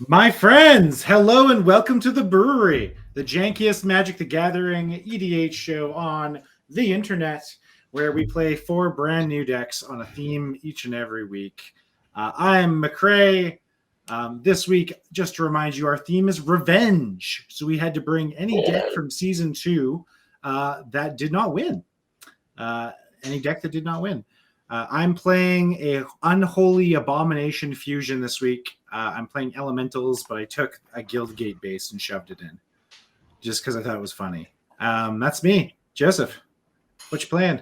My friends, hello and welcome to the Brewery, the jankiest Magic the Gathering EDH show on the internet, where we play 4 brand new decks on a theme each and every week. I'm McCrae. This week, just to remind you, our theme is revenge. So we had to bring any deck from season 2 that did not win. Any deck that did not win. I'm playing a Unholy Abomination fusion this week. I'm playing Elementals, but I took a Guildgate base and shoved it in just because I thought it was funny. That's me. Joseph, what you playing?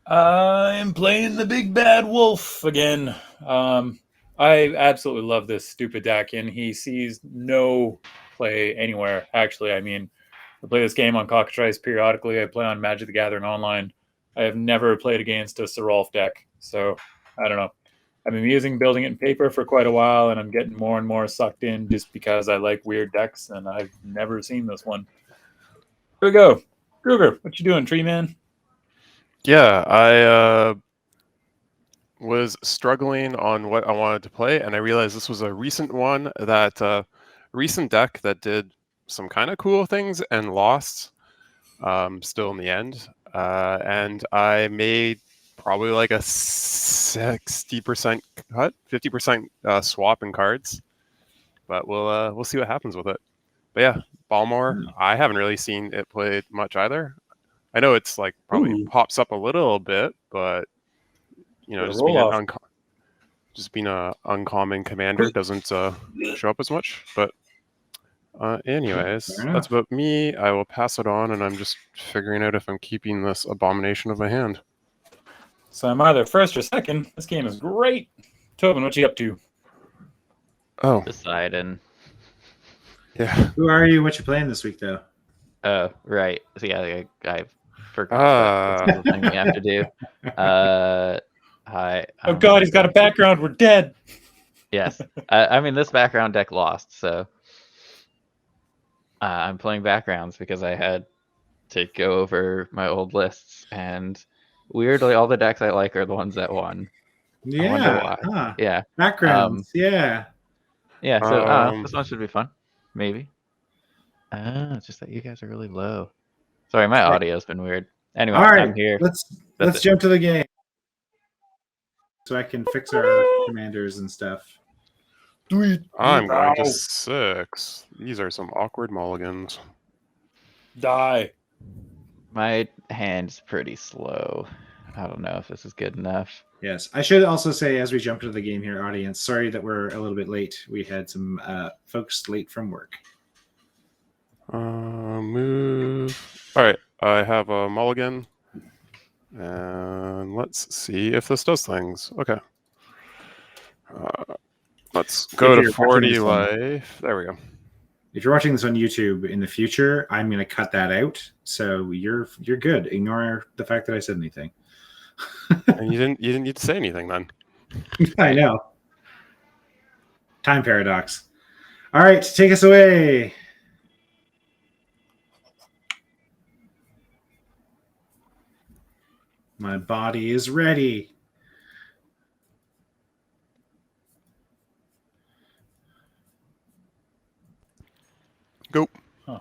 I'm playing the Big Bad Wolf again. I absolutely love this stupid deck, and he sees no play anywhere, actually. I mean, I play this game on Cockatrice periodically. I play on Magic the Gathering Online. I have never played against a Sarulf deck, so I don't know. I've been building it in paper for quite a while, and I'm getting more and more sucked in just because I like weird decks, and I've never seen this one. Here we go. Kruger, what you doing, Tree Man? Yeah, I was struggling on what I wanted to play, and I realized this was a recent one that recent deck that did some kind of cool things and lost still in the end. And I made probably like a 60% cut, 50% swap in cards, but we'll see what happens with it. But yeah, Balmor, I haven't really seen it played much either. I know it's like probably pops up a little bit, but you know, just being an uncommon commander doesn't show up as much. But anyways, that's about me. I will pass it on, and I'm just figuring out if I'm keeping this abomination of my hand. So I'm either first or second. This game is great. Tobin, what you up to? Oh, Deciding. Yeah. Who are you? What you playing this week, though? Oh, right. So yeah, I forgot that's the thing we have to do. Hi. Oh God, he's got a background. We're dead. Yes. I mean, this background deck lost, so I'm playing backgrounds because I had to go over my old lists, and weirdly, all the decks I like are the ones that won. Yeah. I wonder why. Huh. Yeah. Backgrounds. Yeah. Yeah. So this one should be fun. Maybe. It's just that you guys are really low. Sorry, my audio's been weird. Anyway, all right, I'm here. Let's jump to the game so I can fix our commanders and stuff. I'm going to 6. These are some awkward mulligans. Die. My hand's pretty slow. I don't know if this is good enough. Yes, I should also say as we jump into the game here, audience, sorry that we're a little bit late. We had some folks late from work. Move. All right, I have a mulligan, and let's see if this does things. Okay. Let's go to 40 life. There we go. If you're watching this on YouTube in the future, I'm going to cut that out. So you're good. Ignore the fact that I said anything. And you didn't need to say anything then. I know. Time paradox. All right, take us away. My body is ready. Go. Huh.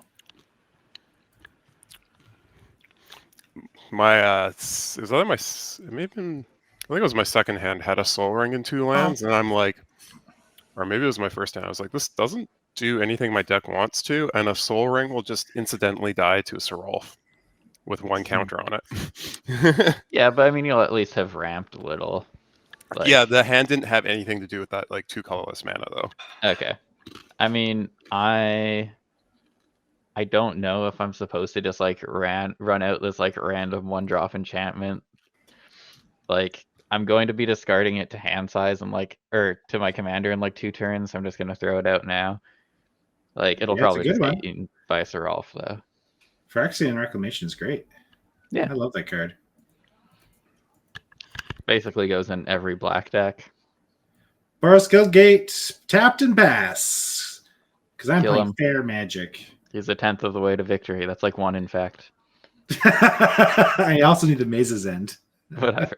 My it was either my it may have been, I think it was my second hand had a Soul Ring in 2 lands, and I'm like, or maybe it was my first hand. I was like, this doesn't do anything my deck wants to, and a Soul Ring will just incidentally die to a Sarulf with 1 counter on it. Yeah, but I mean, you'll at least have ramped a little. Like, yeah, the hand didn't have anything to do with that, like 2 colorless mana though. Okay. I mean, I don't know if I'm supposed to just like run out this like random 1-drop enchantment. Like, I'm going to be discarding it to hand size and like, or to my commander in like 2 turns. So I'm just gonna throw it out now. Like, it'll probably just get eaten by Sarulf though. Phyrexian Reclamation is great. Yeah, I love that card. Basically goes in every black deck. Boros Guildgate, tapped and pass. Because I'm playing fair Magic. He's 1/10 of the way to victory. That's like 1 in fact. I also need the Maze's End. Whatever.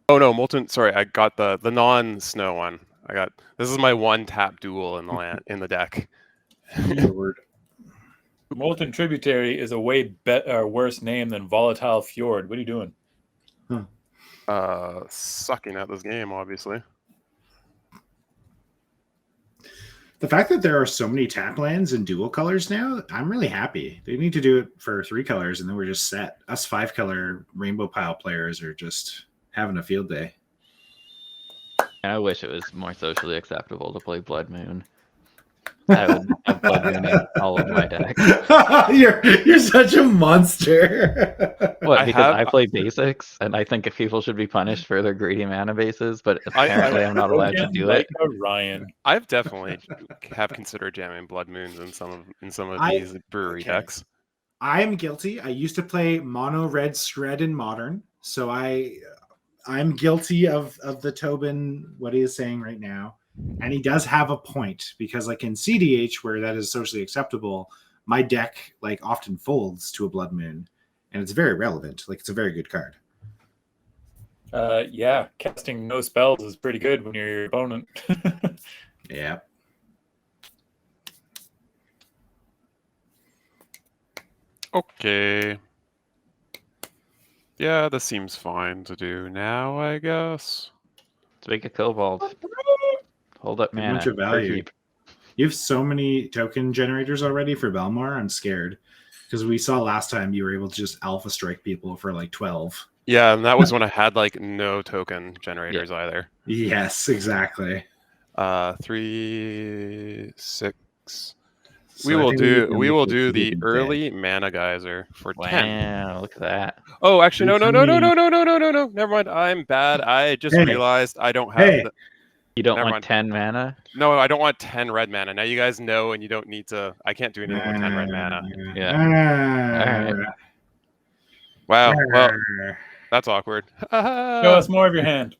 Oh no, Molten. Sorry, I got the non-snow one. This is my one tap duel in the deck. Lord. Molten Tributary is a way worse name than Volatile Fjord. What are you doing? Sucking at this game, obviously. The fact that there are so many tap lands in dual colors now, I'm really happy. They need to do it for 3 colors, and then we're just set. Us 5-color Rainbow Pile players are just having a field day. I wish it was more socially acceptable to play Blood Moon. I would have Blood Moon in all of my decks. You're such a monster. What? Because I play basics, and I think if people should be punished for their greedy mana bases, but apparently I'm not allowed to do it. Ryan. I've definitely have considered jamming Blood Moons in some of these brewery decks. I'm guilty. I used to play mono red Shred in Modern, so I'm guilty of the Tobin, what he is saying right now. And he does have a point, because like in CDH, where that is socially acceptable, my deck like often folds to a Blood Moon, and it's very relevant. Like, it's a very good card. Yeah, casting no spells is pretty good when you're your opponent. Yeah. Okay. Yeah, this seems fine to do now, I guess. Let's make a Cobalt. Hold up, man. Bunch of value. You have so many token generators already for Balmor. I'm scared, because we saw last time you were able to just alpha strike people for like 12. Yeah, and that was when I had like no token generators either. Yes, exactly. 3, 6. So we will do the early mana geyser for 10. Wow, look at that. Oh, actually, no. Never mind. I'm bad. I just realized I don't have. You don't want 10 mana? No, I don't want 10 red mana. Now you guys know, and you don't need to. I can't do anything with 10 red mana. Yeah. All right. Wow. Well, that's awkward. Show us more of your hand.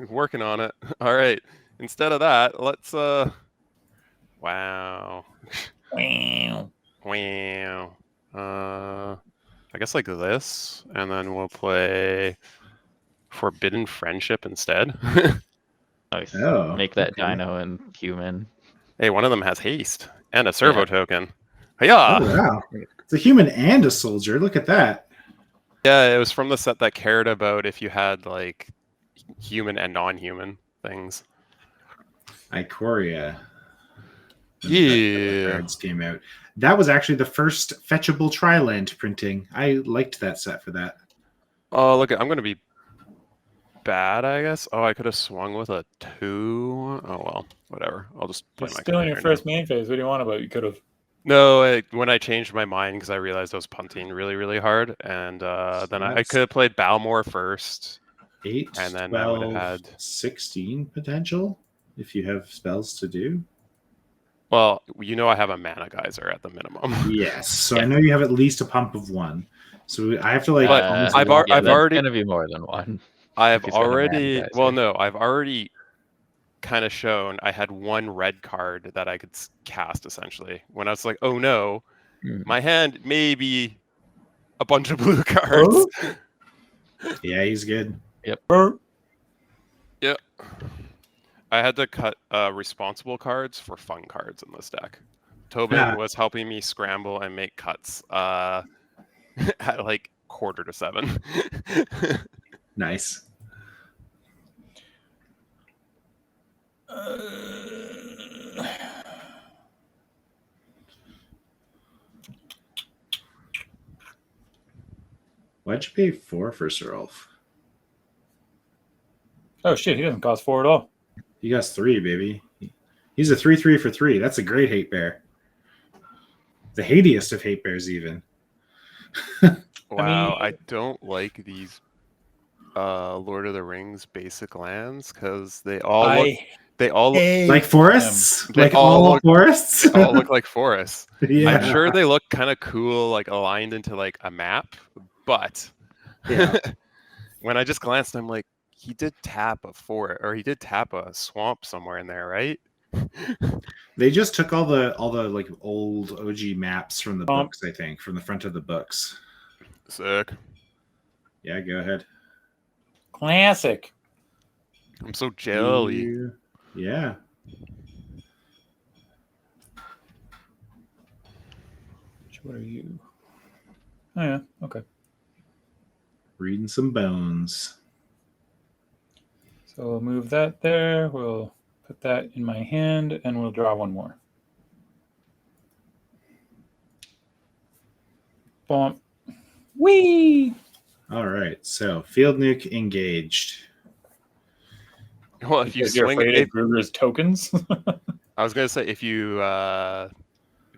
Working on it. All right. Instead of that, let's. Wow. Wow. I guess like this, and then we'll play Forbidden Friendship instead. Nice. Oh, make that dino and human. Hey, one of them has haste and a servo token. Hiya! Oh, wow. It's a human and a soldier. Look at that. Yeah, it was from the set that cared about if you had like human and non-human things. Ikoria. Yeah. Cards came out. That was actually the first fetchable Triland printing. I liked that set for that. Oh, look, I'm going to be bad, I guess. Oh, I could have swung with a 2. Oh, well, whatever. I'll just play my still in your first main phase. What do you want about? You could have. No, when I changed my mind because I realized I was punting really, really hard, and then I could have played Balmor first. 8, and then 12, I would have had 16 potential if you have spells to do. Well, you know I have a mana geyser at the minimum. Yes, so I know you have at least a pump of 1. So I have to like. But I've already gonna be more than 1. I've already kind of shown I had 1 red card that I could cast essentially. When I was like, oh no, my hand may be a bunch of blue cards. Oh? Yeah, he's good. Yep. Yep. I had to cut responsible cards for fun cards in this deck. Tobin was helping me scramble and make cuts at like 6:45. Nice. Why'd you pay 4 for Sarulf? Oh shit, he doesn't cost 4 at all. He costs 3, baby. He's a 3/3 for 3. That's a great hate bear. The hatiest of hate bears, even. Wow, I don't like these Lord of the Rings basic lands because they all look like forests. Like all forests. They all look like forests. Yeah. I'm sure they look kind of cool, like aligned into like a map, but when I just glanced, I'm like, he did tap a forest, or he did tap a swamp somewhere in there, right? They just took all the like old OG maps from the books, I think, from the front of the books. Sick. Yeah, go ahead. Classic. I'm so jelly. Yeah. What are you? Oh yeah, okay. Reading some bones. So we'll move that there. We'll put that in my hand, and we'll draw one more. Bomb. Whee! All right. So field nuke engaged. Well, if you Because you're swing, afraid of Gruger's tokens. I was gonna say if you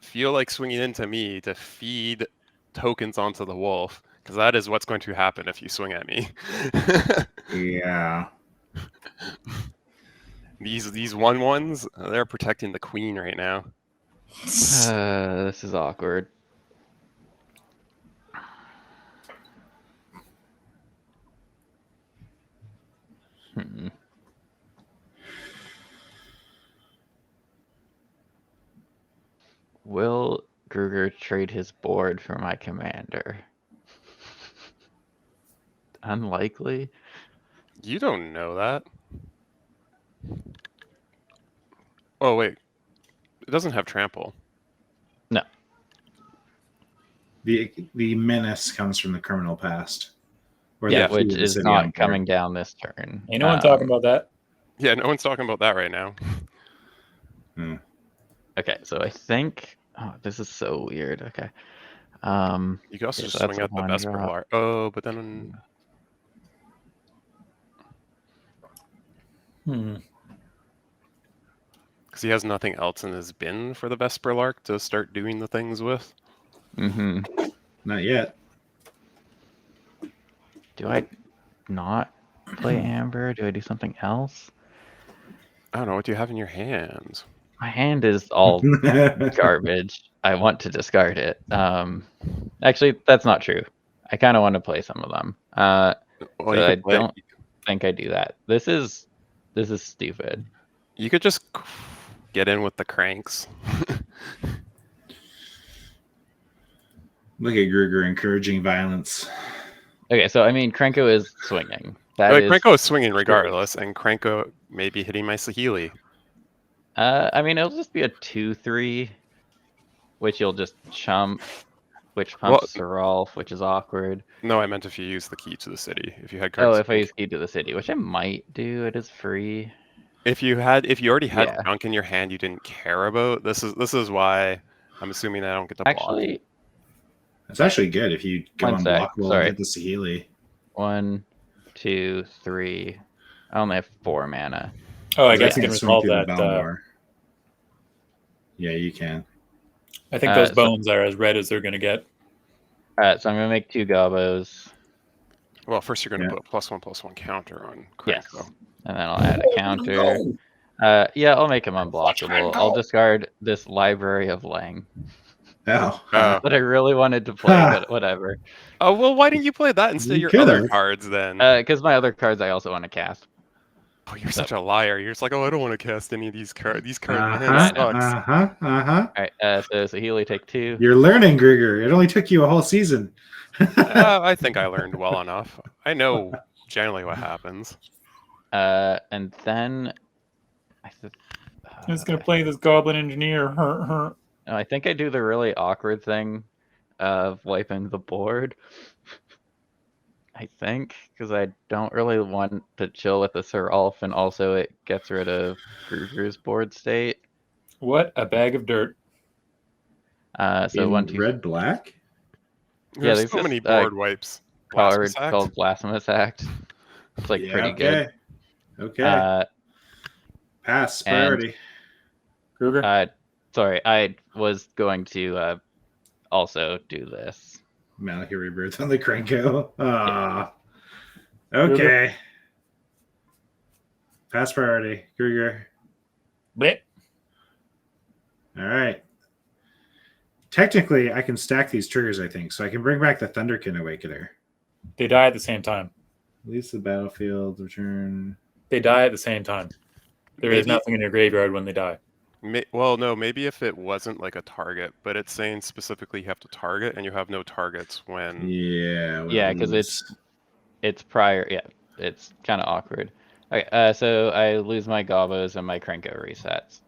feel like swinging into me to feed tokens onto the wolf, because that is what's going to happen if you swing at me. Yeah. These 1/1s, they're protecting the queen right now. This is awkward. Will Gruger trade his board for my commander? Unlikely. You don't know that. Oh wait, it doesn't have trample. No. The menace comes from the criminal past. Or Yeah, the which Fool of the is City on not board. coming down this turn. Ain't no one talking about that. Yeah, no one's talking about that right now. Okay, so I think this is so weird. Okay. You could also okay, just so swing that's at the one Vesper drop. Lark. Oh, but then because he has nothing else in his bin for the Vesper Lark to start doing the things with. Mm-hmm. Not yet. Do I not play Amber? Do I do something else? I don't know. What do you have in your hands? My hand is all garbage. I want to discard it. Actually, that's not true. I kind of want to play some of them. Well, So you I could play- don't think I do that. This is stupid. You could just get in with the cranks. Look at Gruger encouraging violence. Okay, so I mean, Krenko is swinging. That Like, is. Krenko is swinging regardless, and Krenko may be hitting my Saheeli. I mean, it'll just be a 2/3, which you'll just chump, which pumps Sarulf, which is awkward. No, I meant if you use the key to the city. If you had Oh, cards. if I use Key to the City, which I might do. It is free. If you already had Yeah. junk in your hand you didn't care about, this is why I'm assuming I don't get to block. Actually, It's actually good if you go One sec, unblockable sorry. and hit the Saheeli. 1, 2, 3. I only have 4 mana. Oh, I I guess can you can swing resolve through the that. Balmor. Yeah, you can. I think those so- bones are as red as they're going to get. All right, so I'm gonna make 2 gobos. Well, first you're going to Yeah. put a +1/+1 counter on Yes, Krenko. and then I'll add a counter. Yeah, I'll make him unblockable. I'll discard this Library of Lang Oh. Oh. that I really wanted to play, but whatever. Oh well, why didn't you play that instead of You your other could've. cards then? Because my other cards I also want to cast. Oh, you're such a liar. You're just like, oh, I don't want to cast any of these cards. These cards, my Uh-huh, hand sucks. uh-huh. All right, so Healy take 2. You're learning, Gruger. It only took you a whole season. I think I learned well enough. I know generally what happens. And then I'm just going to play this Goblin Engineer. I think I do the really awkward thing of wiping the board. I think, because I don't really want to chill with the Sarulf, and also it gets rid of Gruger's board state. What a bag of dirt. So In 1, 2, red black? There's there's so this, many board wipes. card Blasphemous Act? called Blasphemous Act. It's like Yeah, pretty okay. good. Okay. Pass. Priority. Gruger? Sorry, I was going to also do this. Malachir Rebirth on the Krenko. Ah. Okay. Pass priority. Gruger. Blip. All right. Technically, I can stack these triggers, I think. So I can bring back the Thunderkin Awakener. They die at the same time. Release the battlefield, return. They die at the same time. There is Maybe- nothing in your graveyard when they die. Well, no, maybe if it wasn't like a target, but it's saying specifically you have to target, and you have no targets when. Yeah. Yeah, because it's prior. Yeah, it's kind of awkward. Okay, so I lose my Gobos and my Krenko resets.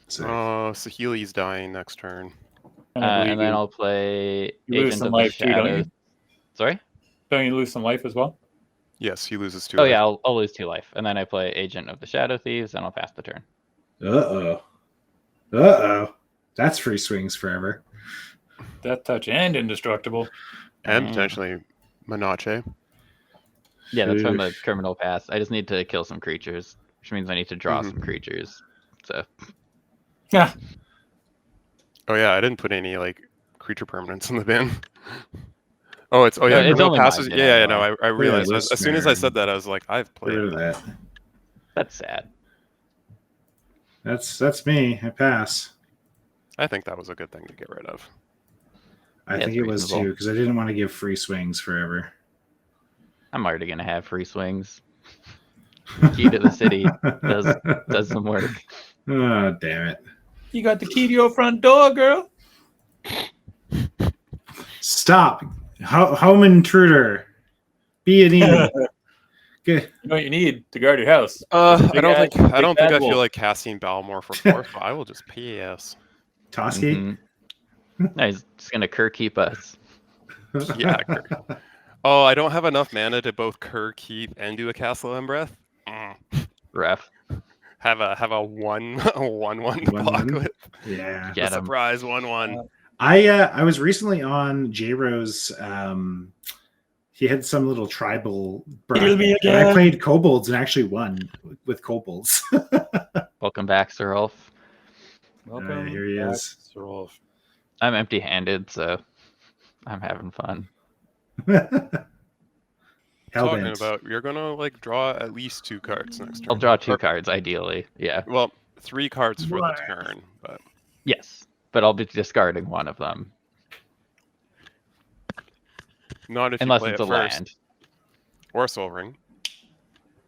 So, Oh, Sahili's dying next turn. And I believe And then you, I'll play you lose Agent some of the life too, don't Shadows. you? Sorry? Don't you lose some life as well? Yes, he loses 2 Oh life. yeah, I'll lose 2 life, and then I play Agent of the Shadow Thieves, and I'll pass the turn. That's free swings forever. Death touch and indestructible. And Dang. potentially Menachem. Yeah, that's from the Oof. criminal pass. I just need to kill some creatures, which means I need to draw some creatures. So Yeah. Oh yeah, I didn't put any like creature permanents in the bin. Oh, it's it's criminal only my passes. bin Yeah, anyway. no, I realized this as soon as I man. said that, I was like, I've Get played rid of them. that. That's sad. That's me. I pass. I think that was a good thing to get rid of. I Yeah, think it's it was reasonable. too, because I didn't want to give free swings forever. I'm already gonna have free swings. Key to the city does some work. Oh, damn it. You got the key to your front door, girl. Stop. Home intruder. Be an E. Good. You know what you need to guard your house. I Big don't ass- think big I bad feel wolf. like casting Balmor for 4, but I will just pass. Toski? Mhm. No, he's just gonna keep us. Yeah. Oh, I don't have enough mana to both keep, and do a Castle and Breath. Ref. Have a 1/1 to block 1/1? with. Yeah. Get A him. surprise 1/1. I was recently on J-Rose. He had some little tribal Heal me and I again. played kobolds and actually won with kobolds. Welcome back, Sarulf. Welcome. Here he back, is. Sarulf. I'm empty-handed, so I'm having fun. Talking Hellbent. about, you're gonna like draw at least 2 cards next turn. I'll draw 2 Or- cards, ideally. Yeah. Well, 3 cards for the Right. turn, but Yes, but I'll be discarding one of them. not if Unless you play it's it a first. land. Or Soul Ring.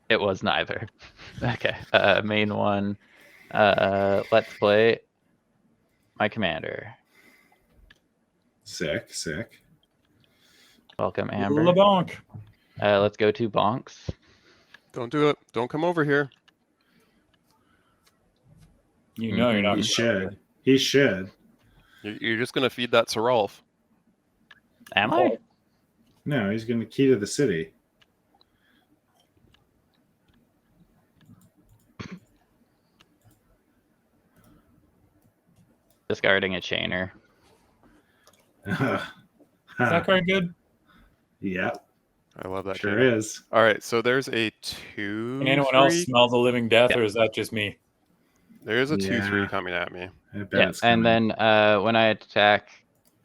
It was neither. Okay. Main one. Let's play my commander. Sick. Welcome, Amber. LeBonk. Let's go to Bonks. Don't do it. Don't come over here. You know you're not. He should. He should. You're just gonna feed that Sarulf. Am I? No, he's going to key to the city. Discarding a chainer. Is that card good? Yeah, I love that. sure chain. is. All right, so there's a 2. Can anyone else 3. smell the living death, Yeah. or is that just me? There's a 2/3 Yeah. coming at me. I bet Yeah, it's coming. and then when I attack,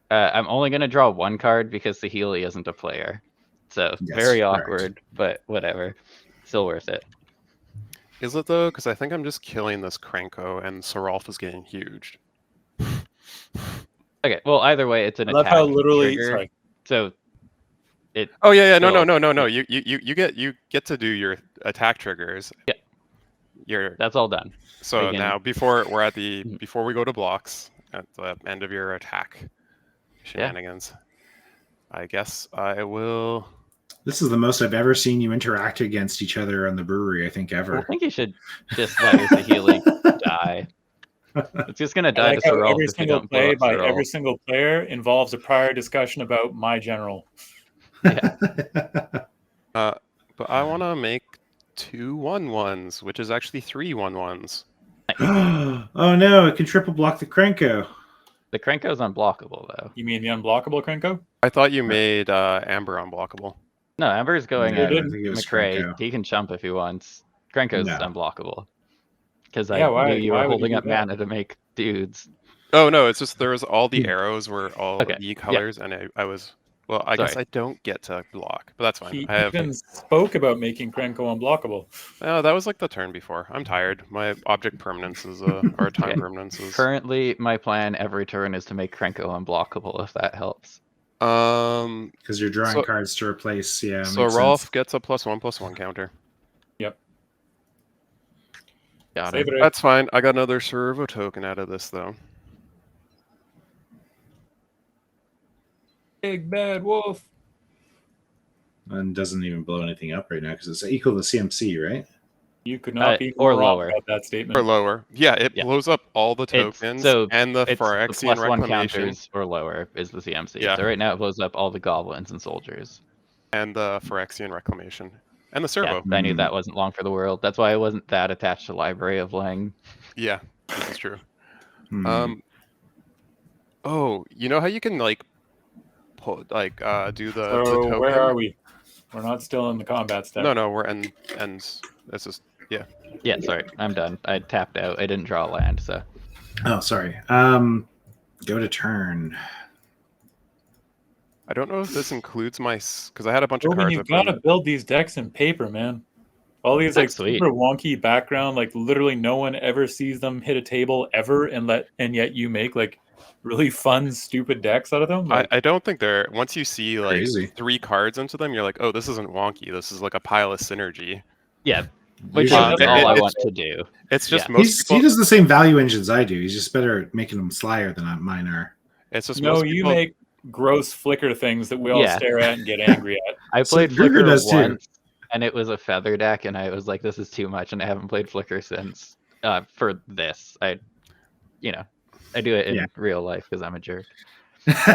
I'm only going to draw 1 card because Sahili isn't a player. So Yes, very correct. awkward, but whatever. Still worth it. Is it though? Because I think I'm just killing this Krenko, and Sarulf is getting huge. Okay, well, either way, it's an I love attack how literally. trigger. Sorry. So it. Oh yeah, no. Still- You get to do your attack triggers. Yeah. That's all done. So Again. now before we go to blocks at the end of your attack shenanigans, I guess I will. This is the most I've ever seen you interact against each other on the brewery, I think, I ever. think you should just let your Sahili die. It's just gonna I die like to how Sarulf every if you single don't blow play up by Sarulf. every single player involves a prior discussion about my general. But I want to make 2 1/1s, which is actually 3 1/1s. Oh no, it can triple block the Krenko. The Krenko's unblockable though. You mean the unblockable Krenko? I thought you made Amber unblockable. No, Amber's going Yeah, at I think it was McRae. Krenko. He can chump if he wants. Krenko's No. unblockable. Because Yeah, I knew you why were would you holding do up that? mana to make dudes. Oh no, it's just there's all the arrows were all Okay, the colors, and I was I guess Sorry. I don't get to block, but that's fine. He I have. even spoke about making Krenko unblockable. That was like the turn before. I'm tired. My object permanence is or time Okay. permanence is. Currently, my plan every turn is to make Krenko unblockable, if that helps. Because you're drawing So- cards to replace. Yeah. So makes Rolf sense. gets a +1/+1 counter. Got Save it. it. That's fine. I got another servo token out of this though. Big bad wolf. And doesn't even blow anything up right now because it's equal to CMC, right? You could not be or more wrong lower. about that statement. Or lower. Yeah, it Yeah. blows up all the tokens and the it's Phyrexian the +1 Reclamation counters or lower is the CMC. Yeah. So right now it blows up all the goblins and soldiers. and the Phyrexian Reclamation and the Servo. Yeah, I knew that wasn't long for the world. That's why I wasn't that attached to Library of Lang. Yeah, this is true. Hmm. Oh, you know how you can like pull do the So token? where are we? We're not still in the combat step. No, we're and this is Yeah, sorry, I'm done. I tapped out. I didn't draw a land, so. Oh, sorry. Go to turn. I don't know if this includes my because I had a bunch of Roman, cards. you've got to build these decks in paper, man. All these like Sweet. super wonky background, like literally no one ever sees them hit a table ever, and yet you make like really fun, stupid decks out of them. Like, I don't think they're once you see like Crazy. 3 cards into them, you're like, oh, this isn't wonky. This is like a pile of synergy. Yeah, which is Yeah, all I want to do. It's just Yeah. most He people. does the same value engines I do. He's just better at making them slyer than mine are. It's just no, most you people. make gross flicker things that we all Yeah. stare at and get angry at. I So played Gruger Flicker does too. once, and it was a feather deck, and I was like, this is too much, and I haven't played Flicker since. For this, I do it in Yeah. real life because I'm a jerk. Actually,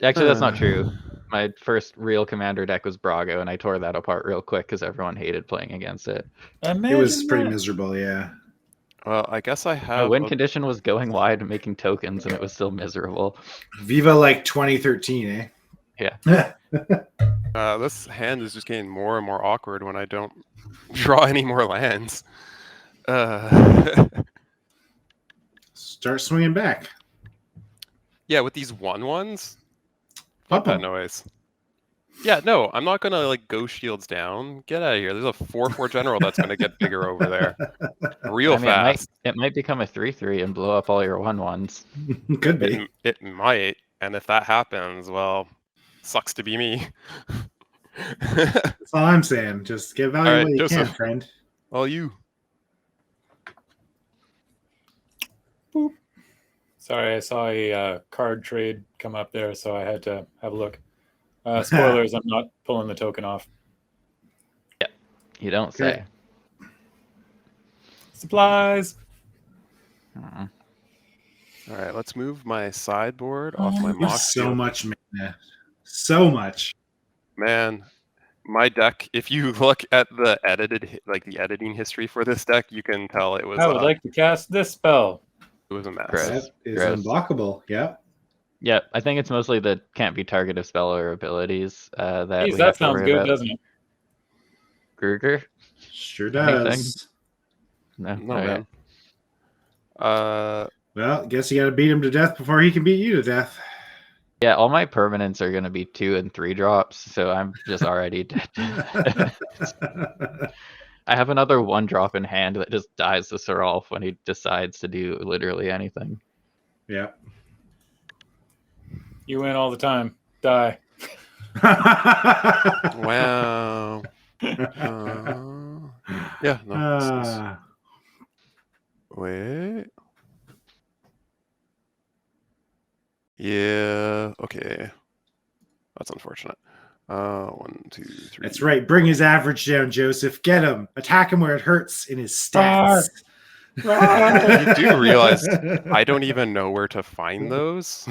Actually, that's not true. My first real commander deck was Brago, and I tore that apart real quick because everyone hated playing against it. it was Imagine pretty that. miserable. Yeah. Well, I guess I My have. win condition was going wide and making tokens, and it was still miserable. Viva like 2013, eh? Yeah. This hand is just getting more and more awkward when I don't draw any more lands. Start swinging back. Yeah, with these 1/1s. Pump Fuck that 'em. noise. Yeah, no, I'm not gonna like go shields down. Get out of here. There's a 4/4 general that's gonna get bigger over there, real I mean, fast. it might become a 3/3 and blow up all your 1/1s. Could be. It might, and if that happens, well, sucks to be me. That's all I'm saying. Just get value All right, when you Joseph. can, friend. All you. Sorry, I saw a card trade come up there, so I had to have a look. Spoilers, I'm not pulling the token off. You don't say. Supplies. Mm. All right, let's move my sideboard off my There's mock. so much mana. So much. Man, my deck. If you look at the the editing history for this deck, you can tell it was. I would like to cast this spell. It was a mess. Gross. That is Gross. unblockable. Yeah. Yeah, I think it's mostly the can't be targeted spell or abilities that Jeez, we have that to sounds worry good, about. doesn't it? Gruger? Sure Anything? does. No, No, okay. man. Well, guess you got to beat him to death before he can beat you to death. Yeah, all my permanents are going to be 2 and 3 drops, so I'm just already dead. I have another 1 drop in hand that just dies to Sarulf when he decides to do literally anything. Yeah. You win all the time. Die. Wow. Yeah. No. This is... Wait. Yeah. Okay. That's unfortunate. 1, 2, 3. That's right. Bring his average down, Joseph. Get him. Attack him where it hurts in his stats. You do realize I don't even know where to find those.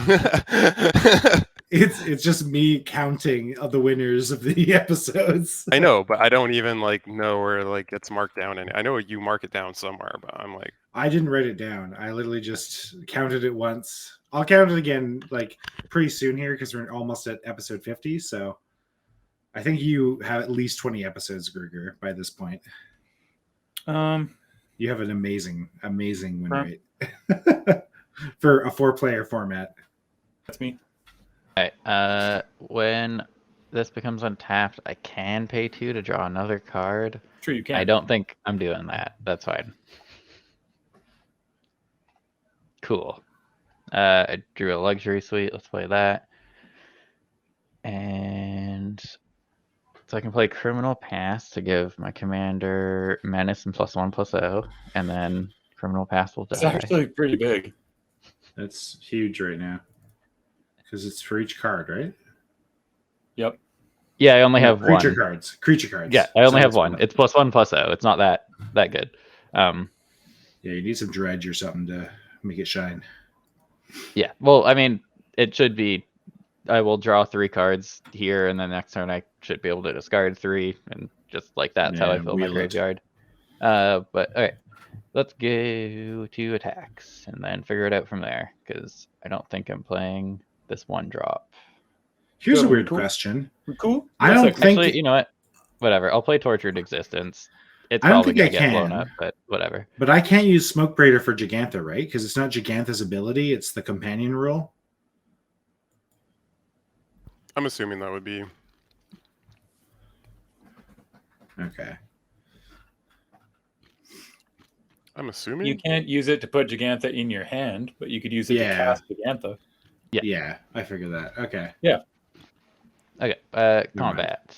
It's just me counting of the winners of the episodes. I know, but I don't even know where it's marked down. And I know you mark it down somewhere, but I'm like, I didn't write it down. I literally just counted it once. I'll count it again pretty soon here because we're almost at episode 50. So I think you have at least 20 episodes, Gruger, by this point. You have an amazing win rate for a 4-player format. That's me. Alright, when this becomes untapped, I can pay 2 to draw another card. Sure, you can. I don't think I'm doing that. That's fine. Cool. I drew a luxury suite. Let's play that. And so I can play Criminal Pass to give my commander menace and +1/+0, and then Criminal Pass will die. It's actually pretty big. That's huge right now because it's for each card, right? Yep. Yeah, I only No, have creature one. cards. Creature cards. Yeah, I only have That's one. It's +1/+0. It's not that good. Yeah, you need some dredge or something to make it shine. Yeah. Well, I mean, it should be. I will draw 3 cards here, and then next turn I should be able to discard 3, and just like that's how I Yeah, fill my wheel it. graveyard. But okay, let's go to attacks and then figure it out from there, because I don't think I'm playing this 1-drop. Here's a Totally weird cool. question. Cool. I One don't second. think Actually, you know what? Whatever. I'll play Tortured Existence. It's I don't probably think I gonna get blown can. up, but whatever. But I can't use Smoke Braider for Gigantha, right? Because it's not Gigantha's ability; it's the companion rule. I'm assuming that would be. Okay. I'm assuming. You can't use it to put Gigantha in your hand, but you could use it to cast Gigantha. Yeah, I figured that. Okay. Okay. Combat.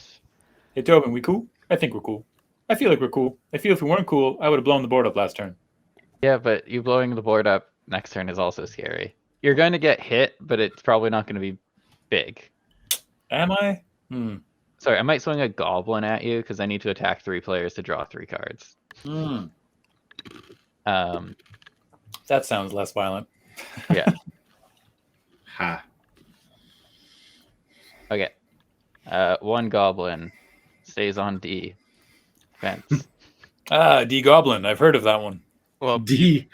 Hey, Tobin, we cool? I think we're cool. I feel like we're cool. I feel if we weren't cool, I would have blown the board up last turn. Yeah, but you blowing the board up next turn is also scary. You're going to get hit, but it's probably not going to be big. Am I? Sorry, I might swing a goblin at you because I need to attack 3 players to draw 3 cards. That sounds less violent. Yeah. Ha. Okay. 1 goblin stays on D. Fence. D Goblin. I've heard of that one. Well, D.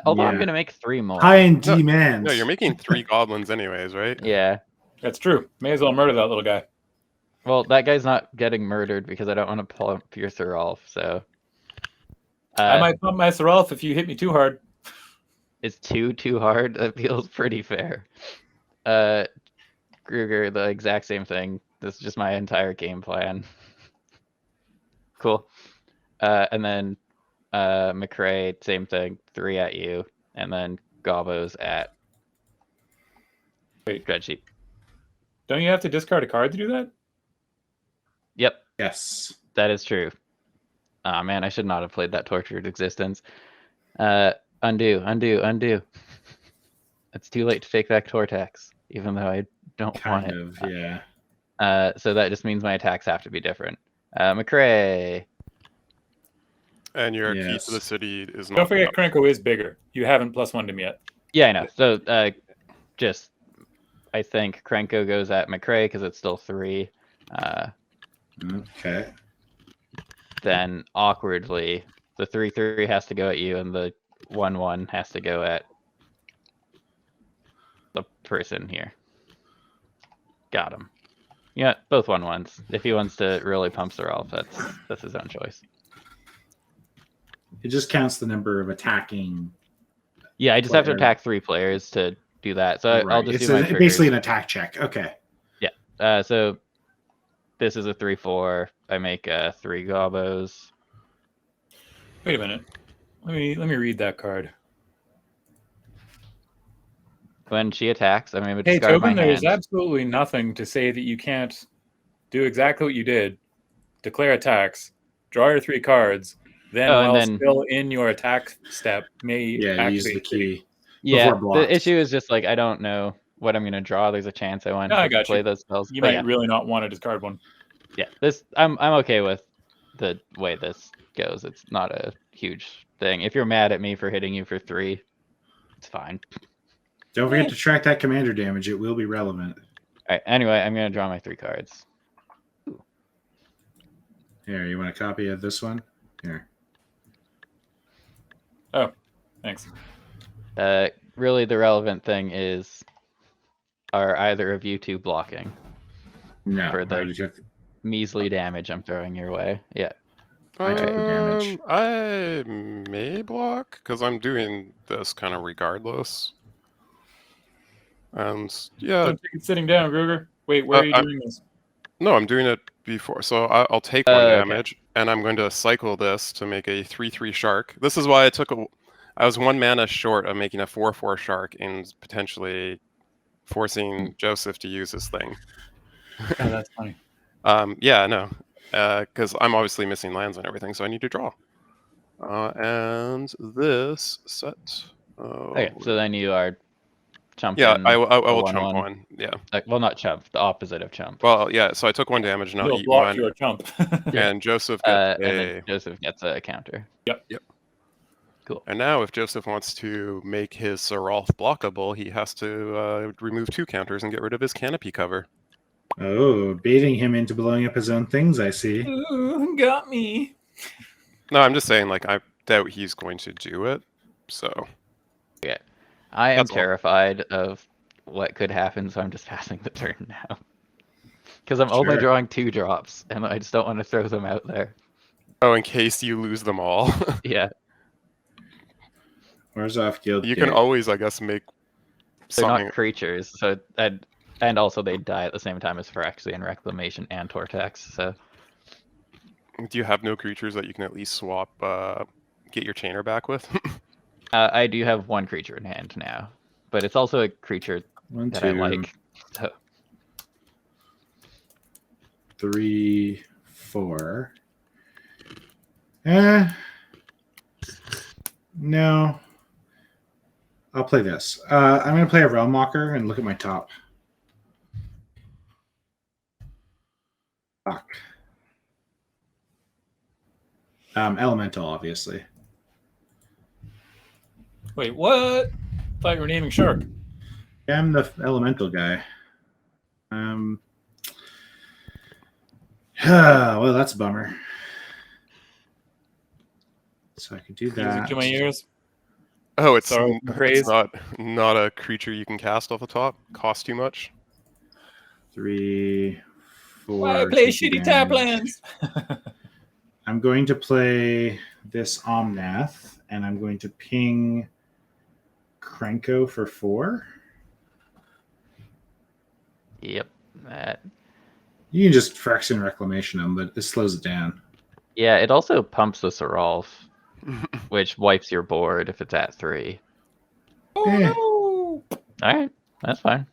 Although I'm Yeah. going to make 3 more. High and D man. no, you're making 3 goblins anyways, right? Yeah. That's true. May as well murder that little guy. Well, that guy's not getting murdered because I don't want to pull up your Sarulf, so... I might pump my Sarulf if you hit me too hard. Is 2 too hard? That feels pretty fair. Kruger, the exact same thing. This is just my entire game plan. Cool. And then McRae, same thing. 3 at you. And then Gobos at Dreadsheep. Don't you have to discard a card to do that? Yep, Yes. that is true. Oh man, I should not have played that Tortured Existence. Undo. It's too late to take back Tortex, even though I don't want Kind it. of, yeah. So that just means my attacks have to be different. McRae. And your key Yes. to the city is not. Don't forget Krenko is bigger. You haven't +1 him yet. Yeah, I know. So I think Krenko goes at McRae because it's still 3. Okay. Then awkwardly, the 3/3 has to go at you, and the 1/1 has to go at the person here. Got him. Yeah, both 1/1s. If he wants to really pump Sarulf, that's his own choice. It just counts the number of attacking. Yeah, I just have to Player. attack 3 players to do that. So I'll Right. just It's do my triggers. basically an attack check. Okay. So this is a 3/4. I make 3 Gobos. Wait a minute. Let me read that card. When she attacks, I'm able to Hey, discard my Tobin, there's hand. absolutely nothing to say that you can't do exactly what you did. Declare attacks, draw your 3 cards, then Oh, and while then- still in your attack step, may Yeah, use activate the key. Yeah, before blocks. the issue is just like I don't know what I'm gonna draw. There's a chance I want No, I to got play you. those spells. You But might yeah, really not want to discard one. yeah. I'm okay with the way this goes. It's not a huge thing. If you're mad at me for hitting you for 3, it's fine. Don't forget to track that commander damage. It will be relevant. All right. Anyway, I'm gonna draw my 3 cards. Here, you want a copy of this one? Here. Oh, thanks. Really, the relevant thing is, are either of you 2 blocking No. For the- I already took- measly damage I'm throwing your way? Yeah. I took the damage. I may block because I'm doing this kind of regardless. And yeah, Don't take it sitting down, Gruger. Wait, where are you doing this? no, I'm doing it before. So I'll take 1 Okay. damage, and I'm going to cycle this to make a 3/3 shark. This is why I was 1 mana short of making a 4/4 shark and potentially forcing Joseph to use his thing. Oh, that's funny. Yeah, no, because I'm obviously missing lands and everything, so I need to draw. And this set. Okay. So then you are Chump. Yeah, and I will one chump one. one. Yeah. Well, not chump. The opposite of chump. Well, yeah. So I took 1 damage, now You'll eat block 1, your chump. Yeah. and Joseph gets And a. then Joseph gets a counter. Yep. Cool. And now, if Joseph wants to make his Sarulf blockable, he has to remove 2 counters and get rid of his canopy cover. Oh, baiting him into blowing up his own things, I see. Ooh, got me. No, I'm just saying, like, I doubt he's going to do it. So Yeah. I am That's all. terrified of what could happen, so I'm just passing the turn now. Because I'm only Sure. drawing 2 drops, and I just don't want to throw them out there. Oh, in case you lose them all. Yeah. Where's off guild? You can always, I guess, make They're something. not creatures, so and also they die at the same time as Phyrexian Reclamation and Tortex, so Do you have no creatures that you can at least swap, get your chainer back with? I do have 1 creature in hand now. But it's also a creature 1, that 2, I like. So 3, 4. No. I'll play this. I'm going to play a Realm Walker and look at my top. Fuck. Elemental, obviously. Wait, what? Thought you were naming Shark. I'm the elemental guy. Well, that's a bummer. So I could do that. Music to my ears. Oh, it's, Sorry, praise. not a creature you can cast off the top. Costs too much. 3, 4. Why I play 2 shitty damage. tap lands? I'm going to play this Omnath, and I'm going to ping Krenko for 4. yep. That. You can just Phyrexian Reclamation him, but this slows it down. Yeah, it also pumps the Sarulf, which wipes your board if it's at 3. Oh Yeah. no! Alright, that's fine.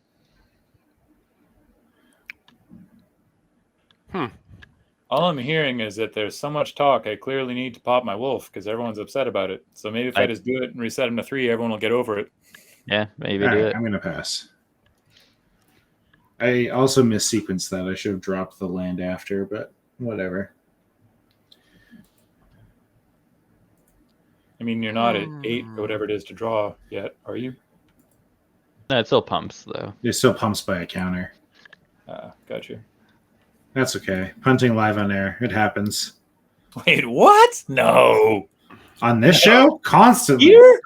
All I'm hearing is that there's so much talk, I clearly need to pop my wolf because everyone's upset about it. So maybe if I just do it and reset him to 3, everyone will get over it. Yeah, maybe All do right, it. I'm going to pass. I also missequenced that. I should have dropped the land after, but whatever. I mean, you're not at 8 or whatever it is to draw yet, are you? No, it still pumps, though. It still pumps by a counter. Got you. That's okay. Punting live on air. It happens. Wait, what? No. On this show? Constantly. Here?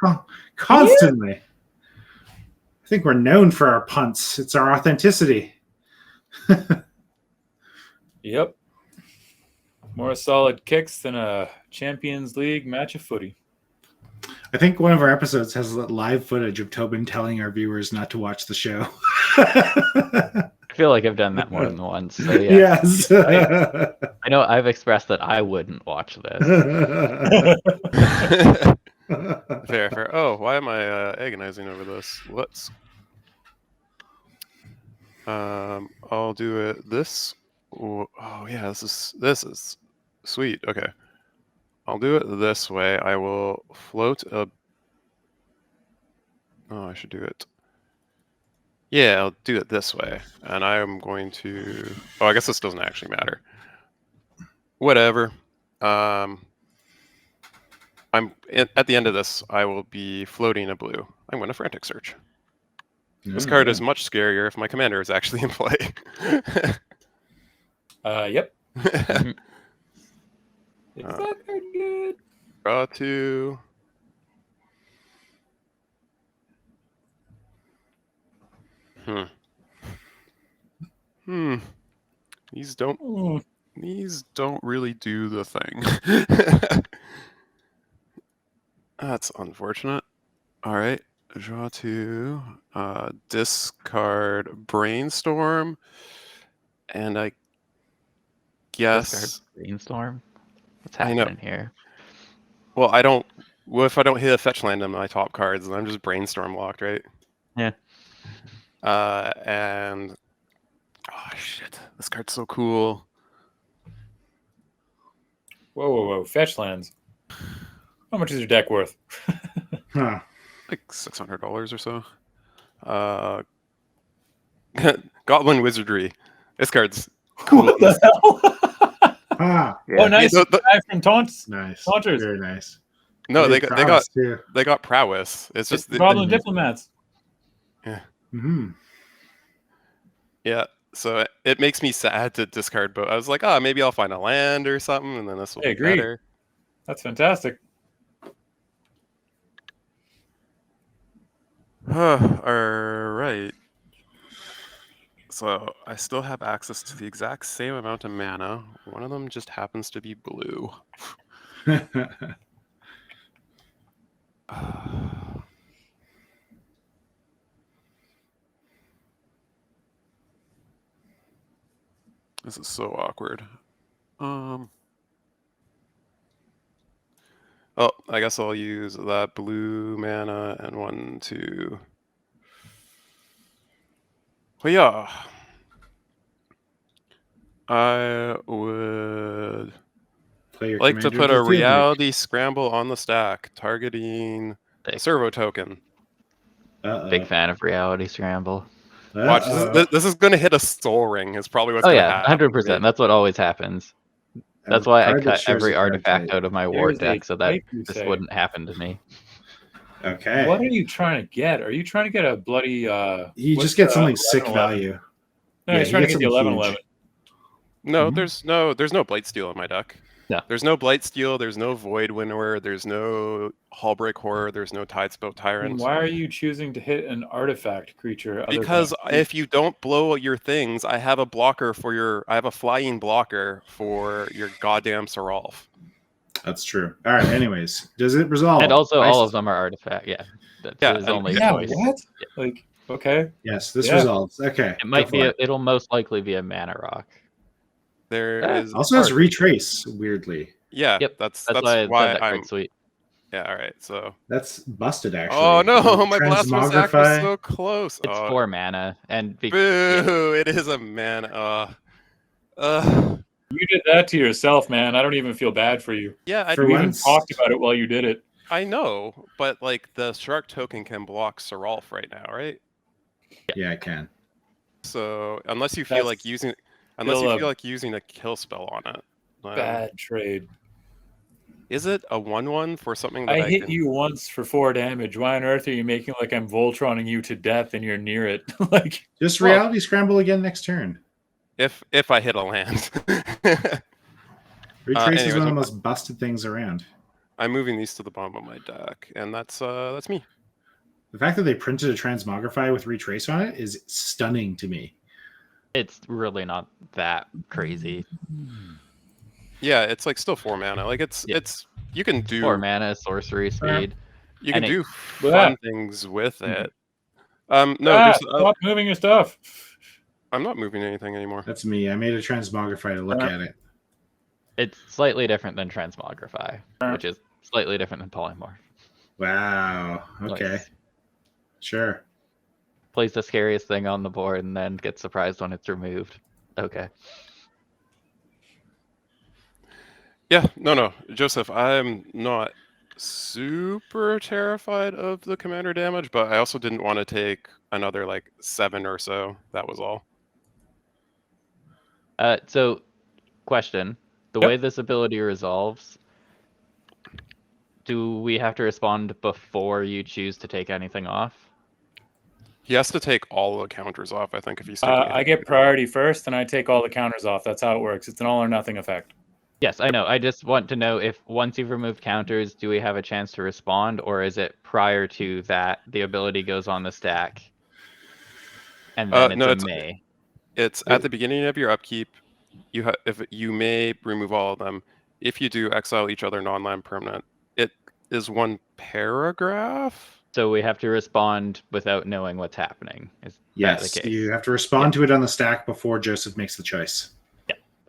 Constantly. I think we're known for our punts. It's our authenticity. Yep. More solid kicks than a Champions League match of footy. I think one of our episodes has live footage of Tobin telling our viewers not to watch the show. I feel like I've done that more than once. So yeah. Yes. I know I've expressed that I wouldn't watch this. Fair. Oh, why am I agonizing over this? I'll do it this. Oh yeah, this is sweet. Okay, I'll do it this way. I will float a. Oh, I should do it. Yeah, I'll do it this way, and I am going to. Oh, I guess this doesn't actually matter. Whatever. I'm at the end of this. I will be floating a blue. I'm going to frantic search. This card is much scarier if my commander is actually in play. Yep. Is that card good? Draw 2. These don't really do the thing. That's unfortunate. All right. Draw 2, discard Brainstorm, and I guess Discard Brainstorm. What's I know. happening here? Well, I don't. What if I don't hit a fetch land on my top cards, and I'm just Brainstorm locked, right? Yeah. And oh shit, this card's so cool. Whoa. Fetch lands. How much is your deck worth? Huh. Like $600 or so. Goblin Wizardry. This card's cool. What the hell? Ah, Yeah. Oh, nice. The- the- Guy from Taunts. nice. Taunters. Very nice. No, they got too. they got prowess. It's just Goblin Diplomats. Mm-hmm. yeah. So it makes me sad to discard both. I was like, maybe I'll find a land or something, and then this will I be agree. better. That's fantastic. All right. So I still have access to the exact same amount of mana. One of them just happens to be blue. This is so awkward. Oh, I guess I'll use that blue mana and 1, 2. Well, yeah. I would Play your like to commander put into a the field. reality scramble on the stack, targeting a servo token. Big fan of Reality Scramble. Watch, this is going to hit a soul ring. Is probably what's Oh going to yeah, happen. 100%. That's what always happens. That's why I cut every artifact out of my war There's a deck so that type, you this say. wouldn't happen to me. Okay. What are you trying to get? Are you trying to get a bloody? You what's just get the something sick 11-11? value. No, Yeah, he's you trying to get get the something 11-11. huge. No, Mhm. there's no Blightsteel in my deck. No. There's no Blightsteel, there's no Void Winnower, there's no Hullbreak Horror, there's no Tidespout Then Tyrant. why are you choosing to hit an artifact creature? Other Because than if you don't blow your things, I have a blocker I have a flying blocker for your goddamn Sarulf. That's true. All right. Anyways, does it resolve? And also, Nice. all of them are artifact. Yeah, that's Yeah, his and- only yeah, choice. what? Like, okay, Yes, this Yeah. resolves. Okay. It might go be. for it. It'll most likely be a mana rock. There Ah. is Also has art. retrace. Weirdly, Yeah, Yep, that's That's why I why said that I'm quite sweet. yeah, all right. So that's busted. Actually. oh no, my Blasphemous Act was Transmogrify. so close. It's Oh, 4 mana, and boo, it is a mana. you did that to yourself, man. I don't even feel bad for you. Yeah, I For We do. even once- talked about it while you did it. I know, but like the Shark token can block Sarulf right now, right? Yeah, I can. So unless you feel like That's using, a kill spell on it, Bad trade. is it a 1/1 for something that I I hit can? you once for 4 damage. Why on earth are you making like I'm Voltroning you to death and you're near it? Like, Just Well- reality scramble again next turn. If I hit a land, Retrace is anyways, one of the I'm- most busted things around. I'm moving these to the bottom of my deck, and that's me. The fact that they printed a transmogrify with retrace on it is stunning to me. it's really not that crazy. Yeah, it's like still 4 mana. Like Yeah. it's you can do 4 mana, sorcery speed. you can and it- do Yeah. fun things with it. No, stop moving your stuff. I'm not moving anything anymore. That's me. I made a transmogrify to look at it. It's slightly different than Transmogrify, which is slightly different than Polymorph. Wow. Okay. Like, Sure. plays the scariest thing on the board and then gets surprised when it's removed. Okay. Yeah, no, Joseph, I'm not super terrified of the commander damage, but I also didn't want to take another like 7 or so. That was all. So, question: the Yep. way this ability resolves, do we have to respond before you choose to take anything off? He has to take all the counters off, I think, if he's taking I get priority first, and I take all the counters off. That's how it works. It's an all or nothing effect. Yes, I know. I just want to know if once you've removed counters, do we have a chance to respond, or is it prior to that the ability goes on the stack, and then it's no, a it's- May? It's at the beginning of your upkeep. If you may remove all of them. If you do, exile each other non-land permanent. It is 1 paragraph. So we have to respond without knowing what's happening. Is that Yes. the case? You have to respond to it on the stack before Joseph makes the choice.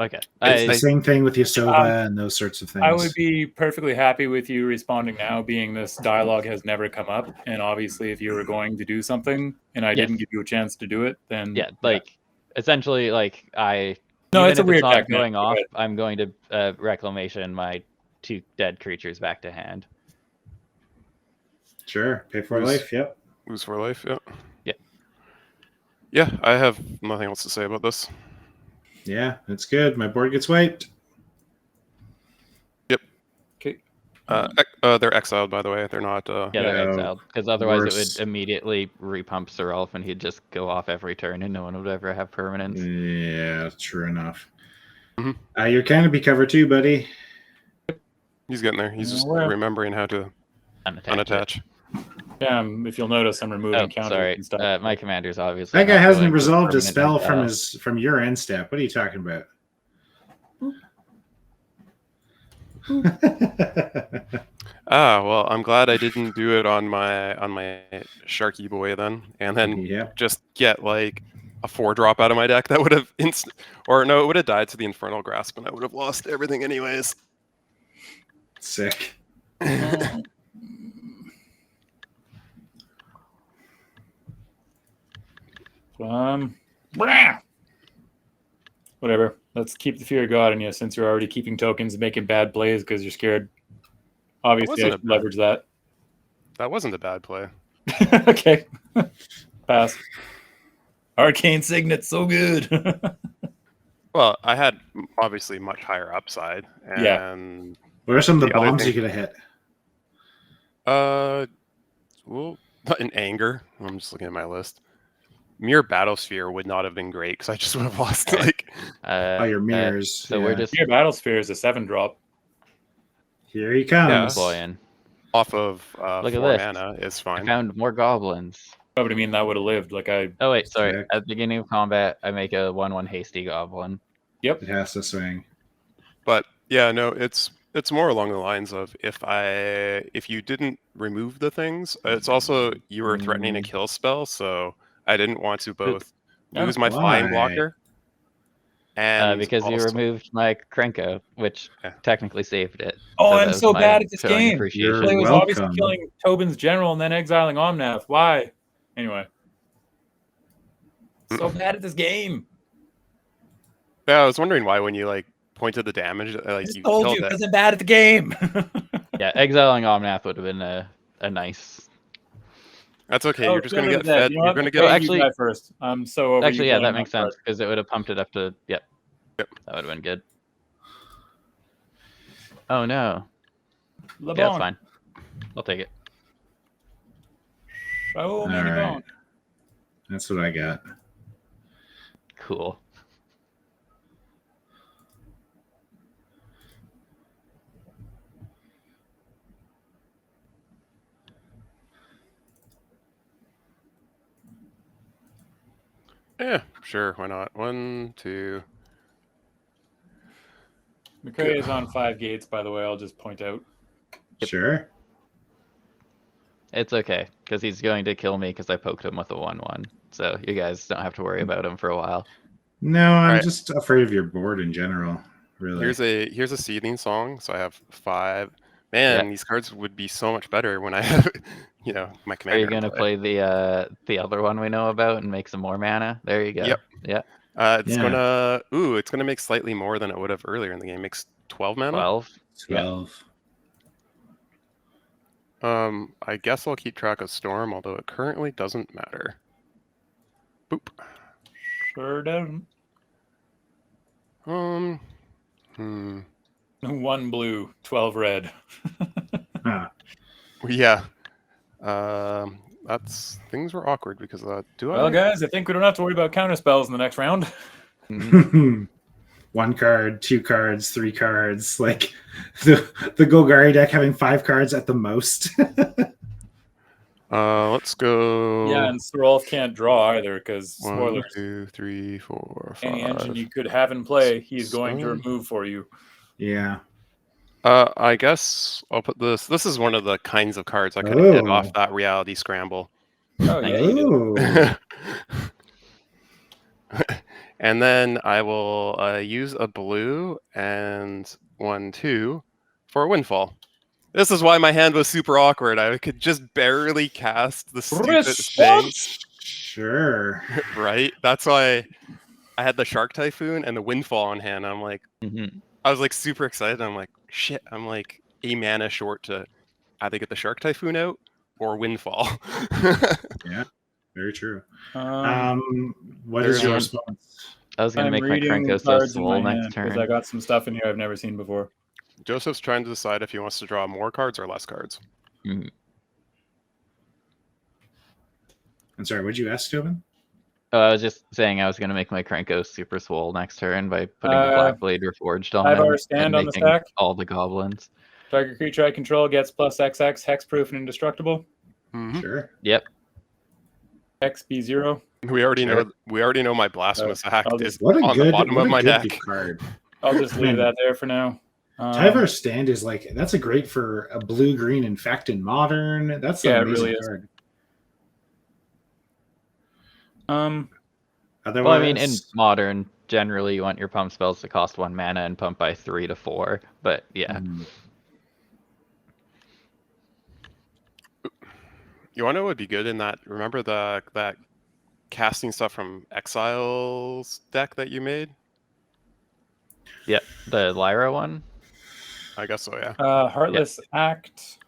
Okay. It's the I, same thing with Yasova and those sorts of things. I would be perfectly happy with you responding now, being this dialogue has never come up. And obviously, if you were going to do something and I didn't Yes. give you a chance to do it, then yeah, like essentially, like No, even it's a if weird not deck, man. going Go off, ahead. I'm going to reclamation my 2 dead creatures back to hand. Sure. Pay for Yes. life. Yep. Lose for life. Yeah. Yeah, I have nothing else to say about this. Yeah, it's good. My board gets wiped. Okay. They're exiled, by the way. They're not. Yeah, they're Oh, exiled because otherwise it worse. would immediately repump Sarulf and he'd just go off every turn and no one would ever have permanence. Yeah, true enough. Mhm. You're canopy cover too, buddy. He's getting there. He's just Where? remembering how to unattach. Yeah, if you'll notice, I'm removing Oh, counters sorry. and stuff. My commander's obviously. That guy not hasn't going to resolved his permanent spell exile. from your end step. What are you talking about? Well, I'm glad I didn't do it on my Sharky boy then, and then Yep. just get like a 4-drop out of my deck that would have it would have died to the Infernal Grasp, and I would have lost everything anyways. Sick. Whatever. Let's keep the fear of God in you, since you're already keeping tokens and making bad plays because you're scared. Obviously, I should leverage that. That wasn't a bad play. Okay. Pass. Arcane Signet, so good. Well, I had obviously much higher upside. And What are some of the other bombs thing- you could have hit? Well, in anger. I'm just looking at my list. Mere Battlesphere would not have been great because I just would have lost like. Your mirrors. So we're just Your Battlesphere is a 7-drop. Here he comes. deploying. Off of Look 4 at this. mana is I fine. found more goblins. Oh, but I mean, that would have lived. Like I. Oh wait, sorry. Sick. At the beginning of combat, I make a 1/1 hasty goblin. Yep. It has to swing. But yeah, no, it's more along the lines of if you didn't remove the things, it's also you were threatening a kill spell, so I didn't want to both lose my flying Why? blocker and Because you also- removed my Krenko, which Yeah. technically saved it. Oh, that I'm was so my bad at this showing game. appreciation. You're Play was obviously welcome. killing Tobin's general and then exiling Omnath. Why? Anyway. So bad at this game. Yeah, I was wondering why when you like pointed the damage, I like just you told killed you it. because I'm bad at the game. Yeah, exiling Omnath would have been a nice. That's okay. Oh, You're just gonna good get at that. fed. You know You're what? gonna Okay, get. Oh, actually- you guy first. I'm so over Actually, you yeah, killing that makes my sense because it would have pumped it up to. Yep. Yep. That would have been good. Oh no. Le Yeah, that's Bon. fine. I'll take it. Oh, All mini right. bone. That's what I got. Cool. Yeah, sure. Why not? 1, 2. McCray is on 5 gates, by the way. I'll just point out. Sure. It's okay because he's going to kill me because I poked him with a 1/1. So you guys don't have to worry about him for a while. No, I'm Right. just afraid of your board in general. Really. Here's a seeding song. So I have 5. Man, Yeah. these cards would be so much better when I have, my Are commander. you gonna play the other one we know about and make some more mana? There you go. Yep. Yeah. It's Yeah. gonna make slightly more than it would have earlier in the game. It makes 12 mana. 12. 12. I guess I'll keep track of Storm, although it currently doesn't matter. Boop. Sure doesn't. 1 blue, 12 red. Ah, Yeah. That's things were awkward because do Well, I? guys, I think we don't have to worry about counter spells in the next round. Mhm. 1 card, 2 cards, 3 cards. Like the Golgari deck having 5 cards at the most. Let's go. Yeah, and Sarulf can't draw either because, 1, spoilers, 2, 3, 4, 5. any engine you could have in play, he's going to Seven. remove for you. Yeah. I guess I'll put this. This is one of the kinds of cards I could have hit off that reality scramble. Oh, yeah, you did. Oh. And then I will use a blue and 1, 2 for a windfall. This is why my hand was super awkward. I could just barely cast the stupid thing. Sure. Right? That's why I had the Shark Typhoon and the Windfall on hand. I'm like, Mhm. I was like super excited. I'm like, shit, I'm like a mana short to either get the Shark Typhoon out or Windfall. Very true. Um, What is your there's- response? I was gonna I'm make my reading Krankos cards in swole my next hand because I turn. got some stuff in here I've never seen before. Joseph's trying to decide if he wants to draw more cards or less cards. Mhm. I'm sorry, what'd you ask, Tobin? I was just saying I was gonna make my Krankos super swole next turn by putting the Black Blade Reforged on I have him our and stand on the making stack. all the goblins. Target creature I control gets plus XX, hexproof and indestructible. Mhm. Sure. Yep. XB0. We already Sure. know. We already know my blasphemous act I'll is just- What a on good, the bottom what of a my good deck. card. I'll just leave Man. that there for now. Tyvar Stand is like, that's a great for a blue-green Infect in Modern. That's an Yeah, it amazing really is. card. Otherwise, Well, I mean, in Modern, generally you want your pump spells to cost 1 mana and pump by 3 to 4. But yeah, You want to know what would be good in that? Remember that casting stuff from Exiles deck that you made? yep. The Lyra one. I guess so. Yeah. Heartless Act.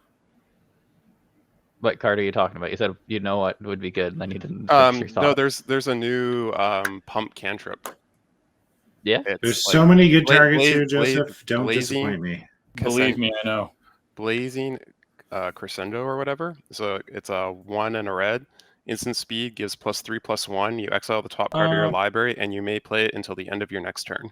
What card are you talking about? You said you know what would be good, and then you didn't fix your No, thought. there's a new pump cantrip. Yeah. It's there's like so many good bla- targets blaze- here, blaze- Joseph. Don't blazing- disappoint me. Believe me, I know. Blazing Crescendo or whatever. So it's a 1 and a red. Instant speed gives +3/+1. You exile the top card of your library, and you may play it until the end of your next turn.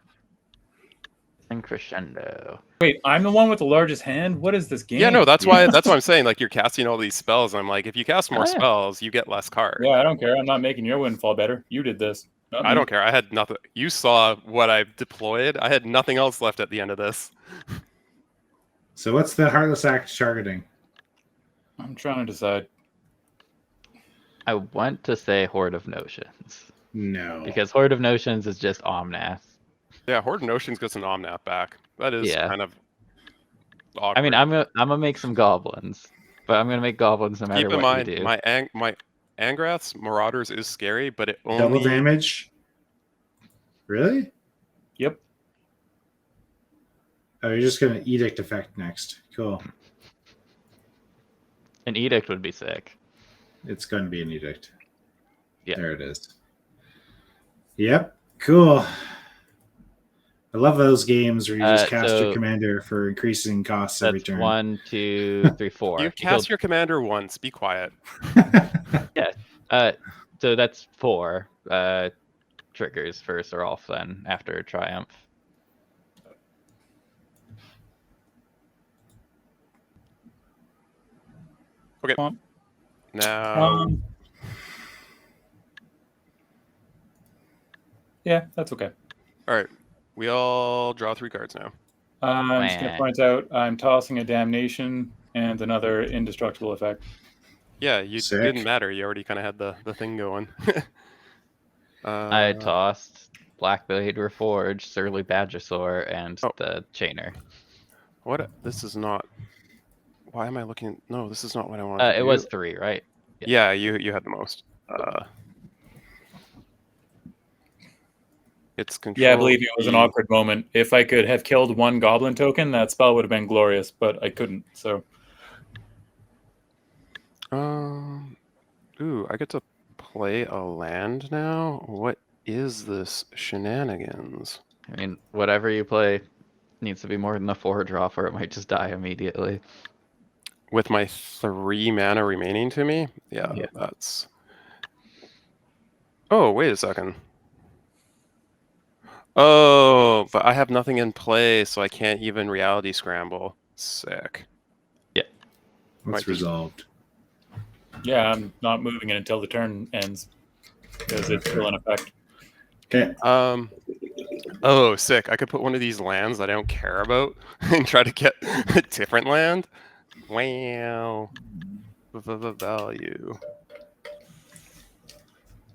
And Crescendo. Wait, I'm the one with the largest hand? What is this game? Yeah, no, that's why I'm saying like you're casting all these spells. And I'm like, if you cast more Oh, yeah. spells, you get less cards. Yeah, I don't care. I'm not making your windfall better. You did this. Not I me. don't care. I had nothing. You saw what I deployed. I had nothing else left at the end of this. So what's the Heartless Act targeting? I'm trying to decide. I want to say Horde of Notions. No. Because Horde of Notions is just Omnath. Yeah, Horde Notions gets an Omnath back. That is Yeah. kind of awkward. I mean, I'm gonna make some goblins, but I'm gonna make goblins no matter Keep in what mind, you do. my Angrath's Marauders is scary, but it Double only damage? Really? Yep. Oh, you're just going to Edict effect next. Cool. An Edict would be sick. It's going to be an Edict. Yeah. There it is. Yep. Cool. I love those games where you just cast your so commander for increasing costs every That's turn. 1, 2, 3, 4. you cast your commander once. Be quiet. So that's 4 triggers for Sarulf then after Triumph. Okay. Um, Now, Yeah, that's okay. all right. We all draw 3 cards now. I'm just going to Wah. point out I'm tossing a Damnation and another Indestructible effect. Yeah, you Sick. didn't matter. You already kind of had the thing going. I tossed Blackblade Reforged, Surly Badgersaur, and Oh. the Chainer. What? This is not. Why am I looking? No, this is not what I wanted. to It do. was 3, right? Yeah, you had the most. It's control. Yeah, believe me, it was an E. awkward moment. If I could have killed one Goblin token, that spell would have been glorious, but I couldn't. So Ooh, I get to play a land now? What is this shenanigans? I mean, whatever you play needs to be more than a 4 drop or it might just die immediately. With my 3 mana remaining to me? Yeah, Yeah. that's... Oh, wait a second. Oh, but I have nothing in play, so I can't even reality scramble. Sick. What's Might be- resolved? yeah, I'm not moving it until the turn ends because it's still in effect. Okay. Oh, sick. I could put one of these lands that I don't care about and try to get a different land. Wow. The value.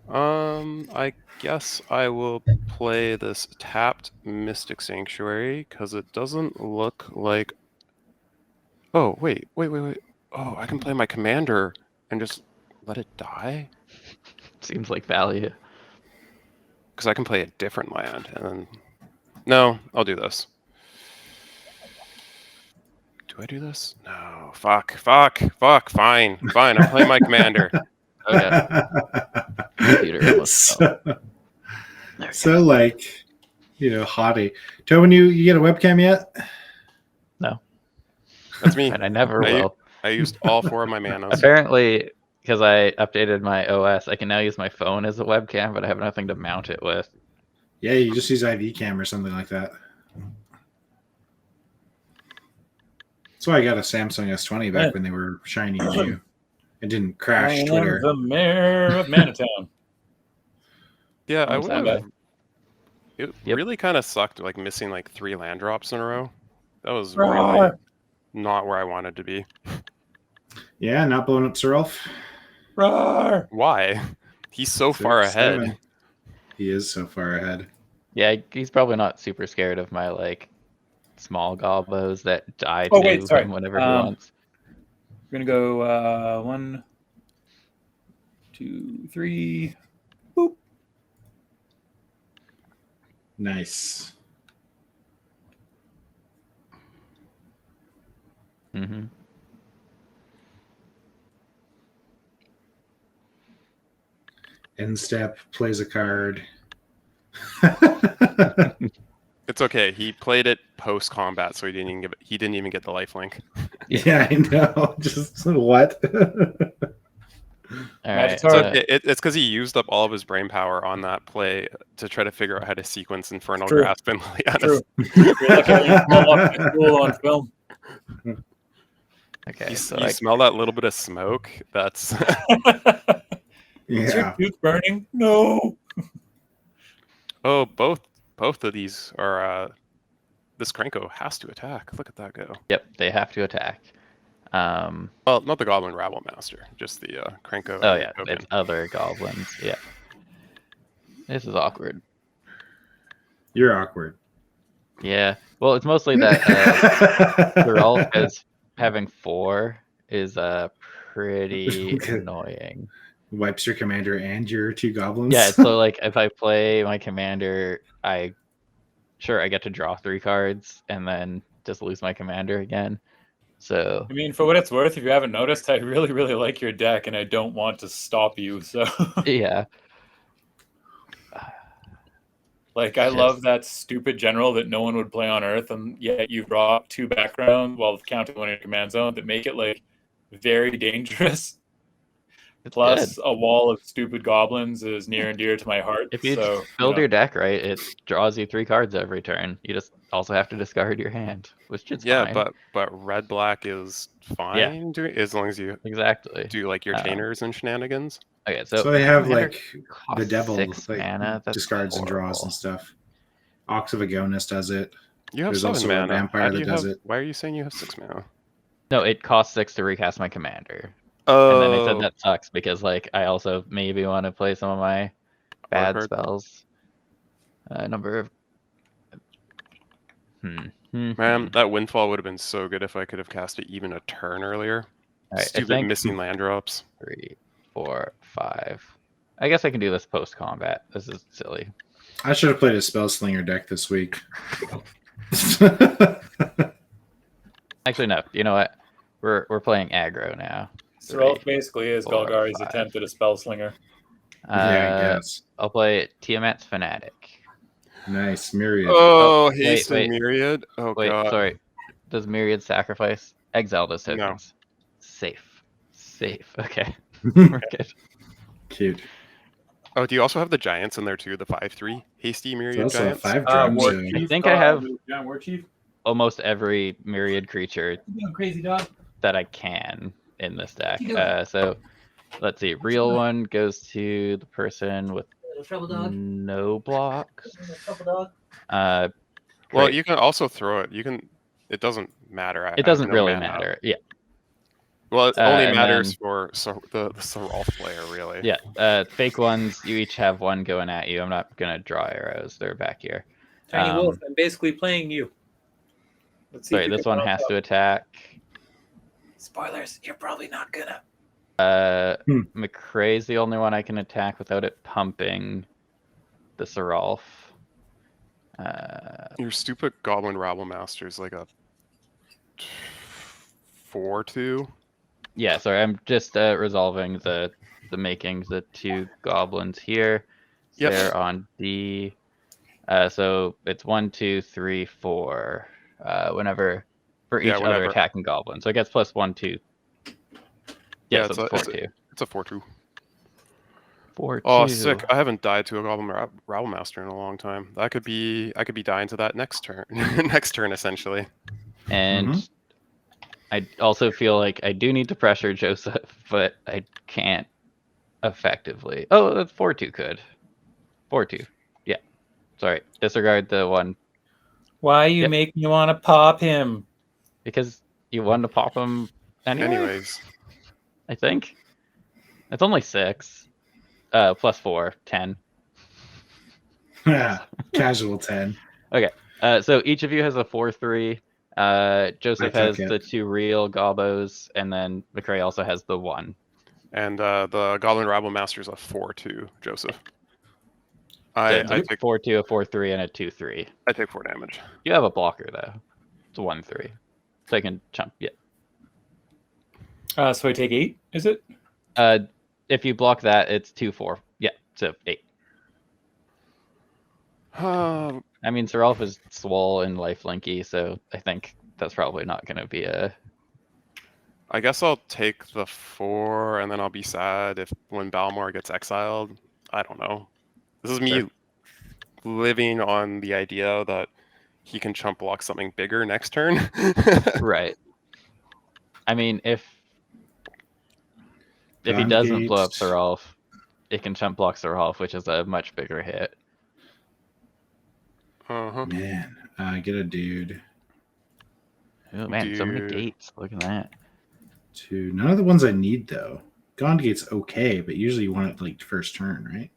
I guess I will play this tapped Mystic Sanctuary because it doesn't look like... Oh, wait. Oh, I can play my commander and just let it die? Seems like value. Because I can play a different land and then... No, I'll do this. Do I do this? No. Fuck. Fine. I'm playing my commander. Okay. Computer almost fell. So like, haughty. Tobin, you get a webcam yet? No, That's me. and I never I- will. I used all 4 of my manas. Apparently, because I updated my OS, I can now use my phone as a webcam, but I have nothing to mount it with. Yeah, you just use IV cam or something like that. That's why I got a Samsung S20 back when they were shiny and new. It didn't crash I am Twitter. the mayor of Manitown. Yeah, I Oh, would that have. guy. It Yep. really kind of sucked, like missing like 3 land drops in a row. That was really Roar! not where I wanted to be. Yeah, not blowing up Sarulf. Roar! Why? He's so far ahead. 7. He is so far ahead. Yeah, he's probably not super scared of my like small gobos that die Oh, to wait, sorry. him whenever he wants. We're gonna go 1, 2, 3. Boop. Nice. Mm-hmm. End step, plays a card. It's okay. He played it post combat, so he didn't even get the lifelink. Yeah, I know. Just what? All right. Sorry. It's because he used up all of his brain power on that play to try to figure out how to sequence Infernal True. Grasp and Liliana's. True. You're lucky you smell up the school on film. Okay. You, So you like, smell that little bit of smoke? That's Is your Yeah. tooth burning? No. oh, both of these are. This Krenko has to attack. Look at that go. yep, they have to attack. Well, not the Goblin Rabble Master, just the Krenko. Oh yeah, token. it's other goblins. Yeah. This is awkward. You're awkward. Yeah. Well, it's mostly that Sarulf as having 4 is pretty annoying. Wipes your commander and your 2 goblins. Yeah, so like if I play my commander, I get to draw 3 cards and then just lose my commander again. So I mean, for what it's worth, if you haven't noticed, I really, really like your deck, and I don't want to stop you. So, yeah. like, I love that stupid general that no one would play on Earth, and yet you draw 2 background while counting 1 in your command zone that make it like very dangerous. It's Plus, good. a wall of stupid goblins is near and dear to my heart. If you so, build your deck right, it draws you 3 cards every turn. You just also have to discard your hand, which is fine. but red black is fine as long as you exactly do like your chainers and shenanigans. Okay, So they have commander like the costs devil 6 like mana. That's discards and draws horrible. and stuff. Ox of Agonis does it. You have There's 7 also a mana. vampire How do that you does have- it. Why are you saying you have 6 mana? No, it costs 6 to recast my commander. Oh, And then I said that sucks because like I also maybe want to play some of my bad card. spells. Number of Man, that windfall would have been so good if I could have cast it even a turn earlier. All right, Stupid I think missing land drops. 3, 4, 5. I guess I can do this post combat. This is silly. I should have played a spell slinger deck this week. Actually, no. You know what? We're playing aggro now. Sarulf basically is 4, Golgari's 5. attempt at a spell slinger. Yeah, I guess. I'll play Tiamat's Fanatic. Nice. Myriad. Oh, wait, haste wait. and myriad. Oh Wait, god. sorry. Does Myriad sacrifice? Exile those No. tokens. Safe. Okay. We're good. Cute. Oh, do you also have the giants in there too? The 5/3 hasty myriad It's also a giants. 5 drop. War So Chief, I think I have- Giant War Chief. Almost every Myriad creature You doing crazy dog? that I can in this deck. You doing? So let's see. Real one goes to the person with Trouble dog. no blocks. Trouble dog. Well, Great. you can also throw it. You can. It doesn't matter. I It doesn't have no really mana. matter. Yeah. Well, it only and matters then- for the Sarulf player, really. Yeah. Fake ones, you each have one going at you. I'm not gonna draw arrows. They're back here. Tiny Wolf, I'm basically playing you. Let's see. Sorry, if you this can one block has up. to attack. Spoilers, you're probably not gonna. McCray's the only one I can attack without it pumping the Sarulf. Your stupid Goblin Rabble Master is like a 4/2. Yeah, sorry, I'm just resolving the the makings, the 2 goblins here. Yep. They're on D. So it's 1, 2, 3, 4. Whenever for each other whenever. attacking goblin. So it gets plus 1, 2. Yeah, so it's 4-2. It's a 4-2. 4-2. Oh, sick! I haven't died to a Goblin Rabble Master in a long time. I could be dying to that next turn. Next turn, essentially. And I also feel like I do need to pressure Joseph, but I can't effectively. Oh, that's 4-2 could. 4-2. Yeah. Sorry. Disregard the 1. Why you make me want to pop him? Because you wanted to pop him anyway? Anyways. I think. It's only 6. Plus 4, 10. Casual 10. Okay. So each of you has a 4-3. Joseph has the 2 real gobos, and then McCrae also has the 1. And the Goblin Rabble Master is a 4-2, Joseph. I take 4-2, a 4-3, and a 2-3. I take 4 damage. You have a blocker though. It's a 1-3. So I can chump. Yeah. So I take 8, is it? If you block that, it's 2-4. Yeah, so 8. I mean, Sarulf is swole and lifelinky, so I think that's probably not going to be a... I guess I'll take the 4, and then I'll be sad when Balmor gets exiled. I don't know. This is me living on the idea that he can chump block something bigger next turn. Right. I mean, if he Gun doesn't blow up gates. Sarulf, it can chump block Sarulf, which is a much bigger hit. Man, get a dude. Oh man, so many gates. Look at that. 2. None of the ones I need though. Gone gate's okay, but usually you want it like first turn, right?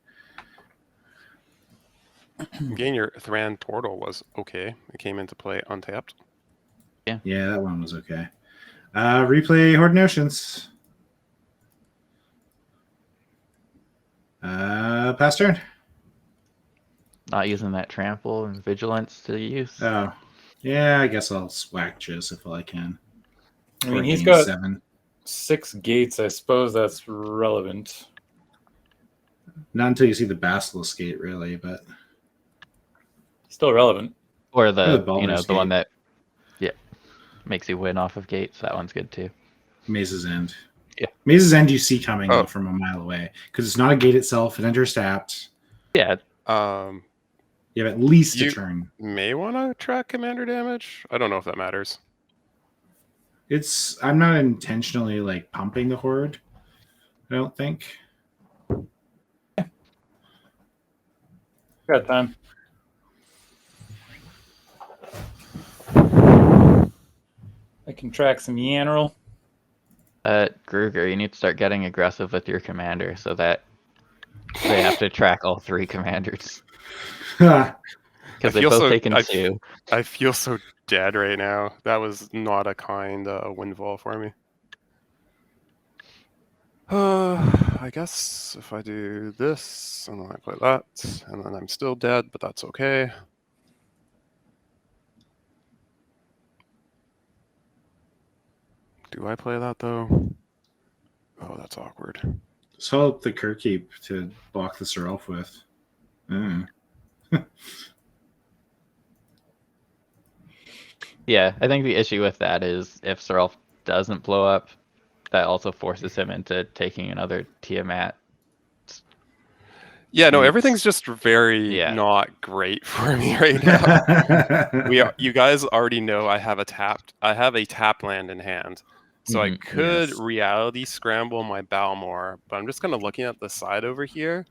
Getting your Thran Portal was okay. It came into play untapped. Yeah, that one was okay. Replay Horde Notions. Pass turn. Not using that trample and vigilance to use. Oh, yeah. I guess I'll whack Joseph while I can. I mean, Or he's gain got 7. 6 gates. I suppose that's relevant. Not until you see the Basilisk Gate, really, but Still relevant. Or the Balmer's the one Gate. that makes you win off of gates. That one's good too. Maze's End. Yeah. Maze's End you see coming though, from a mile away because it's not a gate itself. It enters tapped. Yeah. You have at least a turn. May want to track commander damage. I don't know if that matters. I'm not intentionally like pumping the Horde. I don't think. Got time. I can track some Yanrel. Gruger, you need to start getting aggressive with your commander so that they have to track all 3 commanders. Because they've both taken 2. I feel so dead right now. That was not a kind windfall for me. I guess if I do this, and then I play that, and then I'm still dead, but that's okay. Do I play that, though? Oh, that's awkward. So the Kirkkeep to block the Sarulf with. Yeah, I think the issue with that is if Sarulf doesn't blow up, that also forces him into taking another Tiamat. Yeah, no, everything's just very not great for me right now. You guys already know I have a tap land in hand. So I could reality scramble my Balmor, but I'm just kind of looking at the side over here.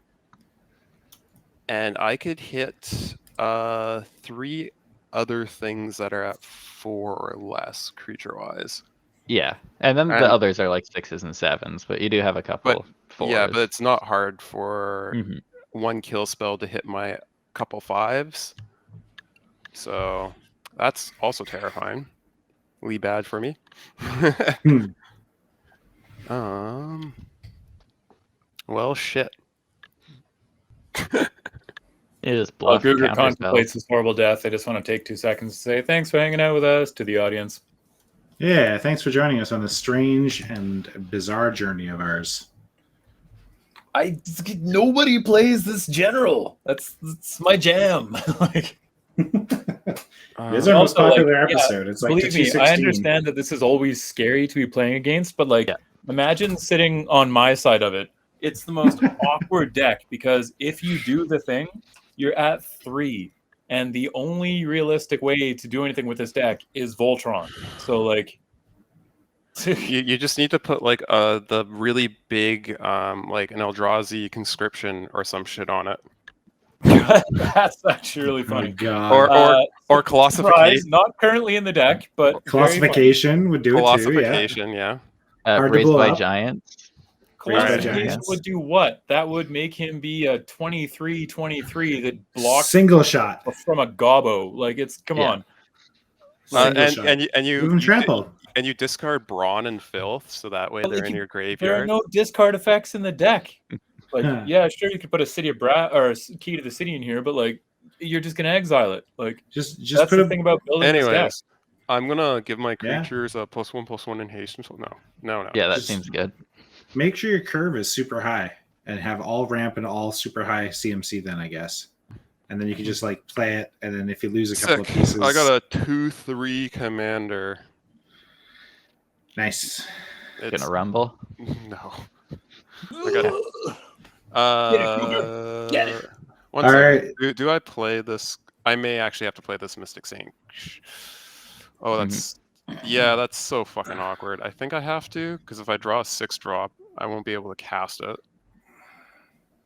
And I could hit 3 other things that are at 4 or less creature-wise. Yeah, and then the others are like 6s and 7s, but you do have a couple 4s. Yeah, but it's not hard for 1 kill spell to hit my couple 5s. So that's also terrifying. Really bad for me. Well, shit. It is bluff. Gruger contemplates his horrible death. I just want to take 2 seconds to say thanks for hanging out with us to the audience. Yeah, thanks for joining us on this strange and bizarre journey of ours. Nobody plays this general. That's my jam. Like, It's our most also, like, popular episode. It's like believe to me, I 216. understand that this is always scary to be playing against, but like, Yeah. imagine sitting on my side of it. It's the most awkward deck because if you do the thing, you're at 3, and the only realistic way to do anything with this deck is Voltron. So like, You just need to put like the really big like an Eldrazi conscription or some shit on it, that's actually really Oh my funny. god. or colossification. Surprise, not currently in the deck, but very funny. Classification would do it too. Yeah. Colossification, yeah. Hard to Raised blow by up. giants. Raised by Classification giants. would do what? That would make him be a 23-23 that blocks Single shot. from a gobbo. Like, it's come Yeah. on. Single shot. And Move and trample. and you discard Brawn and Filth, so that way But, they're like, in your There are graveyard. no discard effects in the deck. Like, Huh. yeah, sure, you could put a City of or a Key to the City in here, but like, you're just gonna exile it. Like, Just that's put the a thing about building this deck. Anyways, I'm gonna give my Yeah. creatures a +1/+1 in haste. No. Yeah, that Just- seems good. make sure your curve is super high and have all ramp and all super high CMC then, I guess. And then you can just like play it, and then if you lose a couple Sick. of pieces, I got a 2/3 commander. nice. It's Gonna rumble. no. I got Get it. One All second. right. Do I play this? I may actually have to play this Mystic Saint. Oh, that's yeah, that's so fucking awkward. I think I have to, because if I draw a 6-drop, I won't be able to cast it.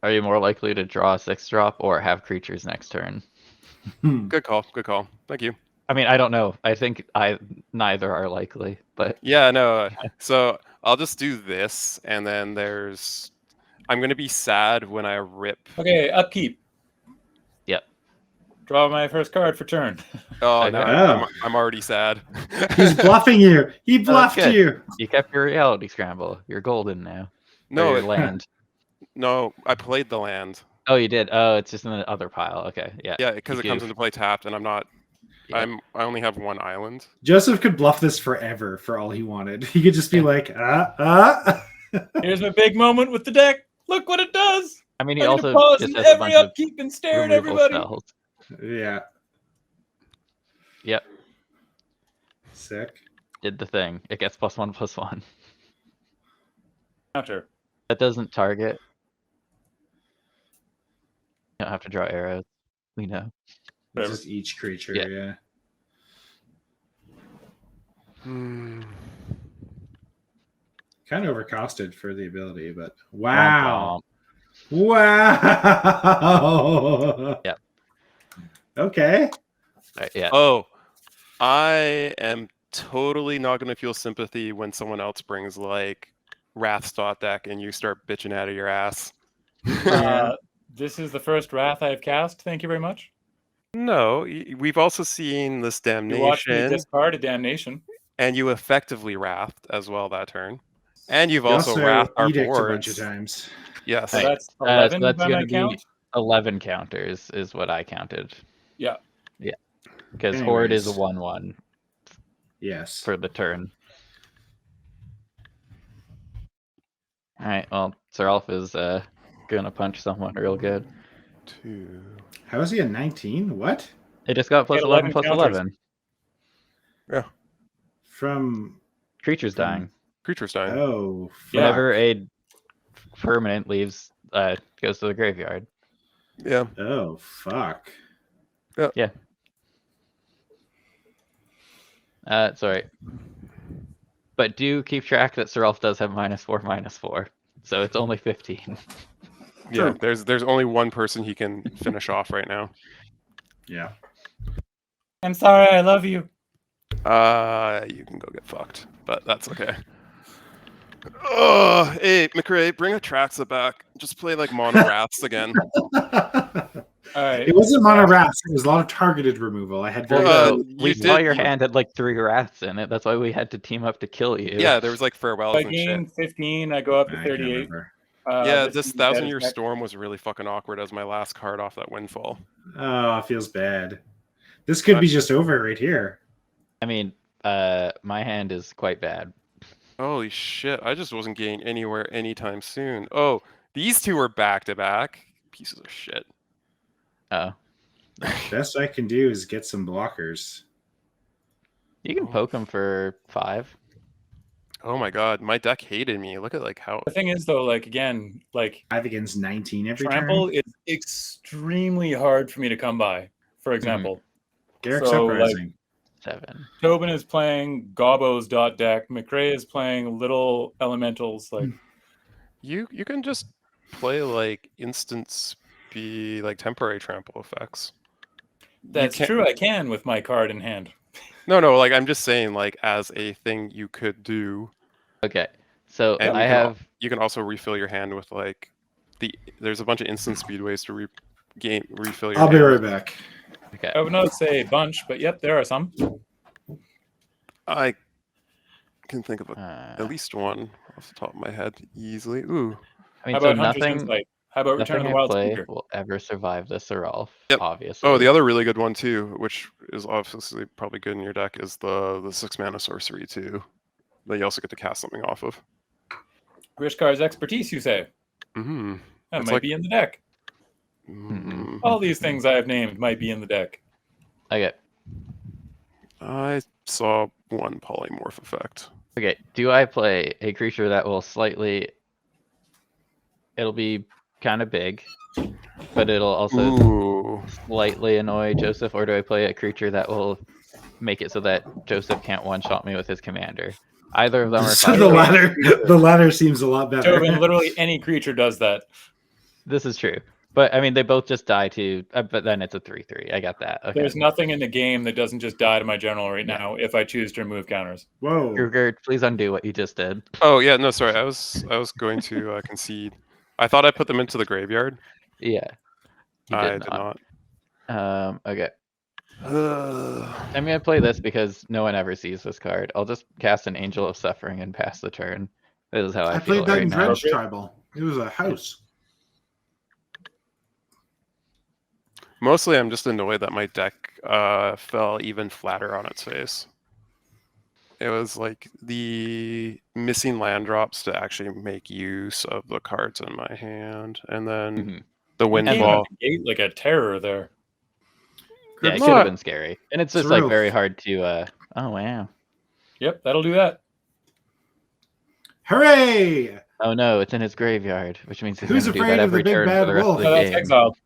Are you more likely to draw a 6-drop or have creatures next turn? Good call. Thank you. I mean, I don't know. I think neither are likely, but Yeah, no. So I'll just do this, and then I'm gonna be sad when I rip. Okay, upkeep. Yep. Draw my first card for turn. Oh, Okay. no, Oh. I'm already sad. He's bluffing you. He bluffed good. you. you kept your reality scramble. You're golden now. No, Or your land. no, I played the land. Oh, you did. Oh, it's just in the other pile. Okay, yeah. Yeah, because You it comes goof. into play tapped, and I'm not. Yeah. I only have one island. Joseph could bluff this forever for all he wanted. He could just be Yeah. like, Here's my big moment with the deck. Look what it does. I mean, he I'm also gonna pause just in has a every bunch of upkeep and stare at removal everybody. spells. Yeah. Yep, Sick. did the thing. It gets +1/+1. Counter. That doesn't target. You don't have to draw arrows. We know. Whatever. Just each creature, Yeah. yeah. Hmm. Kind of overcosted for the ability, but wow. Womp Wow. Yep. Okay. womp. Right, yeah. Oh, I am totally not gonna feel sympathy when someone else brings like Wrathstot deck and you start bitching out of your ass. This is the first Wrath I have cast. Thank you very much. No, we've also seen this You watched me Damnation, discard a Damnation. and you effectively Wrathed as well that turn. And you've You also Wrathed our edict a bunch boards. of times. Yes. So Right. that's So 11 that's by my gonna be count. 11 counters is what I counted. Yeah. Yeah. Because Horde is a Anyways. 1/1 Yes. for the turn. Alright, well, Sarulf is gonna punch someone real good. 2. How is he a 19? What? It just got Get +11 11 +11. From Creatures dying. Creatures dying. oh fuck. Whenever a permanent leaves, goes to the graveyard. Yeah. Oh fuck. Sorry. But do keep track that Sarulf does have -4/-4. So it's only 15. Yeah. There's only one person he can finish off right now. Yeah. I'm sorry, I love you. You can go get fucked, but that's okay. Oh, hey, McRae, bring Atraxa back. Just play like mono Wraths again. All right. It wasn't mono wraps. It was a lot of targeted removal. I had very Well, we you saw did- your hand had like 3 rats in it. That's why we had to team up to kill you. Yeah, there was like farewells I and gain shit. 15. I go up to I can't 38. remember. Yeah, This this is 1,000 better Year deck. Storm was really fucking awkward as my last card off that Windfall. Oh, it feels bad. This could be just over right here. I mean, my hand is quite bad. Holy shit, I just wasn't getting anywhere anytime soon. Oh, These two were back to back. Pieces of shit. Oh, Best I can do is get some blockers. you can poke him for 5. Oh my god, my deck hated me. Look at like how. The thing is, though, like again, like 5 against 19 every trample turn. is extremely hard for me to come by. For example, Garrick's so, like, Uprising. 7. Tobin is playing Gobbo's dot deck. McRae is playing little elementals. Like You can just play like instant be like temporary trample effects. that's can't- true. I can with my card in hand. No, like I'm just saying, like as a thing you could do. Okay, so And I have. You can also refill your hand with like there's a bunch of instant speed ways to refill your I'll hand. be right back. Okay. I would not say a bunch, but yep, there are some. I can think of at Uh, least one off the top of my head easily. Ooh. I mean, How so about Hunter's nothing, Insight? How about Return of nothing the I Wild play Speaker? will ever survive the Sarulf, Yep. obviously. Oh, the other really good one too, which is obviously probably good in your deck, is the 6-mana sorcery too. That you also get to cast something off of. Grishkar's Expertise, you say? Mm-hmm. That It's might like- be in the deck. Mm, All these things I have named might be in the deck. Okay. I saw one polymorph effect. Okay. Do I play a creature that will slightly? It'll be kind of big, but it'll also Ooh. slightly annoy Joseph, or do I play a creature that will make it so that Joseph can't one-shot me with his commander? Either of them are So fine. the latter seems a lot better. Tobin, literally any creature does that. This is true. But I mean, they both just die to. But then it's a 3/3. I got that. Okay. There's nothing in the game that doesn't just die to my general right now if I choose to remove counters. Whoa. Kruger, please undo what you just did. Oh yeah, no, sorry. I was going to concede. I thought I put them into the graveyard. Yeah. You I did did not. not. Okay. I'm gonna play this because no one ever sees this card. I'll just cast an Angel of Suffering and pass the turn. This is how I, I feel played that right in now. Dredge Tribal. It was a house. Mostly, I'm just annoyed that my deck fell even flatter on its face. It was like the missing land drops to actually make use of the cards in my hand, and then Mhm. the You came windfall. out the gate like a terror there. Yeah, it Not- could have been scary, and it's just like Sarulf. very hard to. Oh wow. Yep, that'll do that. Hooray! Oh no, it's in his graveyard, which means he's Who's gonna do afraid that of the every big turn bad for the rest wolf? of No, the that's game. exiled.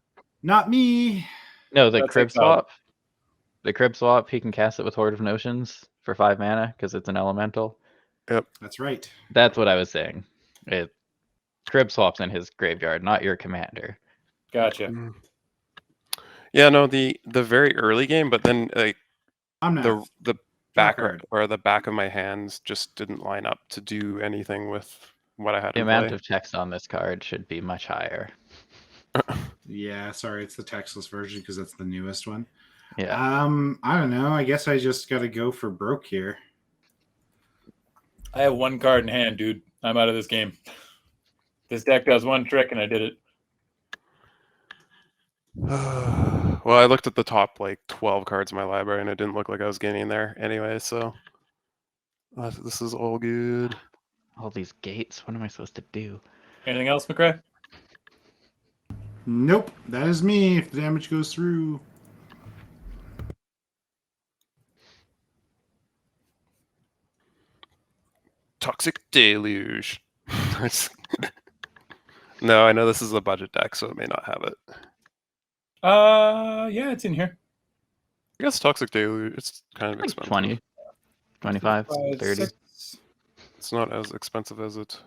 Not me. No, the That's crib exiled. swap. The crib swap, he can cast it with Horde of Notions for 5 mana because it's an elemental. That's right. That's what I was saying. Crib swap's in his graveyard, not your commander. Gotcha. Yeah, no, the very early game, but then like I'm not. the back card. or the back of my hands just didn't line up to do anything with what I had The in amount play. of text on this card should be much higher. Yeah, sorry, it's the textless version because that's the newest one. Yeah. I don't know. I guess I just got to go for broke here. I have one card in hand, dude. I'm out of this game. This deck does one trick, and I did it. Well, I looked at the top like 12 cards in my library, and it didn't look like I was getting there anyway. So this is all good. All these gates. What am I supposed to do? Anything else, McRae? Nope, that is me. If the damage goes through, Toxic Deluge. No, I know this is a budget deck, so it may not have it. Yeah, it's in here. I guess Toxic Deluge. It's kind of Like expensive. 20, 25, 30. 6, It's not as expensive as it.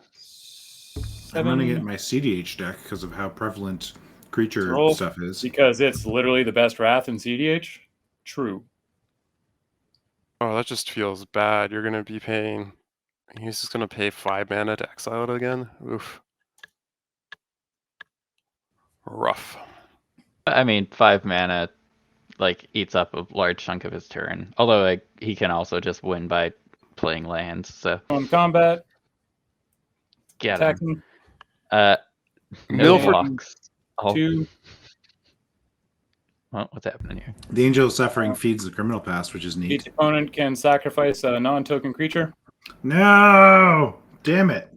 I'm running it in 7, my CDH deck because of how prevalent creature Roll. stuff is. because it's literally the best Wrath in CDH. True. Oh, that just feels bad. You're gonna be paying. He's just gonna pay 5 mana to exile it again. Oof. Rough. I mean, 5 mana like eats up a large chunk of his turn. Although like, he can also just win by playing lands. So On combat, get him. attacking, No Milford. blocks. Oh, 2. well, what's happening here? The Angel of Suffering feeds the criminal past, which is neat. Each opponent can sacrifice a non-token creature. No! Damn it.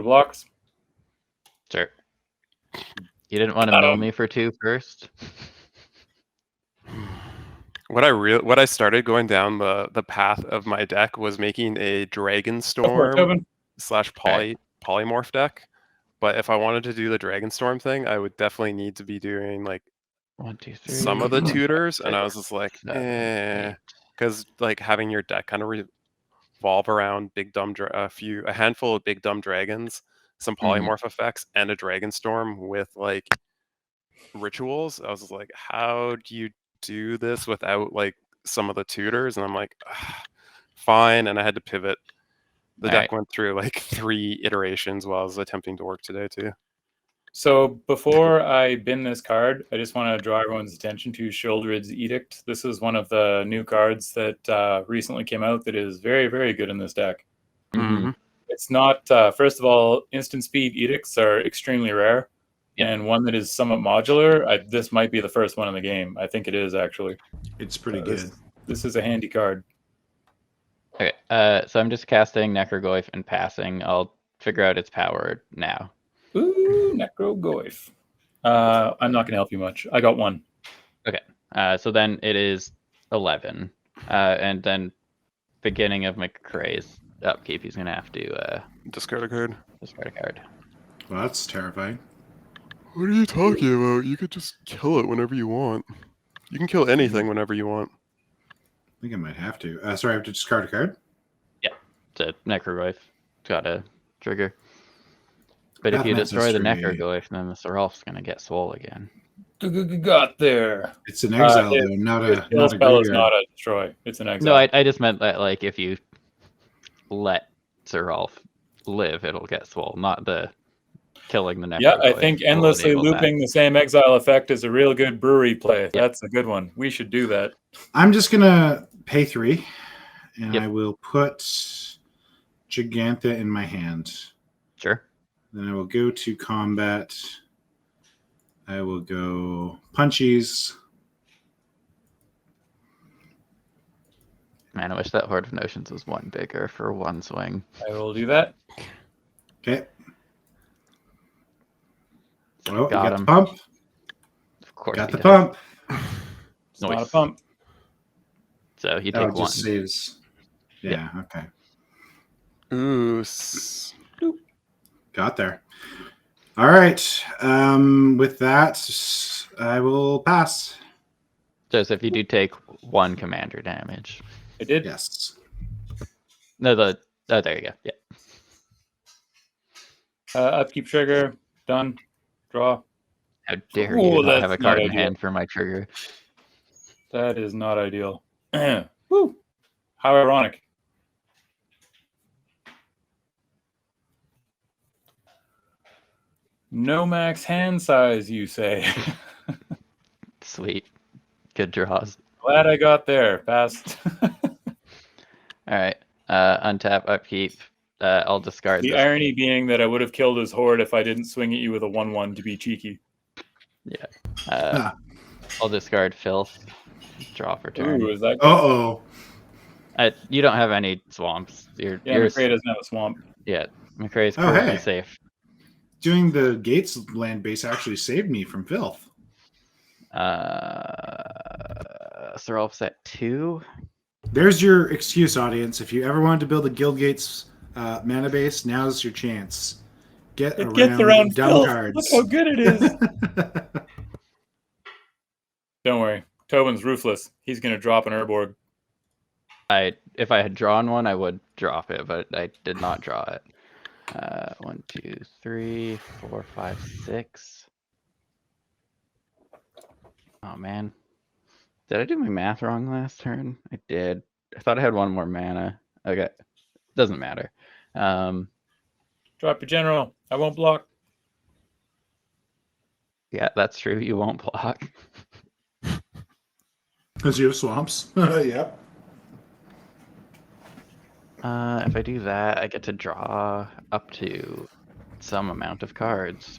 blocks. Sure. You didn't want to Got mill him. me for 2 first? What I started going down the path of my deck was making a Dragon Go for it, Storm Tobin. / polymorph deck. But if I wanted to do the Dragon Storm thing, I would definitely need to be doing like 1, 2, 3. some of the tutors, and I was just like, 7, 8. because like having your deck kind of revolve around a handful of big dumb dragons, some polymorph effects, and a Dragon Storm with like rituals. I was just like, how do you do this without like some of the tutors? And I'm like, fine. And I had to pivot. The deck went through like 3 iterations while I was attempting to work today too. So before I bin this card, I just want to draw everyone's attention to Sheoldred's Edict. This is one of the new cards that recently came out that is very, very good in this deck. Mhm. It's not, first of all, instant speed edicts are extremely rare. Yep. And one that is somewhat modular, this might be the first one in the game. I think it is, actually. It's pretty good. This is a handy card. Okay, so I'm just casting Necrogoyf and passing. I'll figure out its power now. Ooh, Necrogoyf. I'm not going to help you much. I got 1. So then it is 11. And then beginning of McCray's upkeep, he's going to have to Discard a card. discard a card. Well, that's terrifying. What are you talking about? You could just kill it whenever you want. You can kill anything whenever you want. I think I might have to. Sorry, I have to discard a card? So Necrogoyf got a trigger. But if That you messes destroy the for me. Necrogoyf, then the Sarulf's going to get swole again. Got there. It's an exile, it- though, not The a kill spell is graveyard. not a destroy. It's an exile. No, I just meant that like if you let Sarulf live, it'll get swole, not the killing the Necrogoyf. Yeah, I think will endlessly enable that. looping the same exile effect is a real good brewery play. Yep. That's a good one. We should do that. I'm just going to pay 3, and Yep. I will put Gigantha in my hand. Sure. Then I will go to combat. I will go punchies. Man, I wish that Horde of Notions was 1 bigger for 1 swing. I will do that. Okay. Oh, you Got got him. the pump. Of course. Got he the does. pump. It's not a Nice. pump. So you Oh, take it 1. just saves. Yeah, okay. Ooh. Got there. All right. With that, I will pass. Joseph, you do take 1 commander damage. I did. Yes. No, there you go. Yeah. Upkeep trigger. Done. Draw. How dare Ooh, you not have a that's card not in ideal. hand for my trigger? That is not ideal. Woo. How ironic. No max hand size, you say. Sweet. Good draws. Glad I got there. Passed. All right. Untap, upkeep. I'll discard The this. irony being that I would have killed his horde if I didn't swing at you with a 1/1 to be cheeky. I'll discard filth. Draw for turn. Ooh, is that good? Uh-oh. You don't have any swamps. Yeah, You're McRae doesn't have a swamp. yeah. McRae's Oh, pretty hey. safe. Doing the Gates land base actually saved me from filth. Sarulf's at 2. There's your excuse, audience. If you ever wanted to build a Guild Gates mana base, now's your chance. Get It around gets around dumb filth. cards. Look how good it is. Don't worry. Tobin's ruthless. He's going to drop an Urborg. If I had drawn one, I would drop it, but I did not draw it. 1, 2, 3, 4, 5, 6. Oh man, did I do my math wrong last turn? I did. I thought I had 1 more mana. Okay, doesn't matter. Drop your general. I won't block. Yeah, that's true. You won't block. Because you have swamps. Yep. If I do that, I get to draw up to some amount of cards.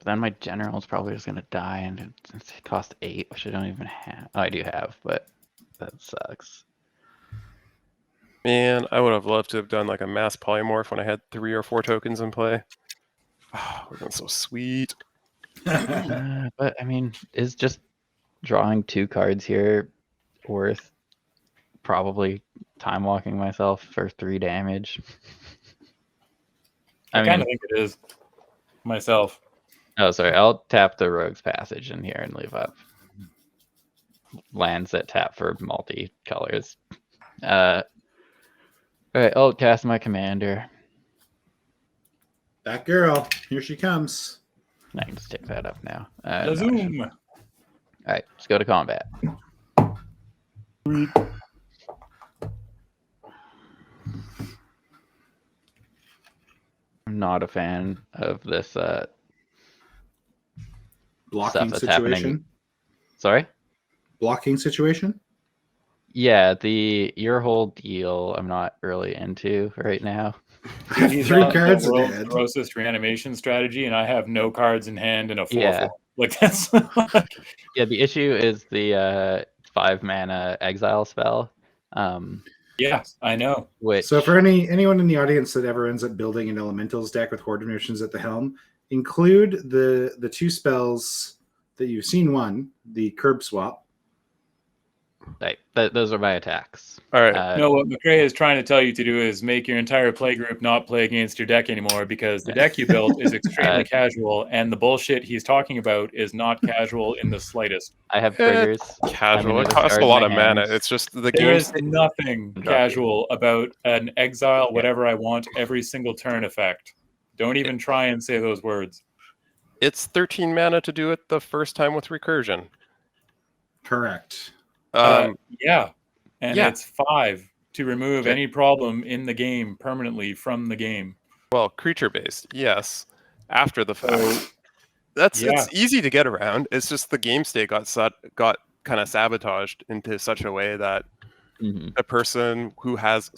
then my general's probably just gonna die, and it costs 8, which I don't even have. Oh, I do have, but that sucks. Man, I would have loved to have done like a mass polymorph when I had 3 or 4 tokens in play. Oh, it would have been so sweet. But I mean, is just drawing 2 cards here worth probably time walking myself for 3 damage? I kind mean, of think it is myself. oh, sorry. I'll tap the Rogue's Passage in here and leave up lands that tap for multi-colors. All right, I'll cast my commander. That girl, here she comes. I can just take that up now. The zoom. All right, let's go to combat. I'm not a fan of this Blocking stuff that's situation. happening. Sorry? Blocking situation. Yeah, your whole deal I'm not really into right now. I have He's 3 on cards the in world's hand. grossest reanimation strategy, and I have no cards in hand and a 4/4. Yeah. Like that's Yeah, the issue is the 5 mana exile spell. yeah, I know. Which So for anyone in the audience that ever ends up building an elementals deck with Horde missions at the helm, include the 2 spells that you've seen. One, the curb swap. like, those are my attacks. All right. No, what McRae is trying to tell you to do is make your entire play group not play against your deck anymore, because the deck you built is extremely casual, and the bullshit he's talking about is not casual in the slightest. I have triggers. Casual. I'm It gonna costs a discard lot my of mana. hands. It's just the There game. is nothing casual about an exile whatever I want every single turn effect. Don't even try and say those words. It's 13 mana to do it the first time with recursion. Correct. Yeah. And yeah. it's 5 to remove Okay. any problem in the game permanently from the game. Well, creature based, yes. After the fact, So, it's easy to get around. It's just the game state got kind of sabotaged into such a way that the person who has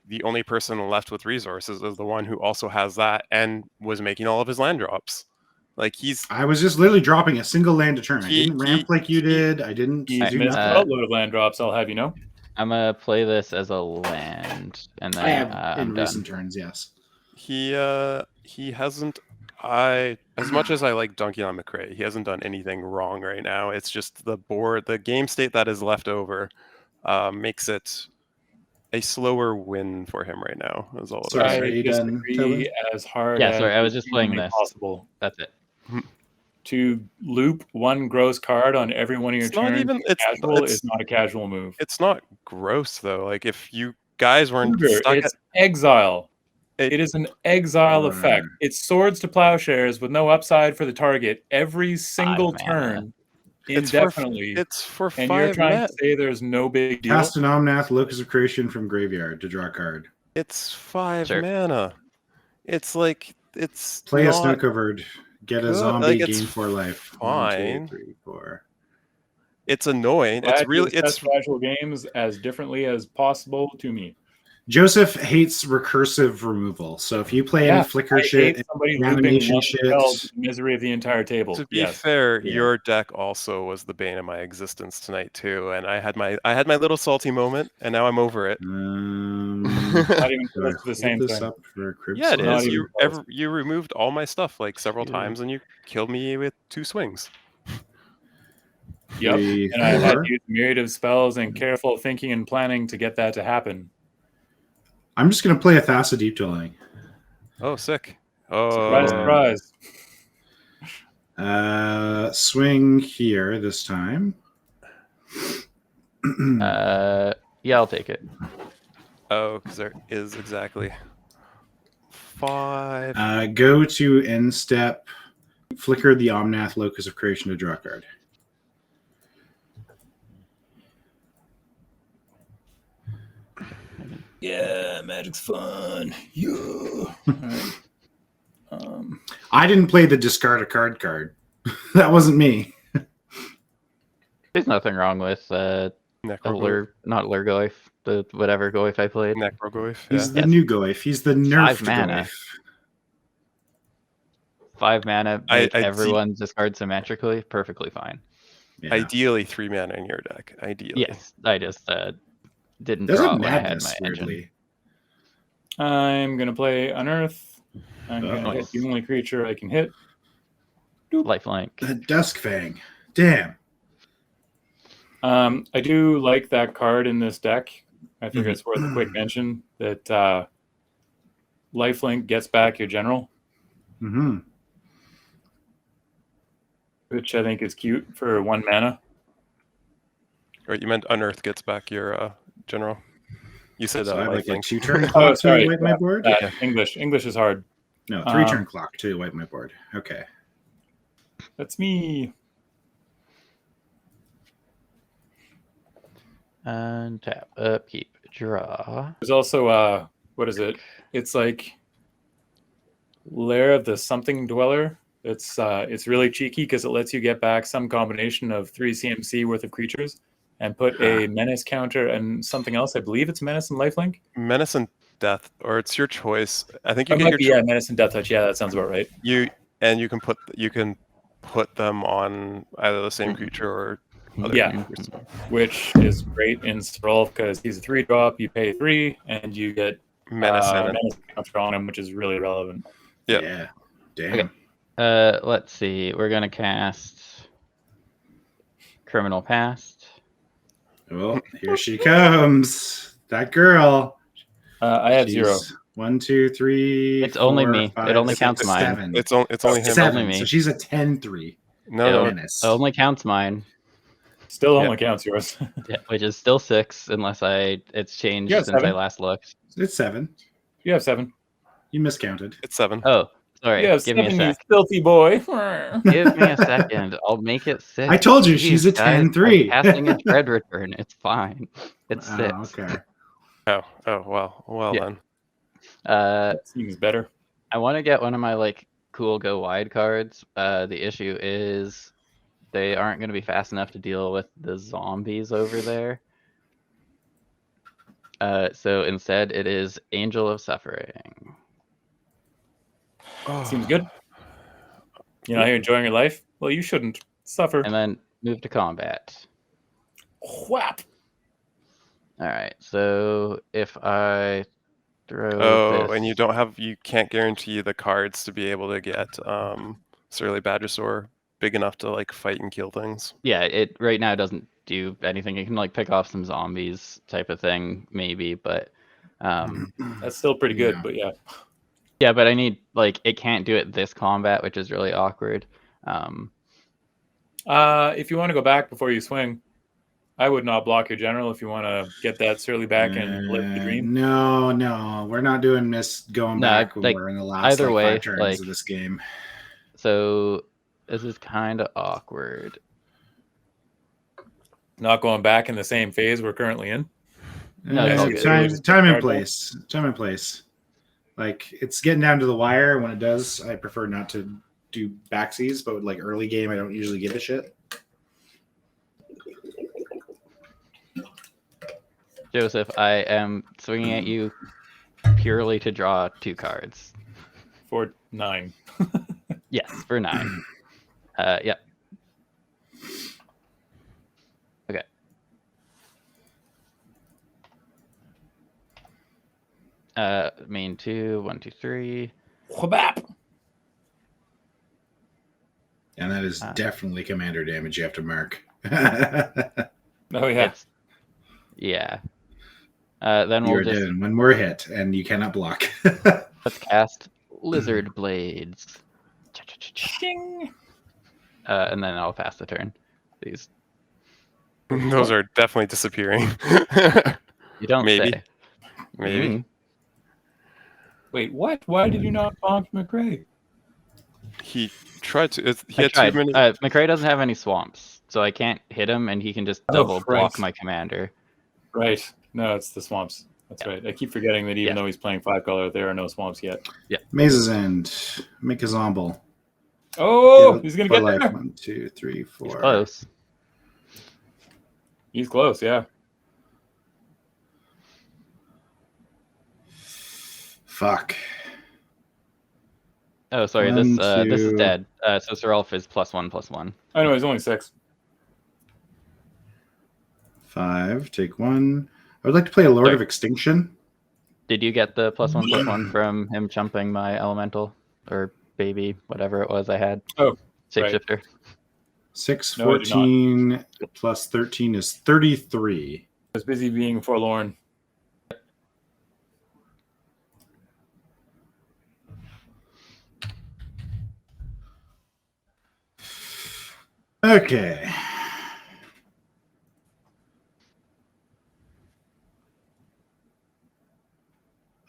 the only person left with resources is the one who also has that and was making all of his land drops. Like I was just literally dropping a single land a turn. I didn't ramp like you did. I didn't he's do missed a nothing. boatload of land drops, I'll have you know. I'm gonna play this as a land, and then I have I'm in done. recent turns, yes. he hasn't. As much as I like dunking on McRae, he hasn't done anything wrong right now. It's just the game state that is left over makes it a slower win for him right now. Is all. Sorry, I are you done, disagree Toby? as hard Yeah, as sorry, I was just playing humanly this. possible. That's it. To loop 1 gross card on every one of your It's not turns even. casual is not a casual move. It's not gross though. Like if you guys weren't Cougar, stuck it's exile. It- It is an exile effect. It's swords to plowshares with no upside for the target every single 5 mana. turn It's indefinitely. It's for and 5 you're trying mana. to say there's no big deal? Cast an Omnath, Locus of Creation from graveyard to draw a card. It's 5 Sure. mana. It's like it's Play a not snow covered. Get a good. zombie. Like, it's gain 4 life. fine. 1, 2, 3, 4. It's annoying. Glad It's you really assess it's casual games as differently as possible to me. Joseph hates recursive removal. So if you play any flicker I shit, hate somebody looping animation one shit. spell to the misery of the entire table. to be Yes. fair, Yeah. your deck also was the bane of my existence tonight too, and I had my little salty moment, and now I'm over it. Not even do I close to the hold same this thing. up for a crib Yeah, it swap? is. even close. You removed all my stuff like several Phew. times, and you killed me with 2 swings. Yep. 3, And I had 4. to use a myriad of spells and careful thinking and planning to get that to happen. I'm just gonna play a Thassa Deep Dwelling. Oh, sick. Oh, Surprise, surprise. Swing here this time. Yeah, I'll take it. oh, because there is exactly 5. Go to end step. Flicker the Omnath, Locus of Creation to draw a card. Yeah, magic's fun. Yeah. All right. I didn't play the discard a card card. That wasn't me. There's nothing wrong with not Lurgoyf, the whatever Goyf I played. Necrogoyf. He's Yeah. the Yes. new Goyf. He's the nerfed 5 mana. Goyf. 5 mana, I- make I everyone discard symmetrically, perfectly fine. Yeah. Ideally 3 mana in your deck. Ideally. Yes, I just didn't There's draw a it when I had madness, my engine. weirdly. I'm gonna play Unearth. I'm gonna hit Nice. the only creature I can hit. Lifelink. The Duskfang. Damn. I do like that card in this deck. I figure Mhm. it's worth a quick mention that Lifelink gets back your general, Mm-hmm. which I think is cute for 1 mana. Right, you meant Unearth gets back your general. You said So I have like a lifelink. 2-turn clock to sorry. wipe my board? English is hard. No, 3-turn clock to wipe my board. Okay. That's me. Untap, upkeep, draw. There's also what is it? It's like Lair of the Something Dweller. It's really cheeky because it lets you get back some combination of 3 CMC worth of creatures and put a menace counter and something else. I believe it's menace and lifelink. Menace and Death, or it's your choice. I think you It get might your be, yeah, menace and death touch. Yeah, that sounds about right. you can put them on either the same creature or other Yeah. creatures. Which is great in Sarulf because he's a 3-drop. You pay 3 and you get Menace and menace counter on him, which is really relevant. Yeah. Damn. Okay. Let's see. We're gonna cast Criminal Past. Well, here she comes. That girl. I have She's 0. 1, 2, 3. It's only 4, me. It 5, only 6, counts mine. 7. It's only him. Seven. Only me. So she's a 10-3. No, Menace. It only counts mine, Still Yeah. only counts yours. which is still 6 unless it's changed Yeah, since I 7. last looked. It's 7. You have 7. You miscounted. it's 7. Oh, sorry. You have Give 7, me a you sec. filthy boy. Give me a second. I'll make it 6. I told you Jeez, she's a guys, 10-3. I'm casting a dread return. It's fine. It's 6. Oh, okay. Oh, well Yeah. then. That seems better. I want to get one of my cool go wide cards. The issue is they aren't going to be fast enough to deal with the zombies over there. So instead, it is Angel of Suffering. Seems good. You're not here enjoying your life? Well, you shouldn't. Suffer. And then move to combat. Whap. All right. So if I throw Oh, this, and you can't guarantee the cards to be able to get Surly Badgersaur big enough to fight and kill things. yeah, it right now doesn't do anything. It can pick off some zombies type of thing, maybe, but That's still pretty good, Yeah. but yeah. yeah, but I need it can't do it this combat, which is really awkward. If you want to go back before you swing, I would not block your general if you want to get that Surly back and live the dream. No, we're not doing this going No, back when like, we're in the last either way, 5 turns of this game. So this is kind of awkward. Not going back in the same phase we're currently in. No, it's all good. Time and place. Time and place. It's getting down to the wire. When it does, I prefer not to do backsies, but early game, I don't usually give a shit. Joseph, I am swinging at you purely to draw 2 cards. For 9. Yes, for 9. Yeah. Okay. Main 2, 1, 2, 3. Whabap. And that is definitely commander damage you have to mark. Oh, yeah. Yeah. Then You're we'll just dead in one more hit, and you cannot block. let's cast Lizard Blades. Ching. And then I'll pass the turn. These Those are definitely disappearing. you don't Maybe. say. Maybe. Mm. Wait, what? Why did you not bonk McRae? He tried to. He I had tried. too many. McRae doesn't have any swamps, so I can't hit him, and he can just double block right. my commander. Right. No, it's the swamps. That's right. I keep forgetting that even though he's playing 5-color, there are no swamps yet. Maze's End. Make a zomble. Oh, he's going to get life. there. 1, 2, 3, 4. He's close. He's close, yeah. Fuck. Oh, sorry. One, This is two. dead. So Sarulf is +1/+1. Oh no, he's only 6. 5. Take 1. I would like to play a Lord Sorry. of Extinction. Did you get the +1/+1 from him chumping my elemental or baby, whatever it was I had? Oh, Shapeshifter. 6, No, I did not. 14 plus 13 is 33. I was busy being forlorn. Okay.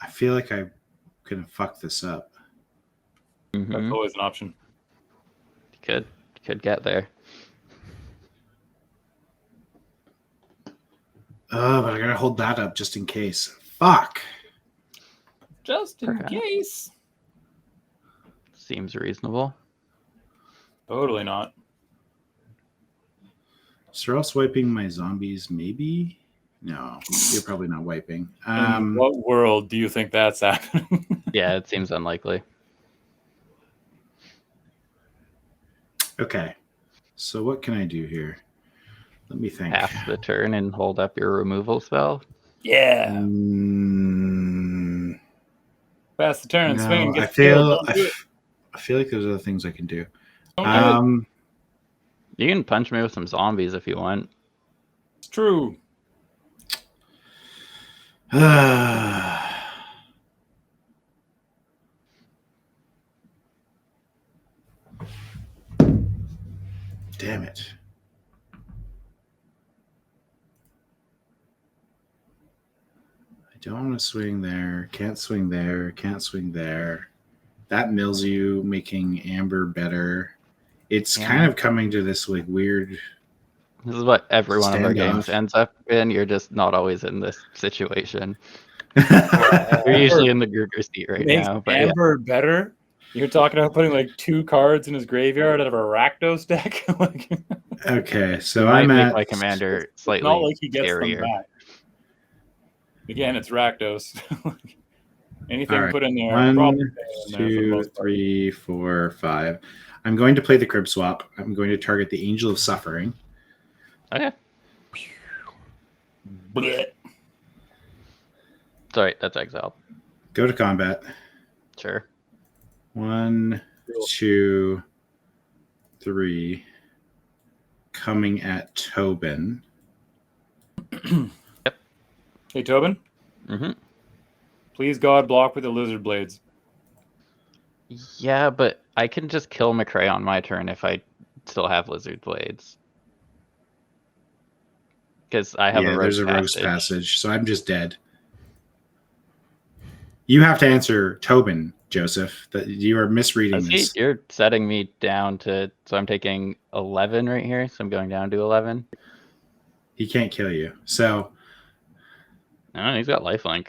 I feel like I'm going to fuck this up. Mhm. That's always an option. Could get there. Oh, but I got to hold that up just in case. Fuck. Just in Perhaps. case. Seems reasonable. Totally not. Sarulf's wiping my zombies, maybe? No, you're probably not wiping. In what world do you think that's happening? Yeah, it seems unlikely. Okay. So what can I do here? Let me think. Half the turn and hold up your removal spell. Yeah. Pass the turn and swing and No, get the kill. Don't do it. I feel like there's other things I can do. Don't do it. You can punch me with some zombies if you want. It's true. Damn it. I don't want to swing there. Can't swing there. Can't swing there. That mills you, making Amber better. It's kind of coming to this like weird. This is what every one of our Standoff. games ends up in. You're just not always in this situation. You're usually in the Gruger seat right Makes now. But Amber better. You're talking about putting like 2 cards in his graveyard out of a Rakdos deck. Like, Okay, so might I'm make at my commander it's slightly not like he gets scarier. them back. Again, it's Rakdos. Anything All right. put in there. 1, probably stay in there for the 2, most part. 3, 4, 5. I'm going to play the crib swap. I'm going to target the Angel of Suffering. Okay. Blech. Sorry, that's exile. Go to combat. Sure. 1, 2, 3. Coming at Tobin. Hey, Tobin, Mm-hmm. please God block with the lizard blades. Yeah, but I can just kill McCray on my turn if I still have Lizard Blades. Because I have a rogue's there's a rogue's passage, so I'm just dead. You have to answer Tobin, Joseph. That you are misreading See, this. you're setting me down to... So I'm taking 11 right here, so I'm going down to 11. He can't kill you. So No, he's got lifelink.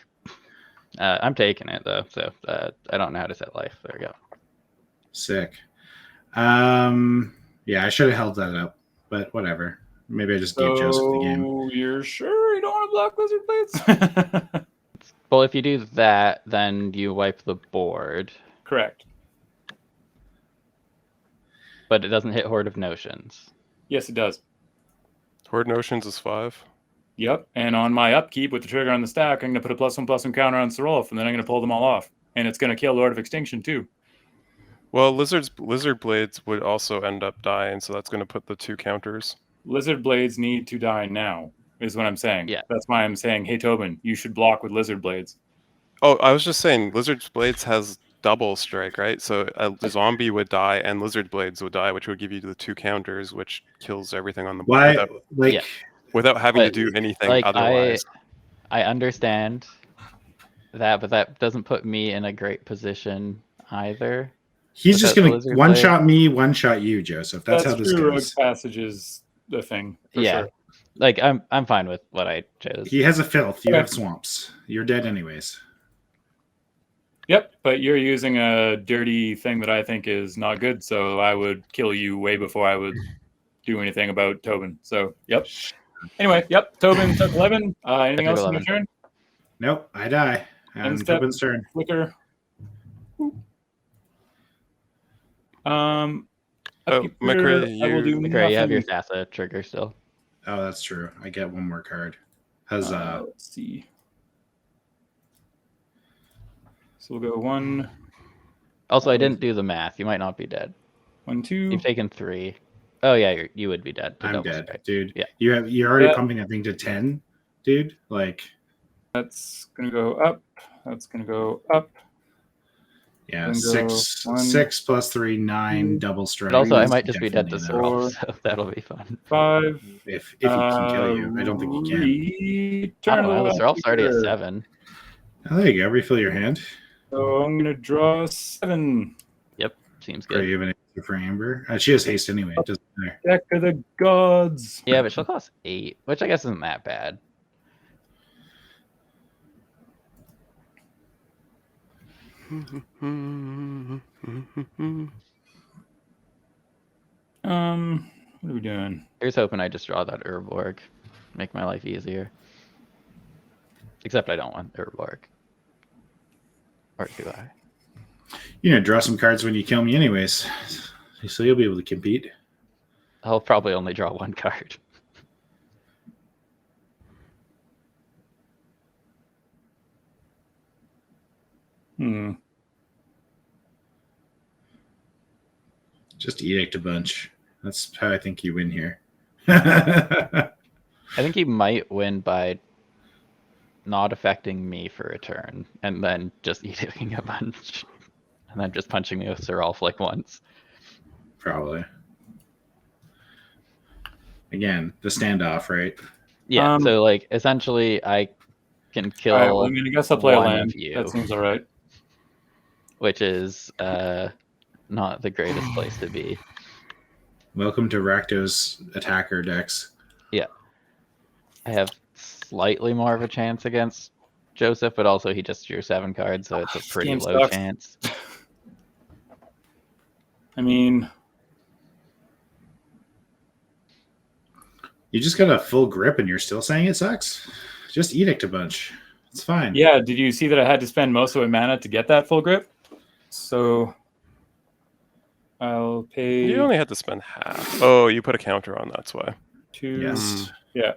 I'm taking it, though, so I don't know how to set life. There we go. sick. Yeah, I should have held that up, but whatever. Maybe I just gave Joseph the game. So you're sure you don't want to block lizard blades? Well, if you do that, then you wipe the board. Correct. But it doesn't hit Horde of Notions. Yes, it does. Horde Notions is 5. Yep. And on my upkeep with the trigger on the stack, I'm going to put a +1/+1 counter on Sarulf, and then I'm going to pull them all off. And it's going to kill Lord of Extinction, too. Well, Lizard Blades would also end up dying, so that's going to put the 2 counters. Lizard blades need to die now, is what I'm saying. Yeah. That's why I'm saying, hey, Tobin, you should block with lizard blades. Oh, I was just saying, Lizard Blades has double strike, right? So a zombie would die, and Lizard Blades would die, which would give you the 2 counters, which kills everything on the board Why? without having to But, do anything like, otherwise. I understand that, but that doesn't put me in a great position either. He's just Without the going to lizard one-shot me, one-shot you, Joseph. That's how this true. goes. Rogue Passage is the thing. For Yeah. Sure. Like, I'm fine with what I chose. He has a filth. You Okay. have swamps. You're dead anyways. Yep, but you're using a dirty thing that I think is not good, so I would kill you way before I would do anything about Tobin. So, yep. Anyway, yep, Tobin took 11. Anything took else in your 11. turn? Nope, I die. And End step. Tobin's turn. Flicker. McRae, I will do McRae, you have your nothing. Thassa trigger still. Oh, that's true. I get one more card. Huzzah. Let's see. So we'll go 1, Also, I didn't do the math. You might not be dead. 1, 2. You've taken 3. Oh yeah, you would be dead. To I'm double dead, strike. dude. Yeah. You're already Yeah. pumping that thing to 10, dude. Like, That's gonna go up. That's gonna go up. yeah, Then go 6 1, 6 plus 3, 9 2, double strike. But also, I That's might just be dead to definitely enough. Sarulf, so that'll be fun. 5. If he can kill you, I don't think he can. I Return don't of know. the The Sarulf's already at Keeper. 7. Oh, there you go. Refill your hand. So I'm gonna draw 7. Yep, seems Or good. you have an answer for Amber. She has haste anyway. It doesn't matter. Deck of the gods. Yeah, but she'll cost 8, which I guess isn't that bad. What are we doing? Here's hoping I just draw that Urborg. Make my life easier. Except I don't want Urborg. Or do I? You know, draw some cards when you kill me, anyways. So you'll be able to compete. I'll probably only draw 1 card. Just edict a bunch. That's how I think you win here. I think he might win by not affecting me for a turn, and then just eating a bunch, and then just punching me with Sarulf like once. Probably. Again, the standoff, right? Yeah, so like essentially I can kill All right, well, I mean, I guess I'll play a one land. of you. That seems all right. Which is not the greatest place to be. Welcome to Rakdos attacker decks. Yeah. I have slightly more of a chance against Joseph, but also he just drew 7 cards, so it's a This pretty game low sucks. chance. I mean, You just got a full grip and you're still saying it sucks? Just edict a bunch. It's fine. yeah, did you see that I had to spend most of my mana to get that full grip? So I'll pay You only had to spend half. Oh, you put a counter on, that's why. 2. Yes. Yeah.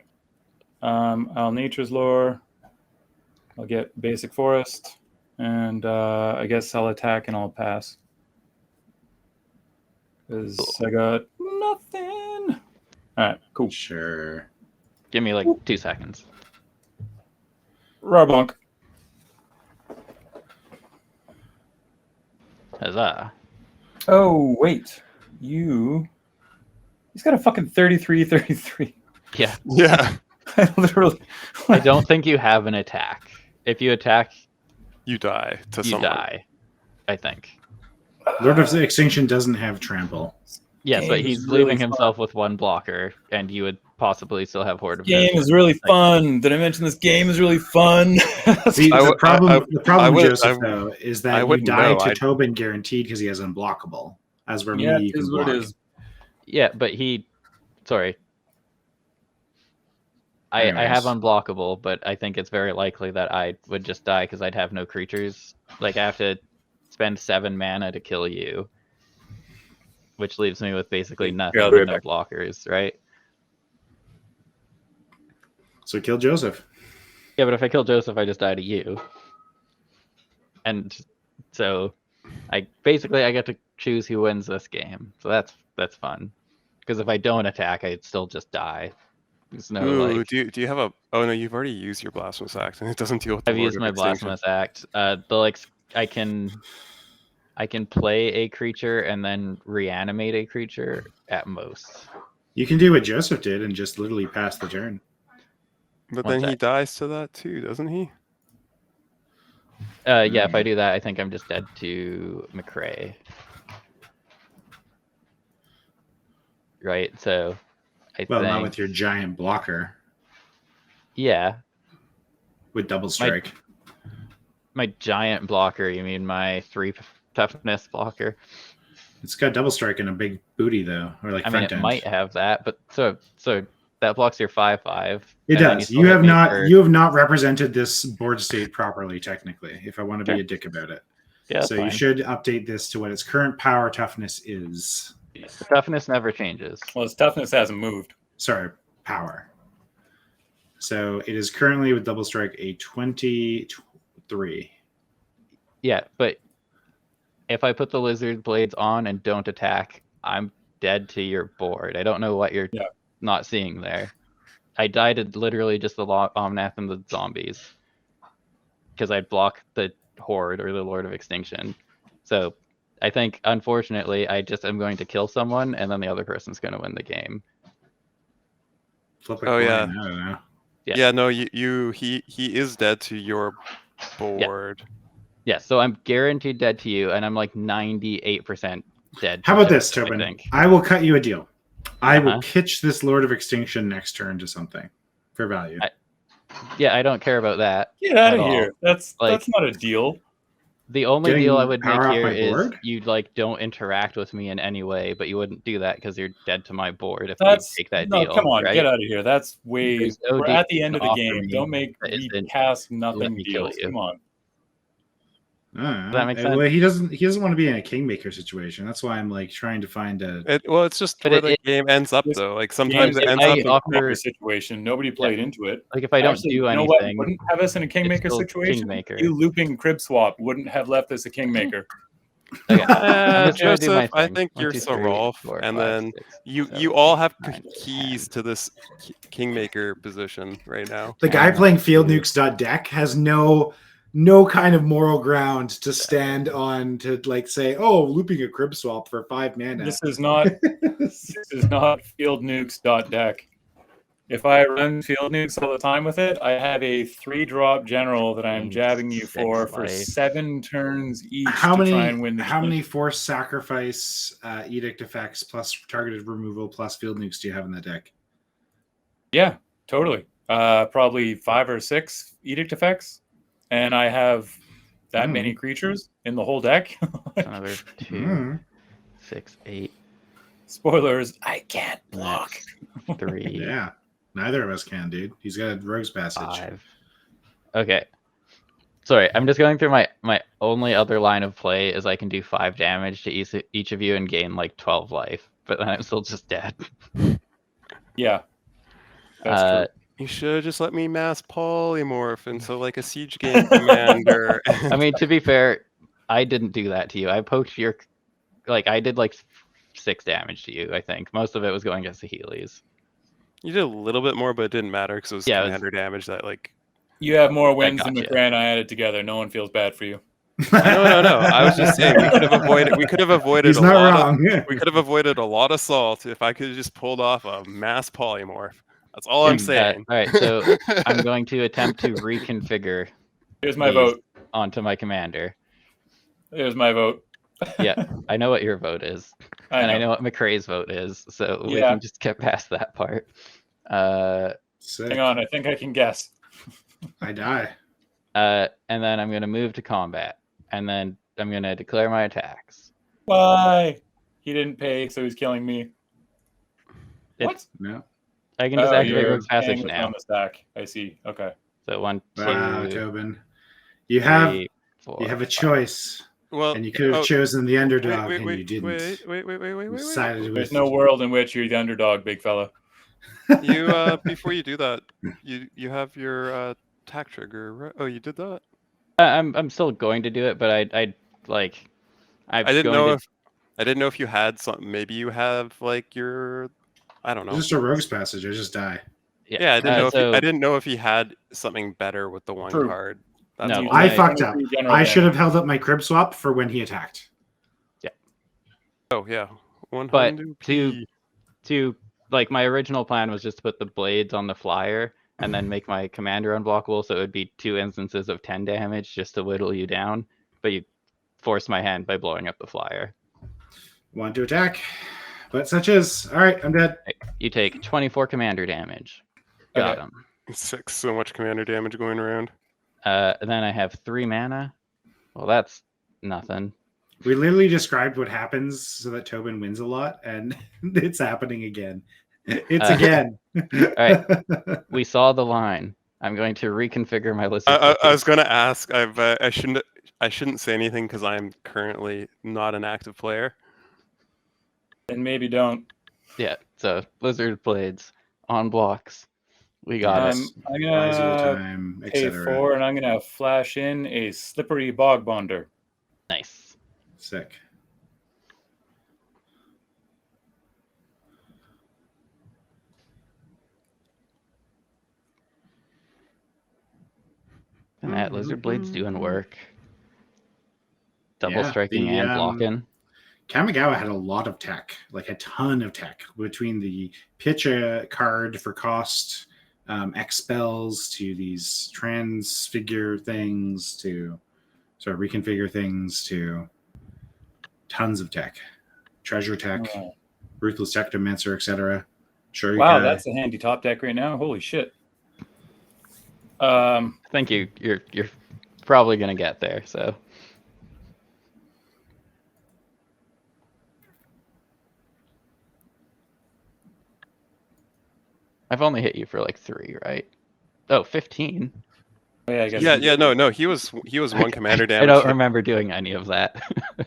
I'll Nature's Lore. I'll get Basic Forest. And I guess I'll attack and I'll pass. Because I got nothing. All right, cool. Sure. Give me like 2 seconds. Rarbonk. Huzzah. Oh, wait. He's got a fucking 33. Yeah. Yeah, I literally. I don't think you have an attack. If you attack, you die to you someone. die. I think. Lord of the Extinction doesn't have trample. Yes, but Game he's is really leaving himself with 1 blocker, and you would possibly still have Horde of Game Ghosts. is really fun. Did I mention this game is really fun? See, I the would- problem, would- Joseph, though, is I that you wouldn't die know. to Tobin guaranteed because he has unblockable. As where Yeah, me, you it can is what block. it is. Yeah, but sorry. I have Anyways. unblockable, but I think it's very likely that I would just die because I'd have no creatures. Like, I have to spend 7 mana to kill you, which leaves me with basically nothing I'll be and right no blockers, right? So kill Joseph. Yeah, but if I kill Joseph, I just die to you. And so I get to choose who wins this game. So that's fun. Because if I don't attack, I'd still just die. There's no Ooh, like. do you have a? Oh no, you've already used your Blasphemous Act, and it doesn't deal with. The I've Lord used of my Extinction. Blasphemous Act. I can play a creature and then reanimate a creature at most. You can do what Joseph did and just literally pass the turn. But One then he sec. dies to that too, doesn't he? Yeah, if I do that, I think I'm just dead to McRae. Right, so I Well, think not with your giant blocker yeah, with double strike. my giant blocker. You mean my 3 toughness blocker? It's got double strike and a big booty though, or like I mean, front it end. might have that, but so that blocks your 5/5. It and then does. still You hit have me not. for- You have not represented this board state properly. Technically, if I want to be a dick about it, Yeah, that's So you fine. should update this to what its current power toughness is. The toughness never changes. Well, its toughness hasn't moved. Sorry, power. So it is currently with double strike a 23. Yeah, but if I put the lizard blades on and don't attack, I'm dead to your board. I don't know what you're not seeing there. I died to literally just the Omnath and the zombies because I'd block the Horde or the Lord of Extinction. So I think, unfortunately, I just am going to kill someone and then the other person's going to win the game. Flip a Oh, coin, yeah. I don't know. Yeah, no, he is dead to your board. Yeah, so I'm guaranteed dead to you, and I'm like 98% dead. How about this, Tobin? I will cut you a deal. I will pitch this Lord of Extinction next turn to something for value. Yeah, I don't care about that. Get out of here. That's not a deal. The only Getting deal I would make power off here my is board? you like don't interact with me in any way, but you wouldn't do that because you're dead to my board if That's you take that no, deal. come on, right? get out of here. That's way. There's no We're deal at the end you of the can offer game. me Don't make that me isn't cast let nothing me kill deals. you. Come on. Does that make sense? Well, he doesn't want to be in a kingmaker situation. That's why I'm like trying to find a. It's just But where the it- game ends up this though. Like sometimes Game it ends I up. in a offer- Kingmaker situation. Nobody played into it. Like if I don't Actually, do you know anything, what wouldn't have us in a Kingmaker still situation? Kingmaker. You looping crib swap wouldn't have left us a Kingmaker. okay. I'm just gonna do my Joseph, I thing. think 1, you're 2, 3, Sarulf, 4, and 5, then 6, you 7, all have 9, keys 10. to this Kingmaker position right now. The guy playing Field Nukes.deck has no kind of moral ground to stand on to like say, oh, looping a crib swap for 5 mana. This is not Field Nukes.deck. If I run Field Nukes all the time with it, I have a 3-drop general that I'm jabbing you for 7 turns each How to try and win the game. many forced sacrifice edict effects plus targeted removal plus Field Nukes do you have in that deck? Yeah, totally. Probably 5 or 6 edict effects, and I have that many creatures in the whole deck. Another 2, 6, 8. Spoilers: I can't block. 3. Yeah, neither of us can, dude. He's got a Rogue's Passage. 5. Okay. Sorry, I'm just going through my only other line of play is I can do 5 damage to each of you and gain like 12 life, but then I'm still just dead. Yeah, that's true. You should have just let me mass polymorph into like a siege game commander. I mean, to be fair, I didn't do that to you. I poked your, like, I did like 6 damage to you, I think. Most of it was going against the Heelys. You did a little bit more, but it didn't matter because it was commander damage that like. You have more wins than gotcha. McCray and I added together. No one feels bad for you. No. I was just saying we could have avoided. He's not wrong. We could have avoided a lot of salt if I could have just pulled off a mass polymorph. That's all I'm saying. All right, so I'm going to attempt to reconfigure. Here's my vote. Onto my commander. Here's my vote. Yeah, I know what your vote is, and I know what McCray's vote is, so we can just get past that part. Sick. Hang on, I think I can guess. I die. And then I'm going to move to combat, and then I'm going to declare my attacks. Why? He didn't pay, so he's killing me. What? No. I can just activate you're Rogue's Passage paying now. on the stack. I see. Okay. So 1, 2, Wow, Tobin. You have 3, 4, you have a choice. Well, And you could have chosen the underdog, and you didn't. Wait. Decided There's with- no world in which you're the underdog, big fella. You before you do that, you have your attack trigger, right? Oh, you did that? I'm still going to do it, but I didn't know if you had something. Maybe you have like your, I don't know. Just a Rogue's Passage. I just die. Yeah, I didn't know. I didn't know if he had something better with the one True. card. No, all. I fucked up. I should have held up my crib swap for when he attacked. Oh yeah. But to like my original plan was just to put the blades on the flyer and then make my commander unblockable, so it would be 2 instances of 10 damage just to whittle you down. But you forced my hand by blowing up the flyer. Want to attack, but such is. All right, I'm dead. You take 24 commander damage. Got him. So much commander damage going around. And then I have 3 mana. Well, that's nothing. We literally described what happens so that Tobin wins a lot, and it's happening again. It's again. All right. We saw the line. I'm going to reconfigure my list. I was going to ask. I I shouldn't say anything because I'm currently not an active player. And maybe don't. Yeah, so Lizard Blades on blocks. We got it. I'm Advisable gonna time, pay etc. 4, and I'm gonna flash in a slippery bog bonder. Nice. Sick. And that Lizard Blade's doing work. Double Yeah, striking the, and blocking. Kamigawa had a lot of tech, like a ton of tech, between the pitch a card for cost, X spells, to these transfigure things, to sort of reconfigure things, to tons of tech, treasure tech, Oh. ruthless technomancer, etc. Sure. Wow, that's a handy top deck right now. Holy shit. I think you're probably gonna get there. So I've only hit you for like 3, right? Oh, 15. Yeah, I guess. No. He was one commander damage. I don't remember doing any of that.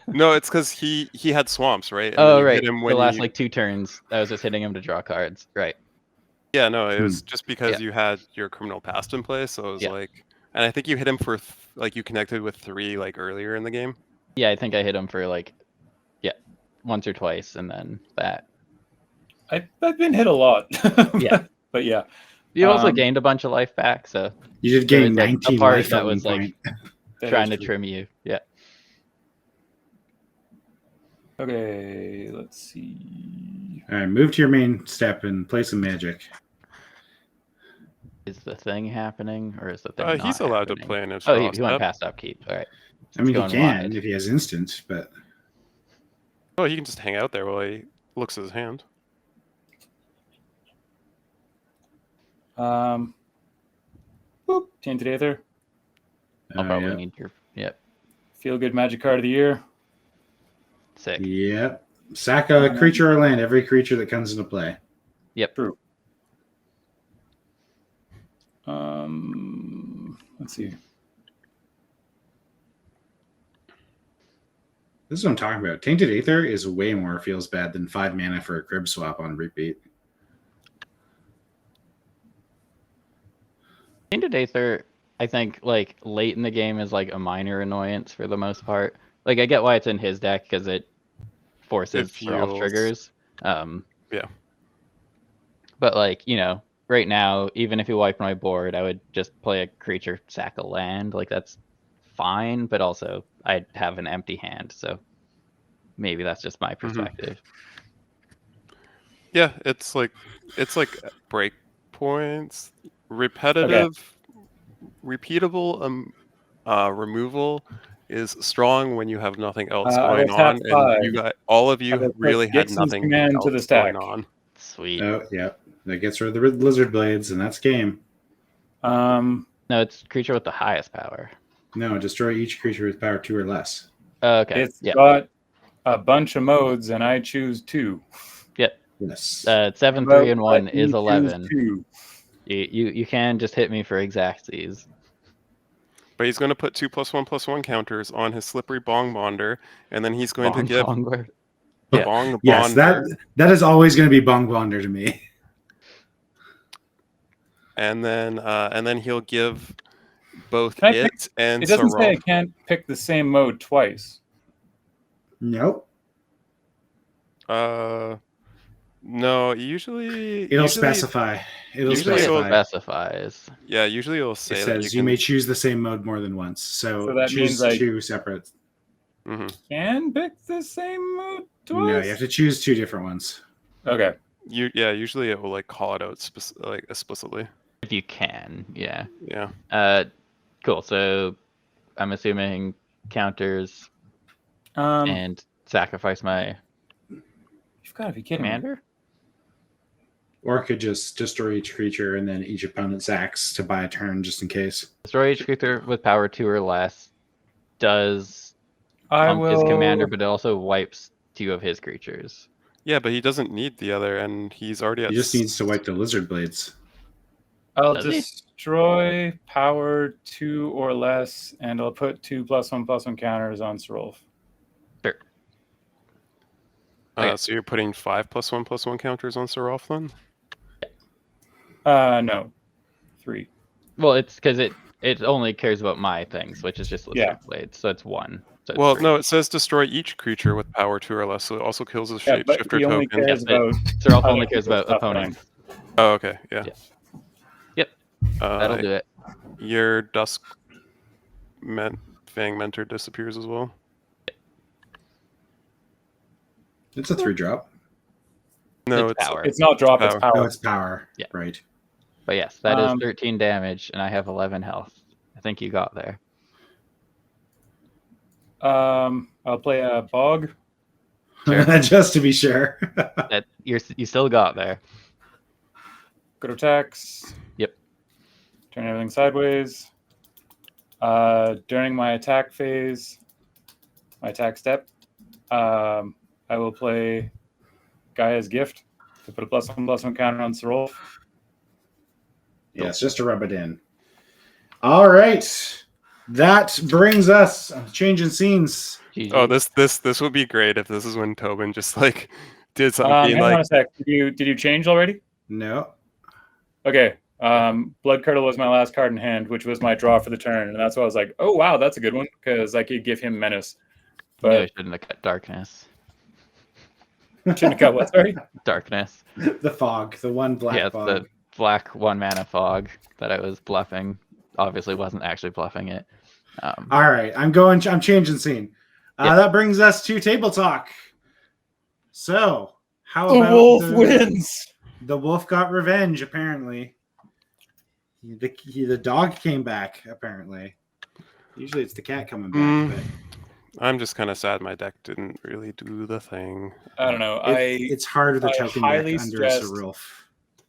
No, it's because he had swamps, right? And Oh, then you right. hit him The when last you... like 2 turns, I was just hitting him to draw cards. Right. Yeah, no, it was just because Yeah. you had your criminal past in place, so it was Yeah. like, and I think you hit him for like you connected with 3 like earlier in the game. Yeah, I think I hit him for like, once or twice, and then that. I've been hit a lot. Yeah. But yeah. You also gained a bunch of life back, so You did gain there was, 19 a part life that at one was like point. That trying is to true. trim you. Yeah. Okay, let's see. All right, move to your main step and play some magic. Is the thing happening, or is the thing He's not allowed happening? to play in his Oh, draw he went step. past upkeep. All right. I mean, he going can wide. if he has instant, but Oh, he can just hang out there while he looks at his hand. Boop, Tainted Aether. I'll probably yeah. need your. Yep. Feel good magic card of the year. Sick. Yep. Sack a creature or land, every creature that comes into play. Yep. True. Let's see. This is what I'm talking about. Tainted Aether is way more feels bad than 5 mana for a crib swap on repeat. Tainted Aether, I think, like late in the game is like a minor annoyance for the most part. Like I get why it's in his deck because it forces Sarulf feels- triggers. Yeah. But like, right now, even if you wipe my board, I would just play a creature, sack a land. Like that's fine, but also I'd have an empty hand, so maybe that's just my perspective. Yeah, it's like break points, repetitive, repeatable removal is strong when you have nothing else going I'll tap on, 5. and you got all of I you will put really had Gixon's nothing command else to the stack. going on. Sweet. Oh, yeah. That gets rid of the lizard blades, and that's game. No, it's creature with the highest power. No, destroy each creature with power 2 or less. Okay. It's Yeah. got a bunch of modes, and I choose 2. Yes. 7, But 3, and 1 let me is choose 11. 2. You can just hit me for exactsies. But he's going to put 2+1/+1 counters on his slippery bong bonder, and then he's going to Bong give Bonder. bong Yes, bonder, that is always going to be Bong Bonder to me. and then he'll give both Can I it and It doesn't say I Sarulf. can't pick the same mode twice. Nope. No, usually It'll specify. It'll usually it'll specify. Specifies. Yeah, usually it'll It say that says you you can. may choose the same mode more than once. So that choose means I- 2 separate. Mhm. Can pick the same mode twice? No, you have to choose 2 different ones. Okay. Usually it will like call it out like explicitly. If you can, yeah. Yeah. Cool. So I'm assuming counters and sacrifice my You've got to be kidding me. commander. Or could just destroy each creature and then each opponent sacks to buy a turn just in case. Destroy each creature with power 2 or less. Does I pump his will. commander, but it also wipes 2 of his creatures. Yeah, but he doesn't need the other, and he's already at. He just needs to wipe the lizard blades. I'll Does he? destroy power 2 or less, and I'll put 2+1/+1 counters on Sarulf. Sure. Okay. So you're putting 5+1/+1 counters on Sarulf then? No, 3. Well, it's because it only cares about my things, which is just Lizard Yeah. Blade, so it's 1. So it's Well, 3. no, it says destroy each creature with power 2 or less, so it also kills a Yeah, but shapeshifter he only token. cares Yeah, about Sarulf other only cares people's about stuff that opponents. Oh, okay, yeah. Yeah. Yep, that'll do it. Your Dusk Fang Mentor disappears as well. It's a 3-drop. No, It's power. It's not drop, it's Power. power. Oh, it's power. Yeah. Right. But yes, that is Um, 13 damage, and I have 11 health. I think you got there. I'll play a Bog. Sure. Just to be sure. That you still got there. Good attacks. Yep. Turn everything sideways. During my attack phase, my attack step, I will play Gaia's Gift to put a +1/+1 counter on Sarulf. Yes, just to rub it in. All right. That brings us changing scenes. GG. Oh, this would be great if this is when Tobin just like did something Hang like on a sec. Did you change already? No. Okay. Blood Curdle was my last card in hand, which was my draw for the turn, and that's why I was like, oh wow, that's a good one because I could give him Menace. Maybe I But shouldn't have cut Darkness. shouldn't have got what? Sorry. Darkness. The fog. The one black Yeah, it's fog. the black 1-mana fog that I was bluffing. Obviously wasn't actually bluffing it. All right. I'm changing scene. Yeah. That brings us to table talk. So, how The about wolf wins. The wolf got revenge, apparently. The dog came back, apparently. Usually it's the cat coming back, I'm just kind of sad my deck didn't really do the thing. I don't know. but it's harder to I token highly deck under suggest Sarulf.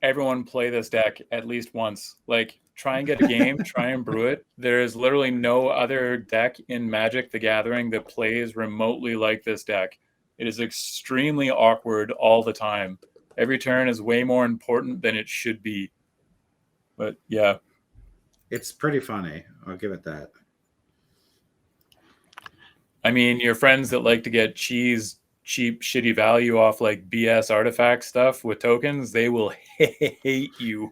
everyone play this deck at least once. Like, try and get a game, try and brew it. There is literally no other deck in Magic the Gathering that plays remotely like this deck. It is extremely awkward all the time. Every turn is way more important than it should be. But yeah. It's pretty funny. I'll give it that. I mean, your friends that like to get cheap, shitty value off like BS artifact stuff with tokens, they will hate you.